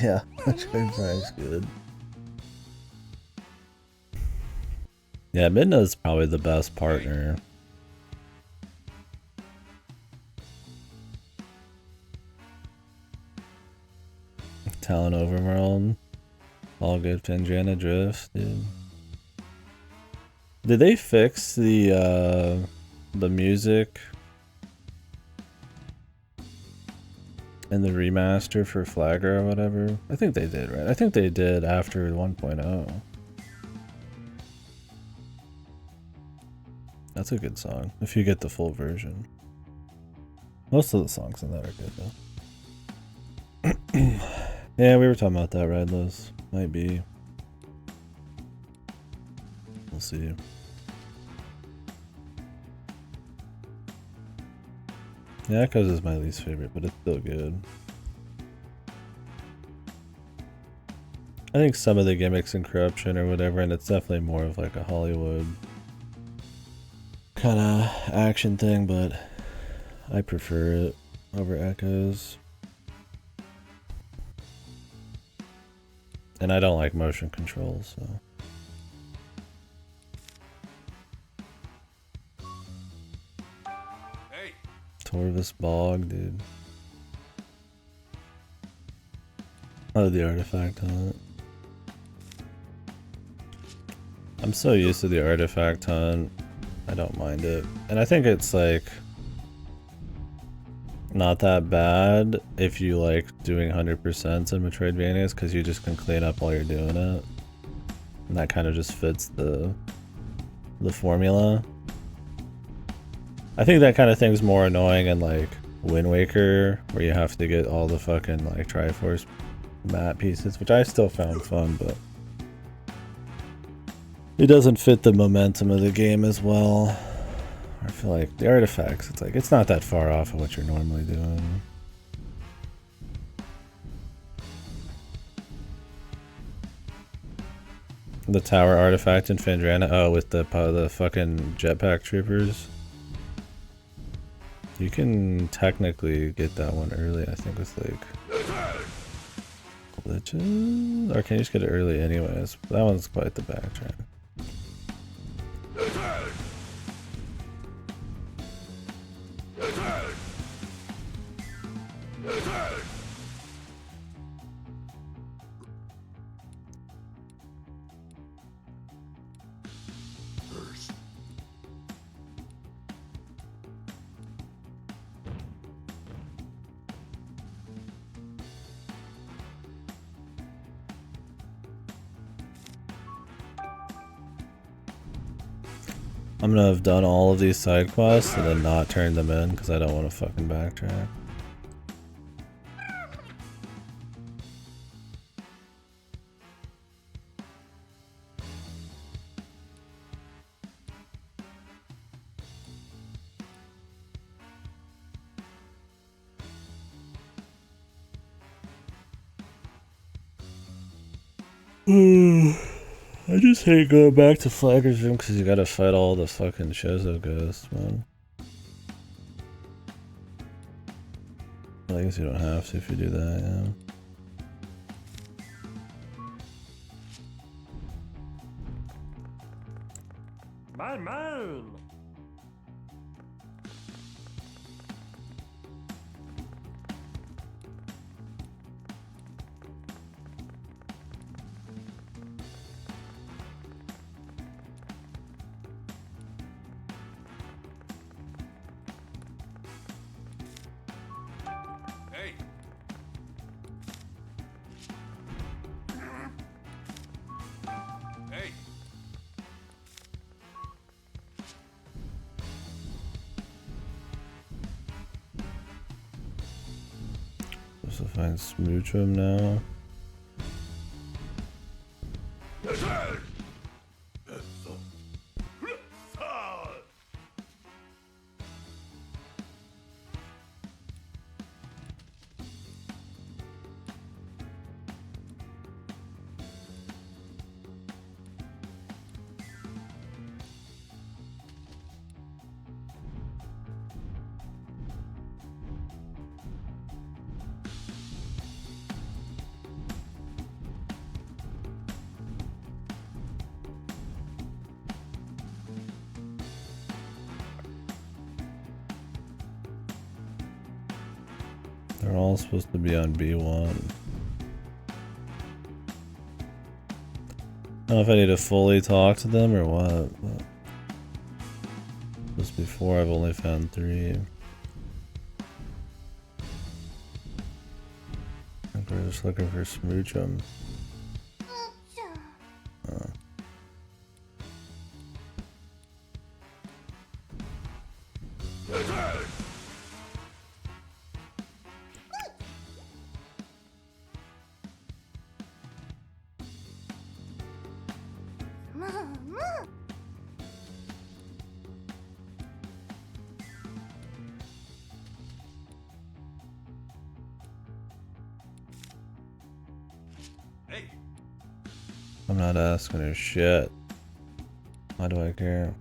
Yeah, Frank's good. Yeah, Midna's probably the best partner. Talon Overworld. All good. Fangina Drift, dude. Did they fix the music in the remaster for Flagger or whatever? I think they did, right? I think they did after 1.0. That's a good song, if you get the full version. Most of the songs in that are good, though. Yeah, we were talking about that, Redless. Might be. We'll see. Yeah, Echoes is my least favorite, but it's still good. I think some of the gimmicks in Corruption or whatever, and it's definitely more of like a Hollywood kind of action thing, but I prefer it over Echoes. And I don't like motion controls, so. Hey. Torvus Bog, dude. Oh, the artifact hunt. I'm so used to the artifact hunt. I don't mind it. And I think it's like not that bad if you like doing 100% in Metroidvanias, because you just can clean up while you're doing it. And that kind of just fits the formula. I think that kind of thing's more annoying in like Wind Waker, where you have to get all the fucking like Triforce map pieces, which I still found fun, but it doesn't fit the momentum of the game as well. I feel like the artifacts, it's like, it's not that far off of what you're normally doing. The tower artifact in Fandrana, oh, with the fucking jetpack troopers. You can technically get that one early, I think, with like glitches? Or can you just get it early anyways? That one's quite the backtrack. I'm gonna have done all of these side quests and then not turn them in because I don't want to fucking backtrack. I just hate going back to Flagger's room because you gotta fight all the fucking Shozo ghosts, man. I guess you don't have to if you do that, yeah. My man! Hey. Hey. Supposed to find Smoochum now. They're all supposed to be on B1. I don't know if I need to fully talk to them or what. But just before, I've only found 3. I think we're just looking for Smoochum. Hey, I'm not asking her shit. Why do I care?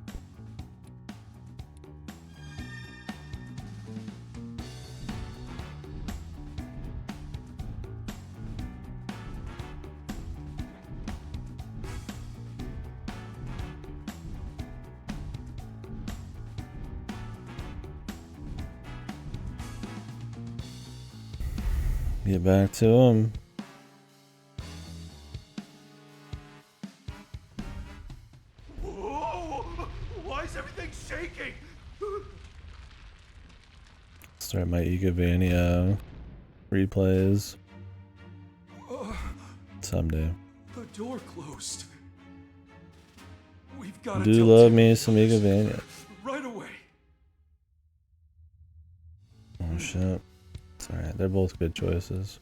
Get back to him. whoa! Why is everything shaking? Start my Egavania replays someday. The door closed. We've got to Do tell love Tim me some Egavania. right away. Oh shit. It's alright, they're both good choices.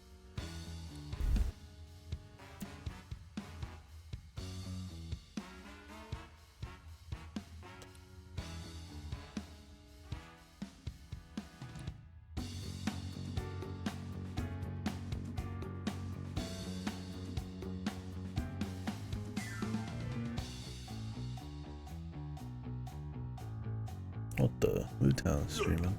What the? Wu-Town streaming.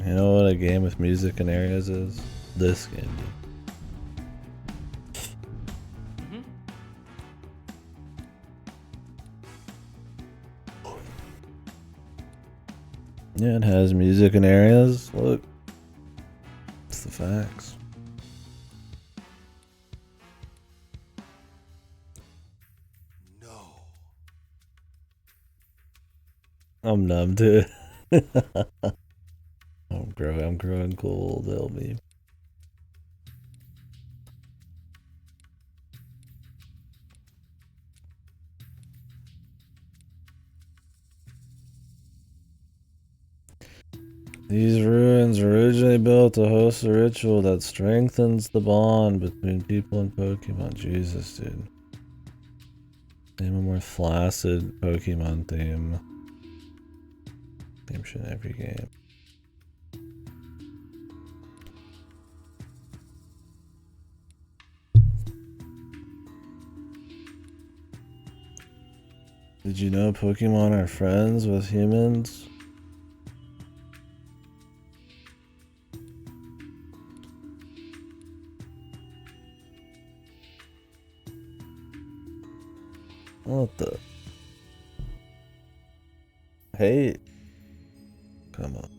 You know what a game with music and areas is? This game, dude. Yeah, it has music and areas. Look. It's the facts. No. I'm numb to it. I'm growing cold, help me. These ruins were originally built to host a ritual that strengthens the bond between people and Pokemon. Jesus, dude. Name a more flaccid Pokemon theme. Theme shit in every game. Did you know Pokemon are friends with humans? What the? Hey. Come on.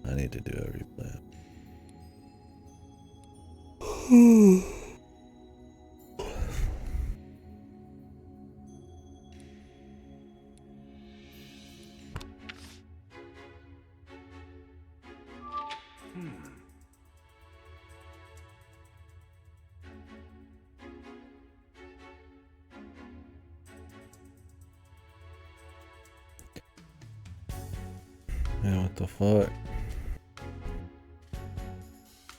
I need to do a replay. Yeah, what the fuck?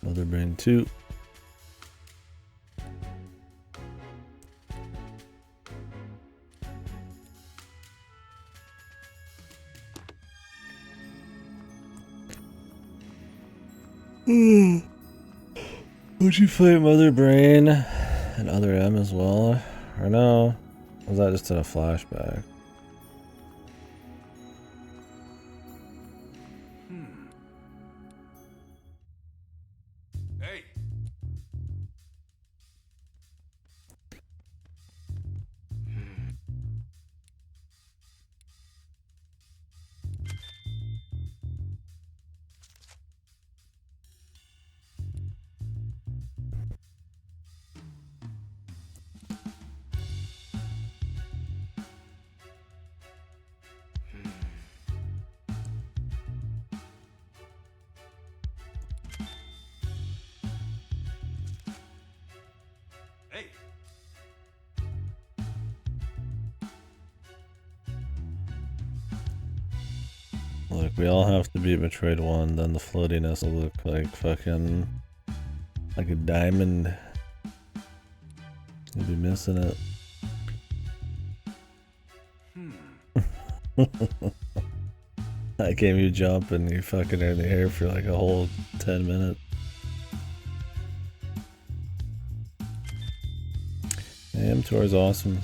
Mother Brain 2. Would you fight Mother Brain and Other M as well? Or no? Was that just in a flashback? Hey, Look, we all have to beat Metroid 1, then the floatiness will look like fucking... like a diamond. You'll be missing it. That game you jump and you fucking are in the air for like a whole 10 minutes. AM Tour is awesome.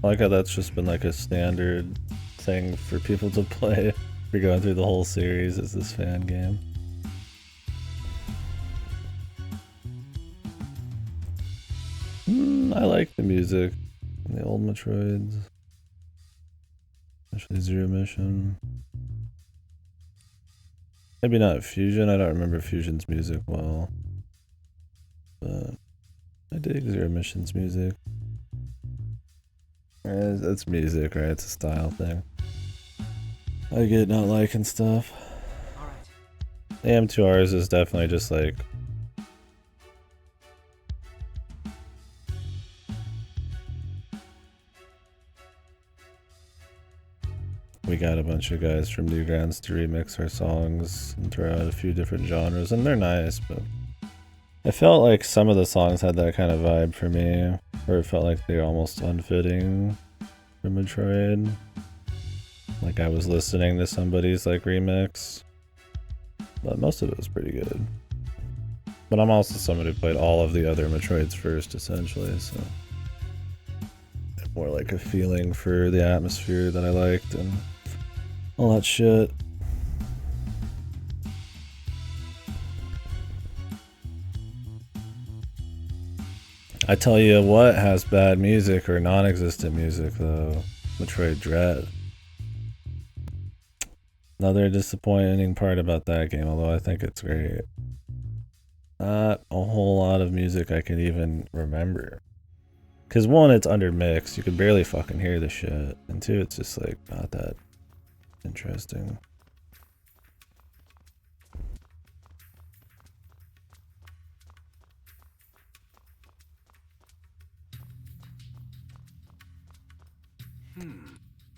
I like how that's just been like a standard thing for people to play. We're going through the whole series as this fan game. I like the music in the old Metroids. Especially Zero Mission. Maybe not Fusion, I don't remember Fusion's music well. But I dig Zero Mission's music. It's music, right? It's a style thing. I get not liking stuff. AM2Rs is definitely just like... we got a bunch of guys from Newgrounds to remix our songs and throw out a few different genres, and they're nice, but I felt like some of the songs had that kind of vibe for me, where it felt like they were almost unfitting for Metroid. Like I was listening to somebody's like remix, but most of it was pretty good. But I'm also someone who played all of the other Metroids first, essentially, so I have more like a feeling for the atmosphere that I liked and all that shit. I tell you what has bad music or non-existent music though. Metroid Dread. Another disappointing part about that game, although I think it's great. Not a whole lot of music I can even remember. Cause one, it's undermixed, you can barely fucking hear the shit. And two, it's just like not that interesting.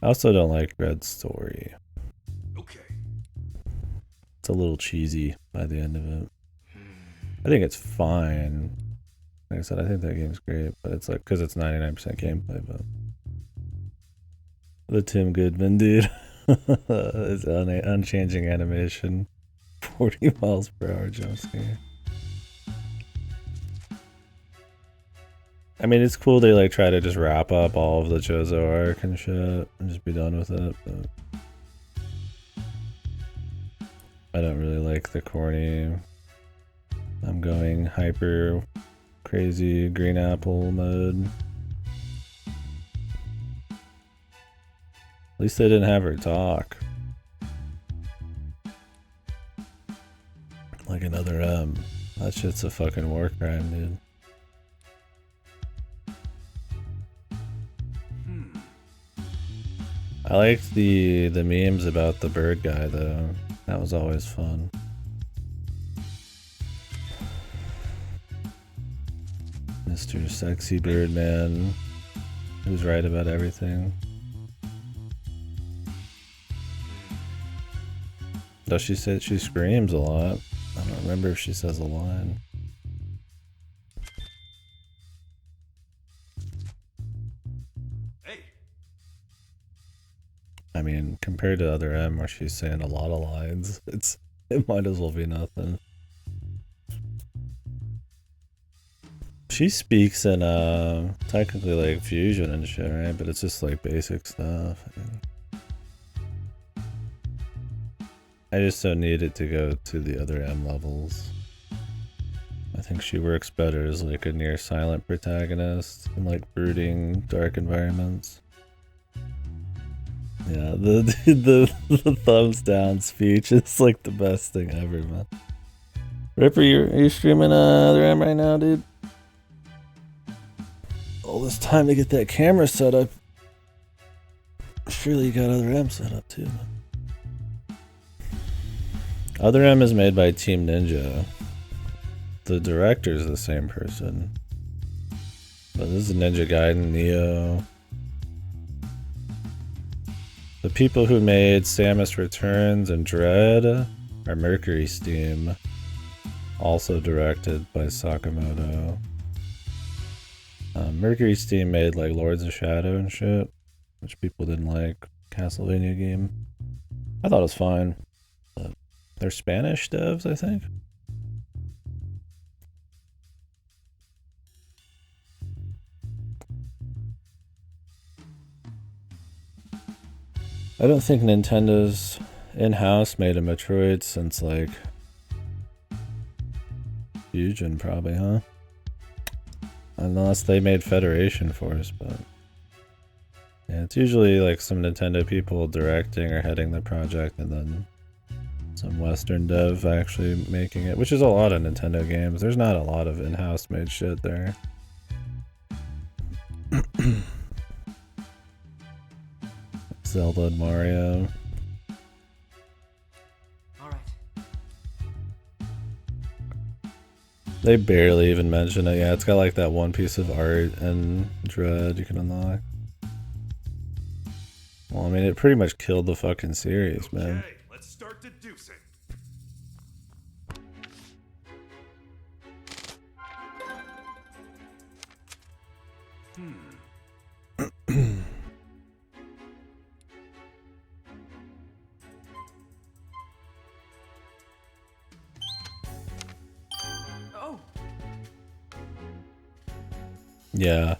I also don't like Red's story. Okay. It's a little cheesy by the end of it. I think it's fine. Like I said, I think that game's great, but it's like, because it's 99% gameplay, but the Tim Goodman dude is unchanging animation, 40 miles per hour jump scare. I mean, it's cool they like try to just wrap up all of the Jozo arc and shit and just be done with it, but I don't really like the corny, I'm going hyper crazy green apple mode. At least they didn't have her talk. Like another that shit's a fucking war crime, dude. I liked the memes about the bird guy though. That was always fun. Mr. Sexy Birdman, who's right about everything. Does she say she screams a lot? I don't remember if she says a line. Hey. I mean, compared to other M where she's saying a lot of lines, it might as well be nothing. She speaks in technically like fusion and shit, right? But it's just like basic stuff. I just don't need it to go to the other M levels. I think she works better as like a near silent protagonist in like brooding dark environments. Yeah, the thumbs down speech is like the best thing ever, man. Ripper, are you streaming other M right now, dude? All this time to get that camera set up. Surely you got other M set up too, man. Other M is made by Team Ninja. The director's the same person. But this is Ninja Gaiden, Neo. The people who made Samus Returns and Dread are Mercury Steam, also directed by Sakamoto. Mercury Steam made like Lords of Shadow and shit, which people didn't like. Castlevania game. I thought it was fine, but they're Spanish devs, I think. I don't think Nintendo's in-house made a Metroid since like Fusion, probably, huh? Unless they made Federation Force, but yeah, it's usually like some Nintendo people directing or heading the project, and then some Western dev actually making it, which is a lot of Nintendo games. There's not a lot of in-house made shit there. Zelda and Mario. Alright. They barely even mention it. Yeah, it's got like that one piece of art and Dread you can unlock. Well, I mean, it pretty much killed the fucking series, man. Okay, let's start deducing. Oh! Yeah.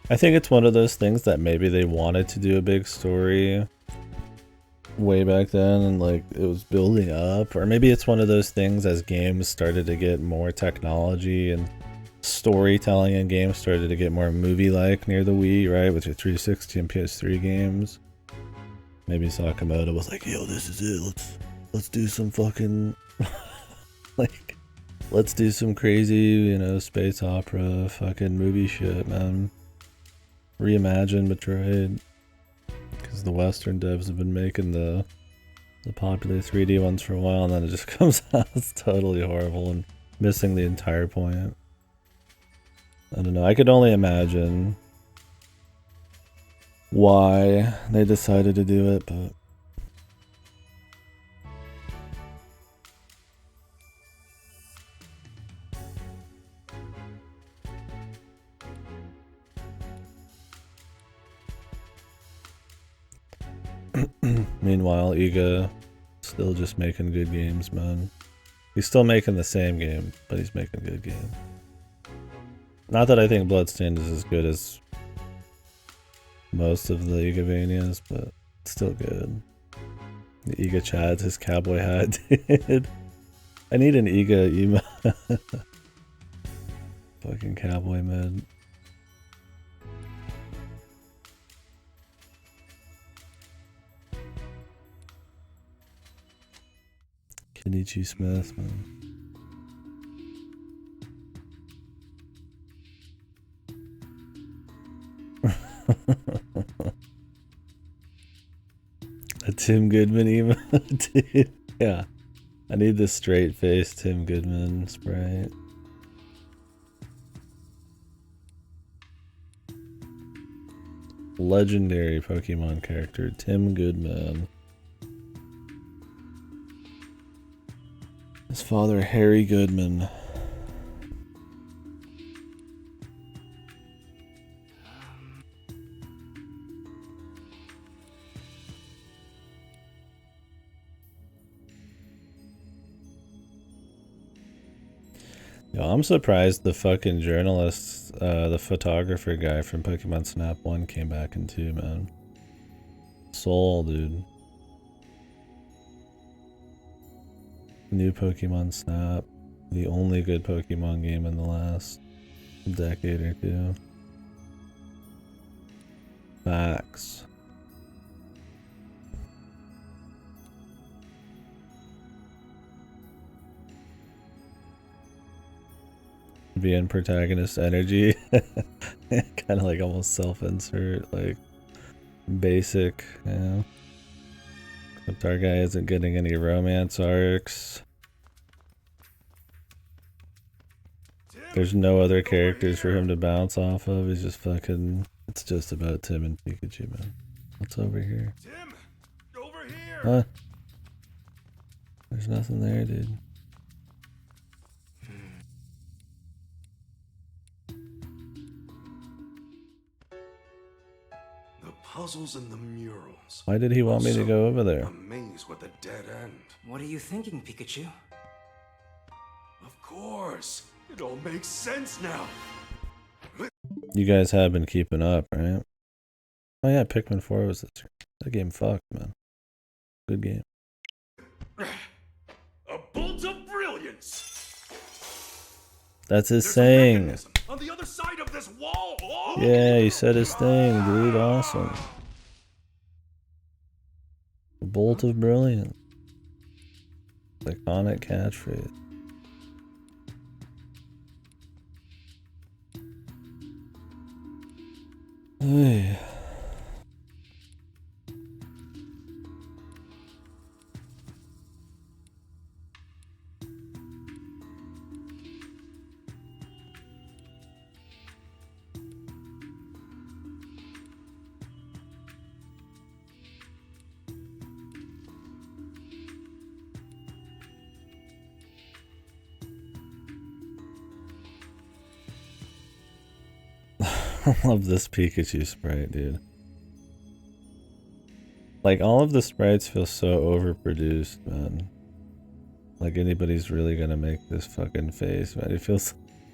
I think it's one of those things that maybe they wanted to do a big story way back then and like it was building up, or maybe it's one of those things as games started to get more technology and storytelling in games started to get more movie-like near the Wii, right, with your 360 and PS3 games. Maybe Sakamoto was like, yo, this is it, let's do some fucking like let's do some crazy, you know, space opera fucking movie shit, man. Reimagine Metroid, because the Western devs have been making the popular 3D ones for a while, and then it just comes out it's totally horrible and missing the entire point. I don't know, I could only imagine why they decided to do it, but meanwhile, Iga still just making good games, man. He's still making the same game, but he's making good game. Not that I think Bloodstained is as good as most of the Igavanias, but it's still good. The Iga Chads, his cowboy hat, dude. I need an Iga emo. Fucking cowboy mid. Kenichi Smith, man. A Tim Goodman emo, dude. Yeah, I need the straight face Tim Goodman sprite. Legendary Pokemon character Tim Goodman. His father, Harry Goodman. Yo, I'm surprised the fucking journalist, the photographer guy from Pokemon Snap 1 came back in 2, man. Soul, dude. New Pokemon Snap. The only good Pokemon game in the last decade or two. Facts. Being protagonist energy. Kind of like almost self-insert, like basic, you know. Except our guy isn't getting any romance arcs. There's no other characters for him to bounce off of. He's just fucking... It's just about Tim and Pikachu, man. What's over here? Tim, Huh? There's nothing there, dude. The puzzles and the murals. Why did he want me to Also, go over there? a maze with a dead end. What are you thinking, Pikachu? Of course. It all makes sense now. You guys have been keeping up, right? Oh yeah, Pikmin 4 was this. That game fucked, man. Good game. A bolt of brilliance. That's his There's a saying. mechanism on the other side of this wall. Oh! Yeah, he said his thing, dude. Awesome. A bolt of brilliance. Iconic catchphrase. Hey. I love this Pikachu sprite, dude. Like, all of the sprites feel so overproduced, man. Like, anybody's really gonna make this fucking face, man. It feels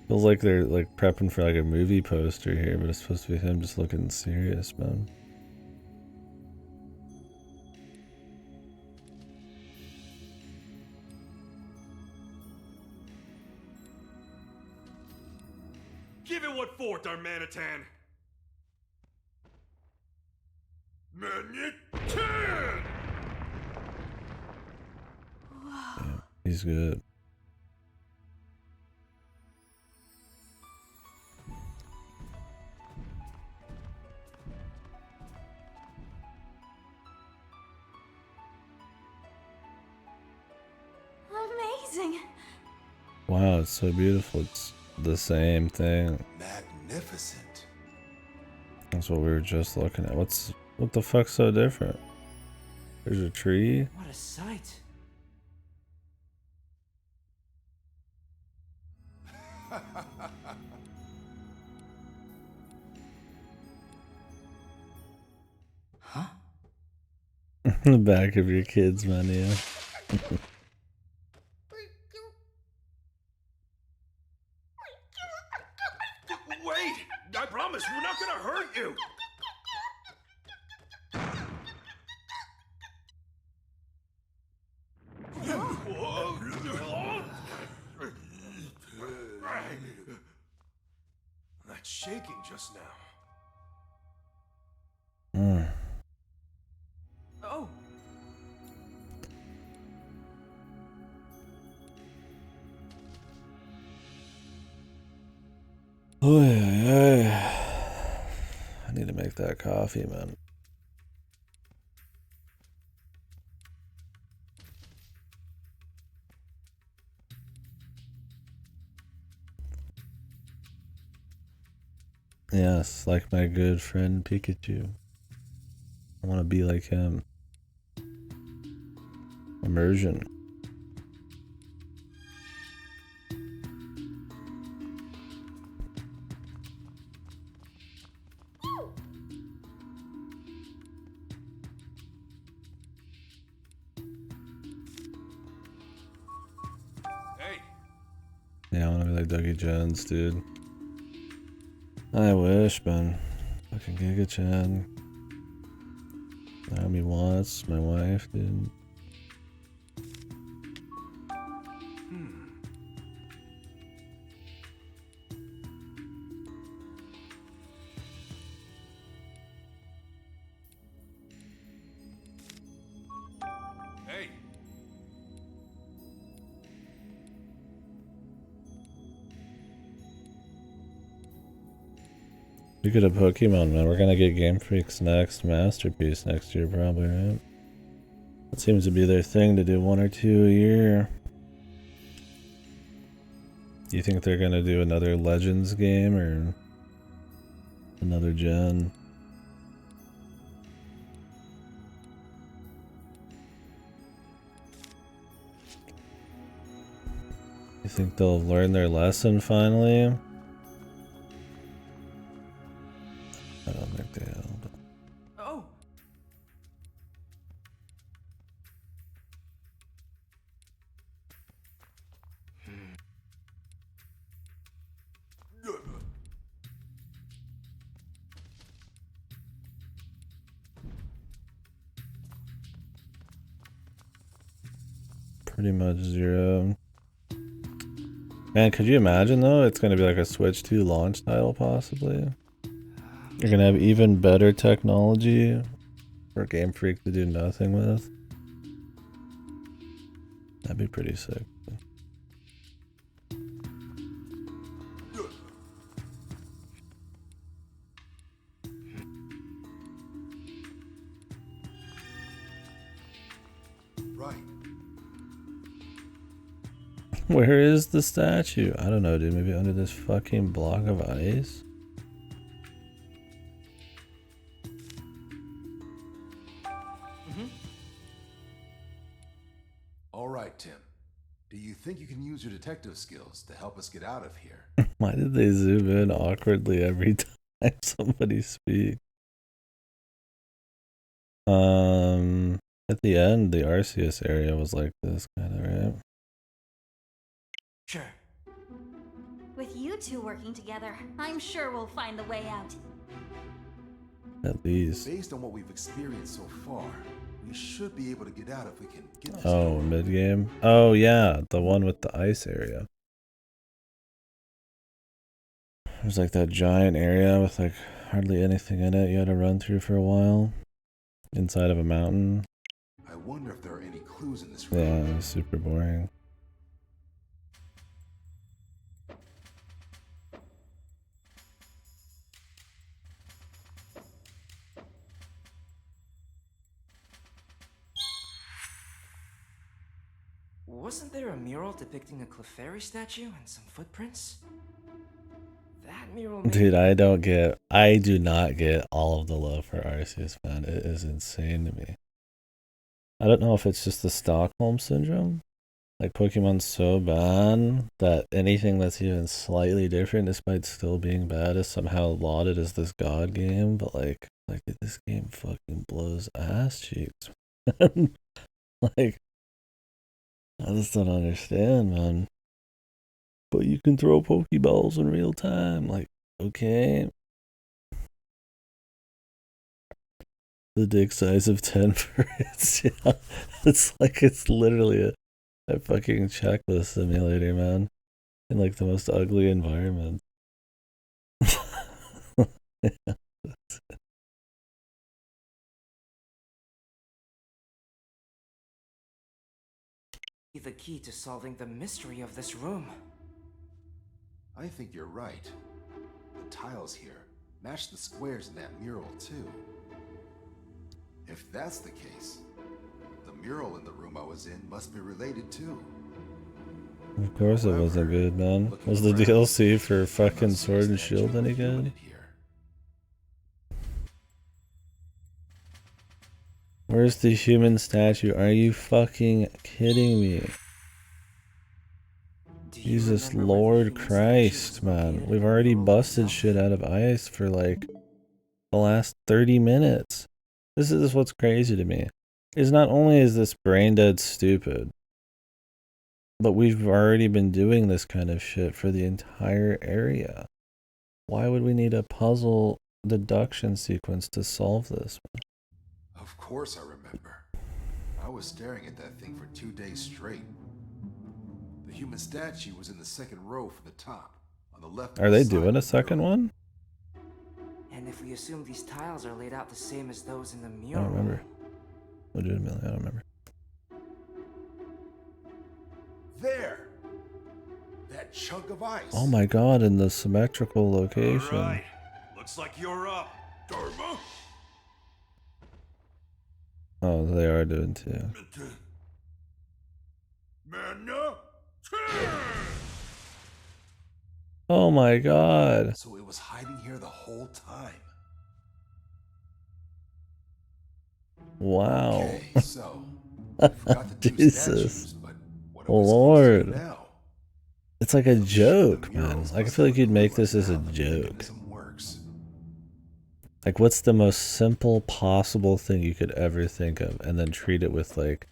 like they're, like, prepping for, like, a movie poster here, but it's supposed to be him just looking serious, man. Give it what for, Darmanitan. Manitan! Yeah, he's good. Amazing. Wow, it's so beautiful. It's the same thing. Magnificent. That's what we were just looking at. What the fuck's so different? There's a tree. What a sight. Huh? The back of your kid's menu. Wait! I promise we're not gonna hurt you! That's shaking just now. Oh! I need to make that coffee, man. Yes, like my good friend Pikachu. I want to be like him. Immersion. Hey, Yeah, I want to be like Dougie Jones, dude. I wish, man. Fucking Giga Chan. Naomi Watts, my wife, dude. hey. You could have Pokemon, man. We're gonna get Game Freak's next masterpiece next year, probably, right? It seems to be their thing to do 1 or 2 a year. Do you think they're gonna do another Legends game or another gen? You think they'll learn their lesson finally? I don't think they will. But... Oh! Pretty much 0. Man, could you imagine though? It's gonna be like a Switch 2 launch title possibly. You're gonna have even better technology for Game Freak to do nothing with. That'd be pretty sick. Right. Where is the statue? I don't know, dude. Maybe under this fucking block of ice? All right, Tim. Do you think you can use your detective skills to help us get out of here? Why did they zoom in awkwardly every time somebody speaks? At the end, the Arceus area was like this kind of, right? Sure. With you two working together, I'm sure we'll find the way out. At least. Based on what we've experienced so far, we should be able to get out if we can get this Oh, going. mid-game? Oh, yeah, the one with the ice area. There's like that giant area with like hardly anything in it you had to run through for a while. Inside of a mountain. I wonder if there are any clues in this room. Yeah, it was super boring. Wasn't there a mural depicting a Clefairy statue and some footprints? That mural made Dude, I do not get all of the love for Arceus, man. It is insane to me. I don't know if it's just the Stockholm Syndrome. Like, Pokemon's so bad that anything that's even slightly different, despite still being bad, is somehow lauded as this god game. But like this game fucking blows ass cheeks. Like, I just don't understand, man. But you can throw Pokeballs in real time. Like, okay. The dick size of 10 for it. Yeah. It's like it's literally a fucking checklist simulator, man. In like the most ugly environment. Yeah. the key to solving the mystery of this room. I think you're right. The tiles here match the squares in that mural, too. If that's the case, the mural in the room I was in must be related, too. Of course it wasn't good, man. Was the DLC for fucking Sword and Shield any good? Where's the human statue? Are you fucking kidding me? Jesus Lord Christ, man. We've already busted shit out of ice for like the last 30 minutes. This is what's crazy to me. Is not only is this brain dead stupid, but we've already been doing this kind of shit for the entire area. Why would we need a puzzle deduction sequence to solve this? Of course I remember. I was staring at that thing for 2 days straight. The human statue was in the second row from the top, on the left. Are they doing a second one? And if we assume these tiles are laid out the same as those in the I mural. don't remember. Legitimately, I don't remember. There! That chunk of ice! Oh my god, in the symmetrical location. All right. Looks like you're up, Dharma. Oh, they are doing two. Mana. Oh my god. So it was hiding here the whole time. Wow. Okay, so we forgot the two Jesus. statues, but what are we supposed to Lord. do now? It's like a The joke, man. murals Like, I must feel have like you'd clue make on this as a how the joke. mechanism works. Like, what's the most simple possible thing you could ever think of, and then treat it with like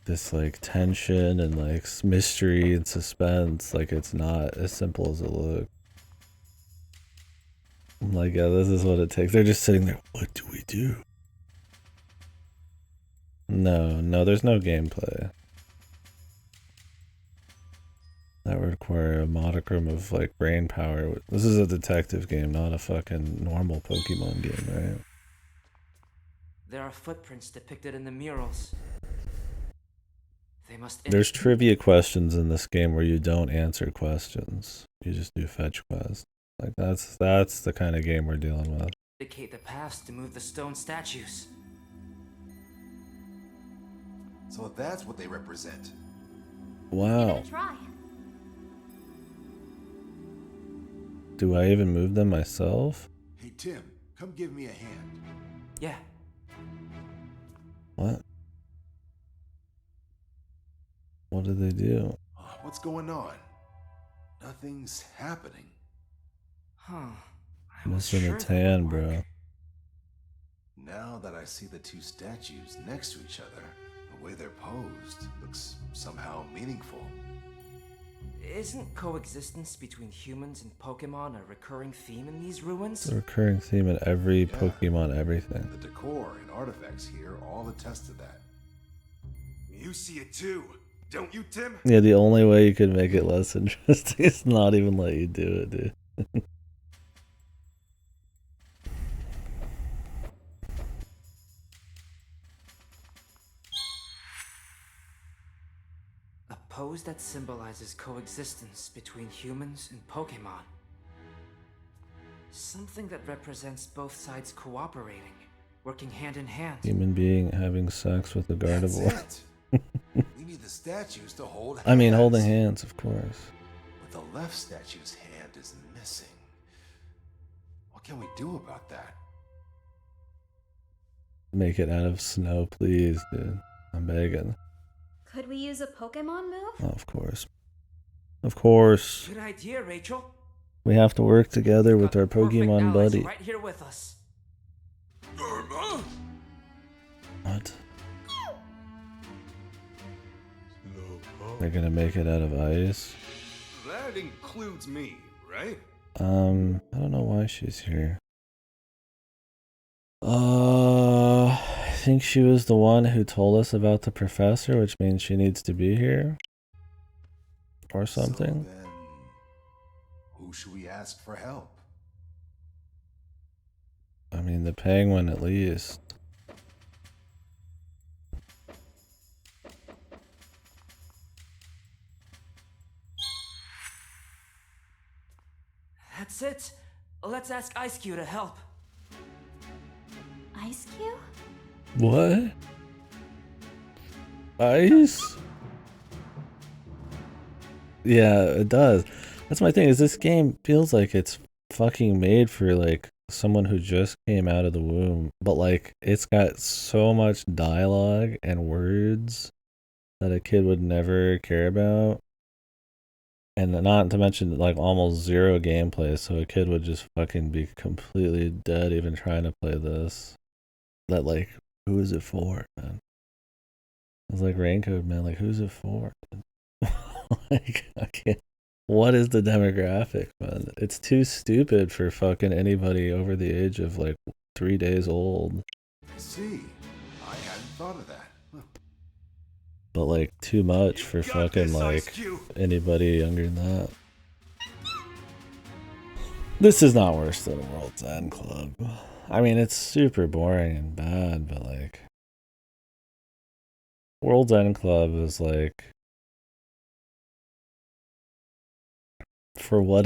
this like tension and like mystery and suspense. Like, it's not as simple as it looks. I'm like, yeah, this is what it takes. They're just sitting there. What do we do? No, there's no gameplay. That would require a modicum of like brain power. This is a detective game, not a fucking normal Pokemon game, right? There are footprints depicted in the murals. They must. There's trivia questions in this game where you don't answer questions. You just do fetch quests. Like that's the kind of game we're dealing with. Indicate the paths to move the stone statues. So that's what they represent. Give Wow. it a try. Do I even move them myself? Hey Tim, come give me a hand. Yeah. What? What did they do? What's going on? Nothing's happening. Huh. I was Missing sure a that tan, would work. bro. Now that I see the two statues next to each other, the way they're posed looks somehow meaningful. Isn't coexistence between humans and Pokemon a recurring theme in these ruins? It's a recurring theme in every Yeah. Pokemon everything. The decor and artifacts here all attest to that. You see it too, don't you, Tim? Yeah, the only way you could make it less interesting is not even let you do it, dude. A pose that symbolizes coexistence between humans and Pokemon. Something that represents both sides cooperating, working hand in hand. Human being having sex with a That's Gardevoir. it. We need the statues to hold hands. I mean, holding hands, of course. But the left statue's hand is missing. What can we do about that? Make it out of snow, please, dude. I'm begging. Could we use a Pokemon move? Oh, of course. Of course. Good idea, Rachel. We have to work together with Got our the perfect Pokemon allies buddy. right here with us. What? They're gonna make it out of ice? That includes me, right? I don't know why she's here. I think she was the one who told us about the professor, which means she needs to be here. Or something. So then, who should we ask for help? I mean, the penguin at least. That's it. Let's ask Ice Cube to help. Ice Cube? What? Ice? Yeah, it does. That's my thing, is this game feels like it's fucking made for like someone who just came out of the womb, but like it's got so much dialogue and words that a kid would never care about. And not to mention like almost zero gameplay, so a kid would just fucking be completely dead even trying to play this. That like, who is it for, man? It's like Raincoat, man, like who's it for? Like, I can't. What is the demographic, man? It's too stupid for fucking anybody over the age of like 3 days old. I see. I hadn't thought of that. Huh. But like too much for You got fucking this, Ice like Cube. anybody younger than that. This is not worse than World's End Club. I mean, it's super boring and bad, but like World's End Club is like, for what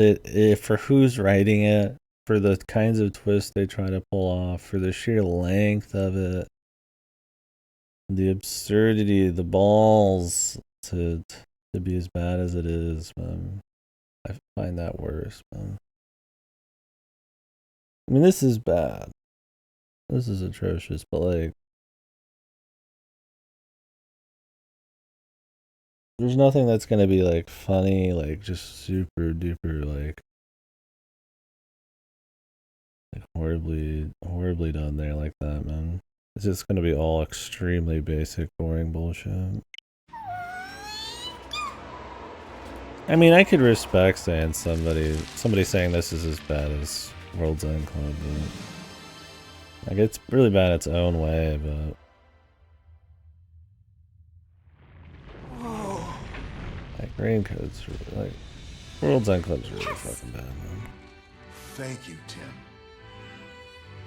for who's writing it, for the kinds of twists they try to pull off, for the sheer length of it, the absurdity, the balls to be as bad as it is, man. I find that worse, man. I mean, this is bad. This is atrocious, but like, There's nothing that's gonna be like funny, like just super duper like horribly done there like that, man. It's just gonna be all extremely basic, boring bullshit. I mean, I could respect saying somebody saying this is as bad as World's End Club, but like it's really bad its own way, but like Raincoat's really, like World's End Club's really fucking bad, man. Thank you, Tim.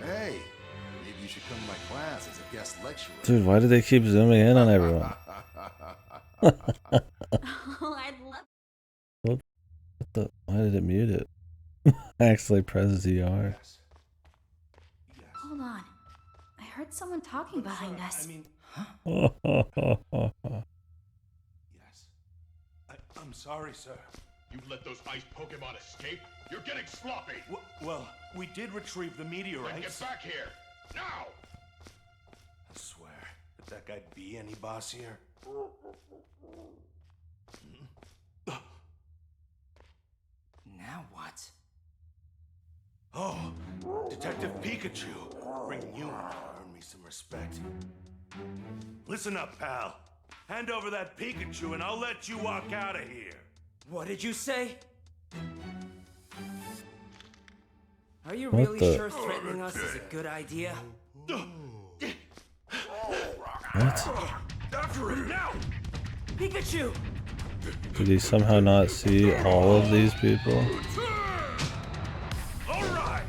Hey, maybe you should come to my class as a guest lecturer. Dude, why do they keep zooming in on everyone? Oh, I'd love. What the? Why did it mute it? I actually pressed ZR. Yes. Yes. Hold on. I heard someone talking behind us. I mean, yes. I'm sorry, sir. You let those ice Pokemon escape? You're getting sloppy! Well, we did retrieve the Then meteorites. get back here! Now! I swear, could that guy be any bossier? Now what? Oh, Detective Pikachu, bringing you in to earn me some respect. Listen up, pal. Hand over that Pikachu and I'll let you walk out of here. What did you say? Are you What really the- sure threatening us is a good idea? What? After him now! Pikachu! Did he somehow not see all of these people? All right.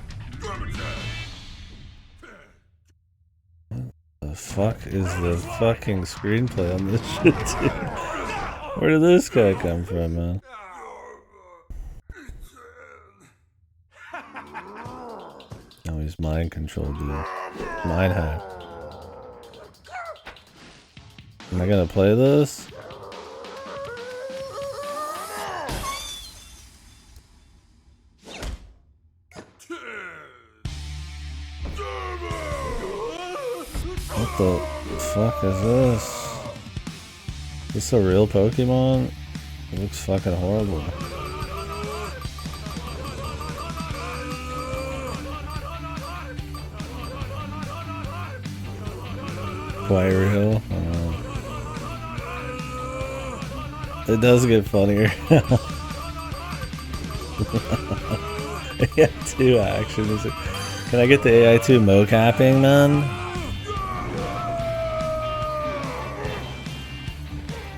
The fuck is the fucking screenplay on this shit, dude? Where did this guy come from, man? Oh, he's mind controlled, dude. Mind hack. Am I gonna play this? What the fuck is this? Is this a real Pokemon? It looks fucking horrible. Choir Hill? It does get funnier. AI2 action. Can I get the AI2 mocapping, man?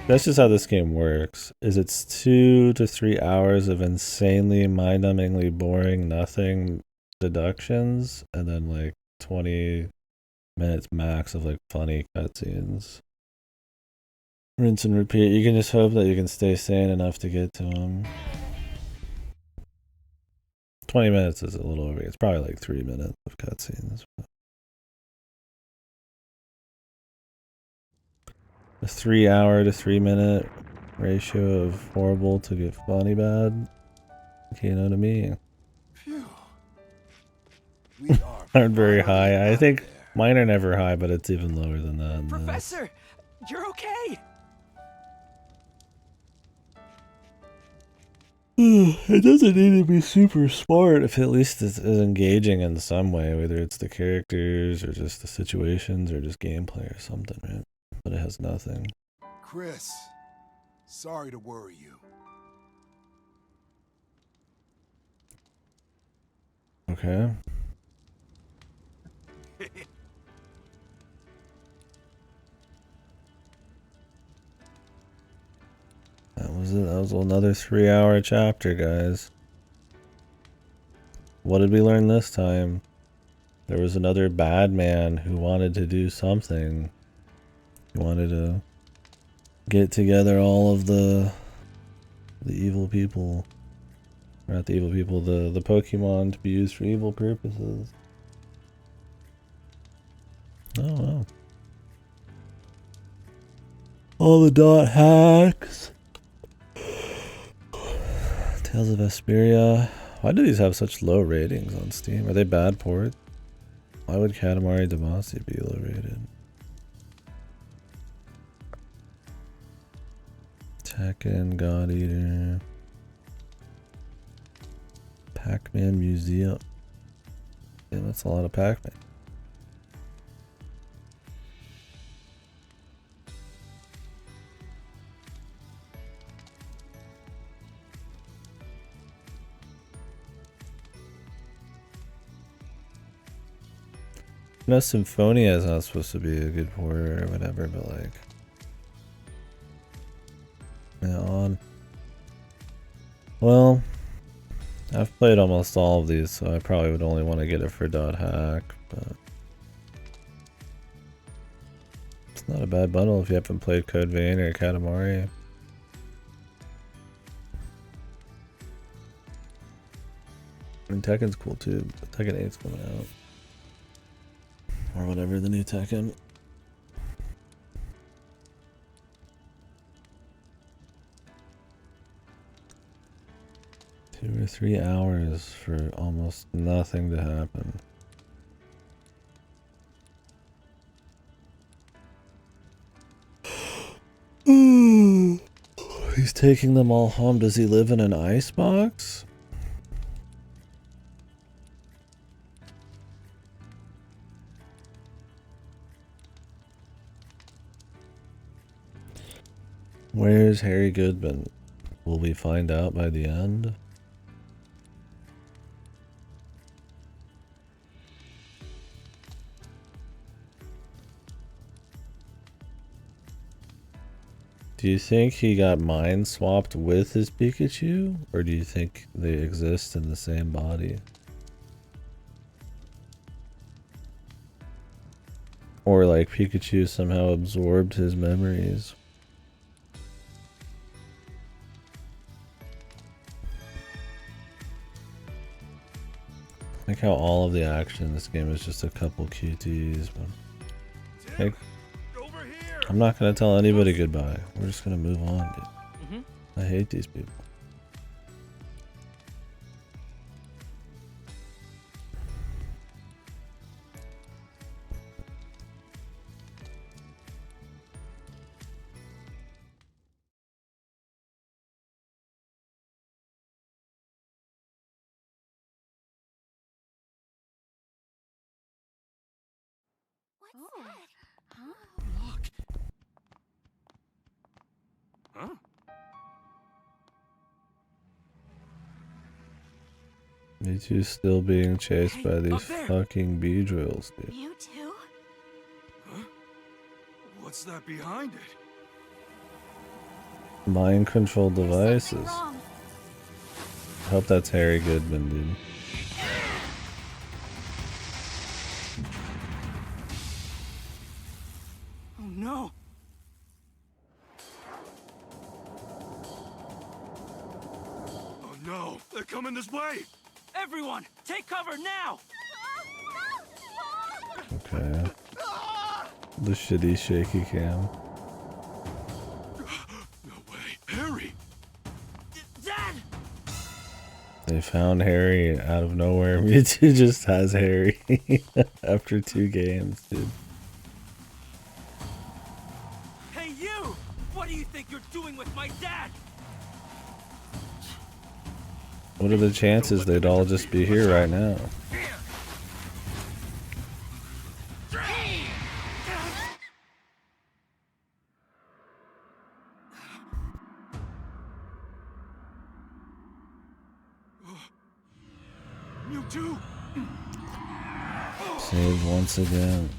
That's just how this game works. Is it's 2 to 3 hours of insanely mind-numbingly boring nothing deductions, and then like 20 minutes max of like funny cutscenes. Rinse and repeat. You can just hope that you can stay sane enough to get to them. 20 minutes is a little over. It's probably like 3 minutes of cutscenes. A 3 hour to 3 minute ratio of horrible to get funny bad. Okay, you know what I mean? Phew. We Aren't very high. I out think there. mine are never high, but it's even lower than that. in this. Professor! You're okay! It doesn't need to be super smart if at least it's engaging in some way, whether it's the characters or just the situations or just gameplay or something, right? But it has nothing. Chris, sorry to worry you. Okay. That was it. That was another 3 hour chapter, guys. What did we learn this time? There was another bad man who wanted to do something. He wanted to get together all of the evil people. Or not the evil people, the Pokemon to be used for evil purposes. Oh wow. All the dot hacks. Tales of Vesperia. Why do these have such low ratings on Steam? Are they bad ports? Why would Katamari Damacy be low rated? Tekken, God Eater. Pac-Man Museum. Yeah, that's a lot of Pac-Man. You know, Symphonia is not supposed to be a good porter or whatever, but like, yeah, on. Well, I've played almost all of these, so I probably would only want to get it for .hack, but it's not a bad bundle if you haven't played Code Vein or Katamari. I mean, Tekken's cool too, but Tekken 8's coming out. Or whatever, the new Tekken. Two or 3 hours for almost nothing to happen. He's taking them all home. Does he live in an icebox? Where's Harry Goodman? Will we find out by the end? Do you think he got mind swapped with his Pikachu? Or do you think they exist in the same body? Or like Pikachu somehow absorbed his memories? Like how all of the action in this game is just a couple QTs, but hey, I'm not gonna tell anybody goodbye. We're just gonna move on, dude. I hate these people. What's that? Huh? Look. Huh? Mewtwo's still being chased by these fucking Beedrills, dude. Mewtwo? Huh? What's that behind it? Mind control devices. I hope that's Harry Goodman, dude. Oh no! Oh no! They're coming this way! Everyone, take cover now! Okay. The shitty shaky cam. No way! Harry! Dad! They found Harry out of nowhere. Mewtwo just has Harry after 2 games, dude. Hey you! What do you think you're doing with my dad? What are the chances they'd all just be here right now? Mewtwo! Saved once again.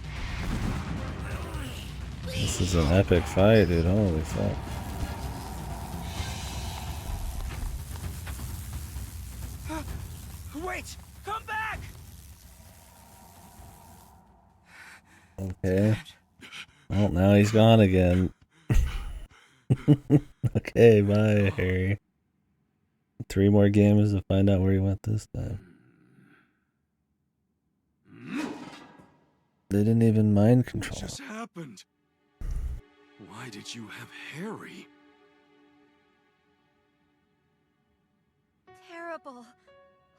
This is an epic fight, dude. Holy fuck. Wait! Come back! Okay. Well, now he's gone again. Okay, bye, Harry. 3 more games to find out where he went this time. They didn't even mind control. What just happened? Why did you have Harry? Terrible.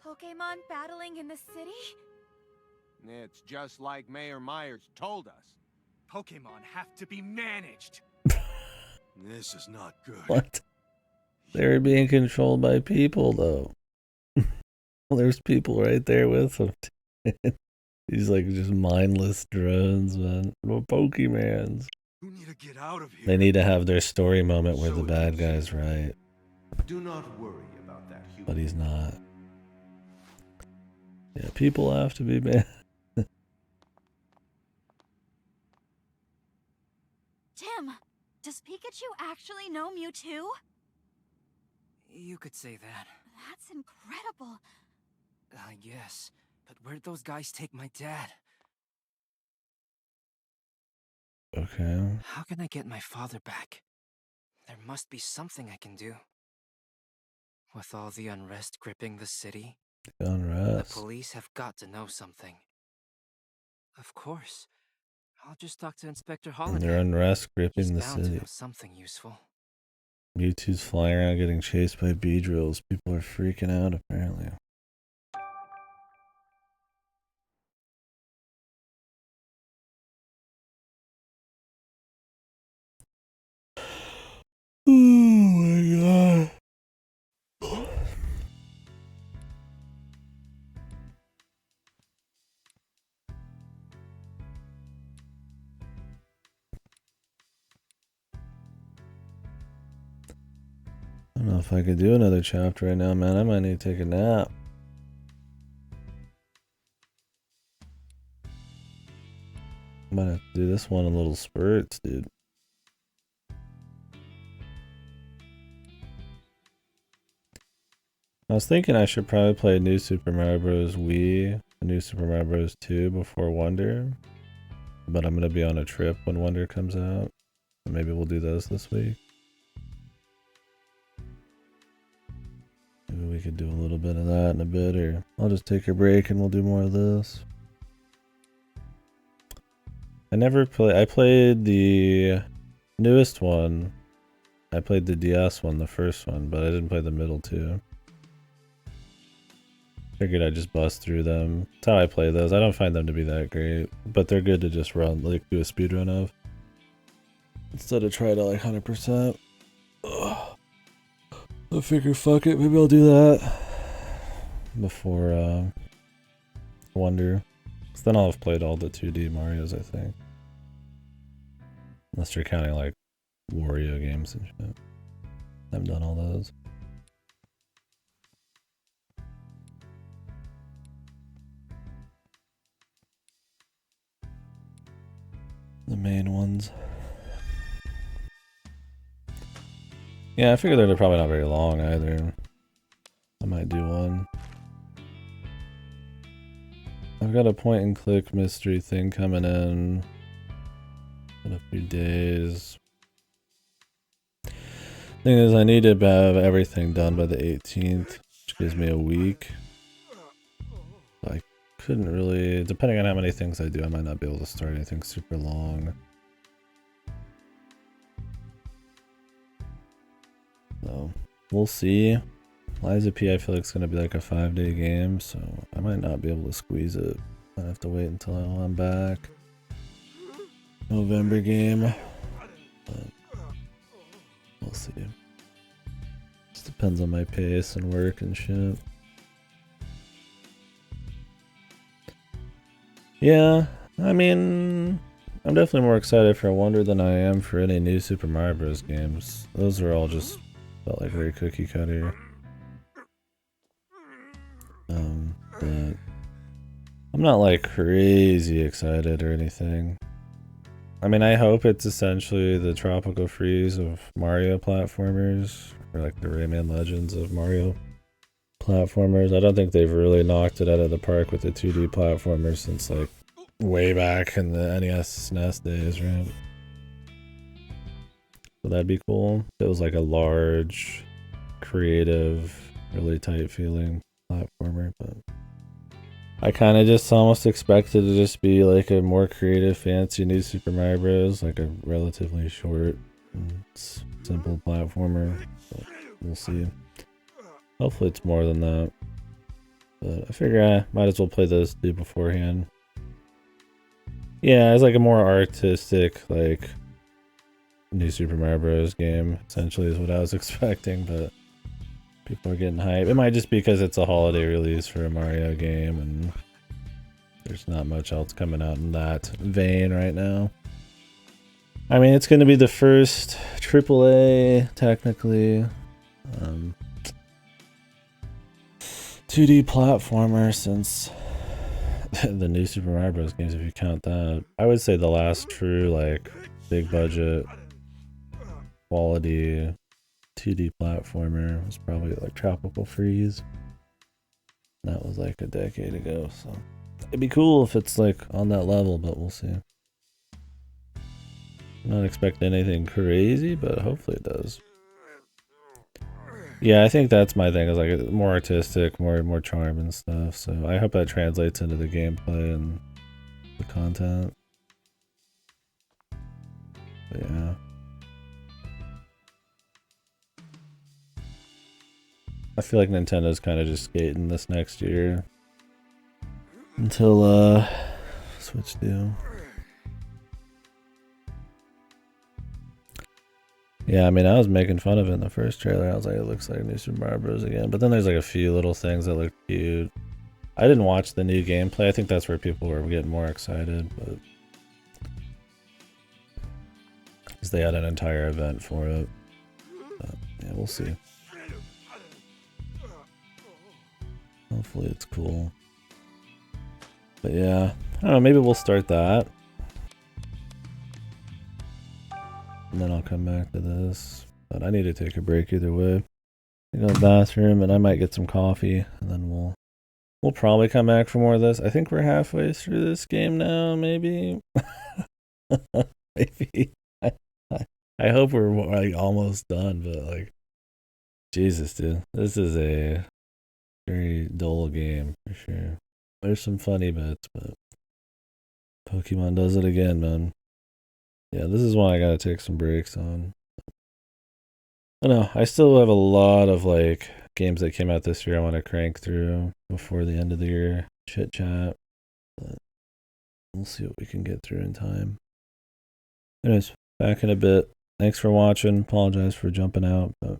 Pokemon battling in the city? It's just like Mayor Myers told us. Pokemon have to be managed. This is not good. What? They were being controlled by people, though. Well, there's people right there with them. These like just mindless drones, man. Well, Pokemans. You need to get out of here. They need to have their story moment where the bad guy's right. Do not worry about that human. But he's not. Yeah, people have to be bad. Tim, does Pikachu actually know Mewtwo? You could say that. That's incredible. I guess. But where'd those guys take my dad? Okay. How can I get my father back? There must be something I can do. With all the unrest gripping the city, Unrest. the police have got to know something. Of course. I'll just talk to Inspector Holiday. Their unrest gripping He's the bound to city. know something useful. Mewtwo's flying around getting chased by Beedrills. People are freaking out, apparently. Oh my god. I don't know if I could do another chapter right now, man. I might need to take a nap. I might have to do this one in little spurts, dude. I was thinking I should probably play New Super Mario Bros. Wii, New Super Mario Bros. 2 before Wonder. But I'm going to be on a trip when Wonder comes out. So maybe we'll do those this week. Maybe we could do a little bit of that in a bit, or I'll just take a break and we'll do more of this. I played the newest one. I played the DS one, the first one, but I didn't play the middle two. Figured I'd just bust through them. That's how I play those. I don't find them to be that great, but they're good to just run, like do a speed run of. Instead of try to like 100%. Ugh. I figure fuck it, maybe I'll do that before Wonder. Cause then I'll have played all the 2D Marios, I think. Unless you're counting like Wario games and shit. I've done all those. The main ones. Yeah, I figure they're probably not very long either. I might do one. I've got a point and click mystery thing coming in a few days. Thing is, I need to have everything done by the 18th, which gives me a week. I couldn't really, depending on how many things I do, I might not be able to start anything super long. So, we'll see. Liza P, I feel like it's going to be like a 5-day game, so I might not be able to squeeze it. I have to wait until I'm back. November game. But we'll see. Just depends on my pace and work and shit. Yeah, I mean, I'm definitely more excited for Wonder than I am for any new Super Mario Bros. Games. Those are all just felt like very cookie cutter. But I'm not like crazy excited or anything. I mean, I hope it's essentially the Tropical Freeze of Mario platformers, or like the Rayman Legends of Mario platformers. I don't think they've really knocked it out of the park with the 2D platformers since like way back in the NES, SNES days, right? So that'd be cool. It was like a large, creative, really tight feeling platformer, but I kind of just almost expected to just be like a more creative, fancy new Super Mario Bros. Like a relatively short and simple platformer. But we'll see. Hopefully it's more than that. But I figure I might as well play those two beforehand. Yeah, it's like a more artistic, like, new Super Mario Bros. Game, essentially, is what I was expecting, but People are getting hype. It might just be because it's a holiday release for a Mario game and there's not much else coming out in that vein right now. I mean, it's going to be the first AAA, technically, 2D platformer since the new Super Mario Bros. Games, if you count that. I would say the last true, like, big budget, quality 2D platformer was probably like Tropical Freeze. That was like a decade ago, so it'd be cool if it's like on that level, but we'll see. I'm not expecting anything crazy, but hopefully it does. Yeah, I think that's my thing, is like more artistic, more charm and stuff. So I hope that translates into the gameplay and the content. But yeah. I feel like Nintendo's kind of just skating this next year until Switch do. Yeah, I mean, I was making fun of it in the first trailer. I was like, it looks like new Super Mario Bros. Again. But then there's like a few little things that look cute. I didn't watch the new gameplay. I think that's where people were getting more excited, but because they had an entire event for it. But yeah, we'll see. Hopefully it's cool. But yeah, I don't know, maybe we'll start that. And then I'll come back to this. But I need to take a break either way. I go to the bathroom and I might get some coffee and then we'll probably come back for more of this. I think we're halfway through this game now, maybe. Maybe. I hope we're like almost done, but like Jesus, dude. This is a very dull game for sure. There's some funny bits, but Pokemon does it again, man. Yeah, this is one I gotta take some breaks on. I know, I still have a lot of like games that came out this year I want to crank through before the end of the year. Chit chat. But we'll see what we can get through in time. Anyways, back in a bit. Thanks for watching. Apologize for jumping out, but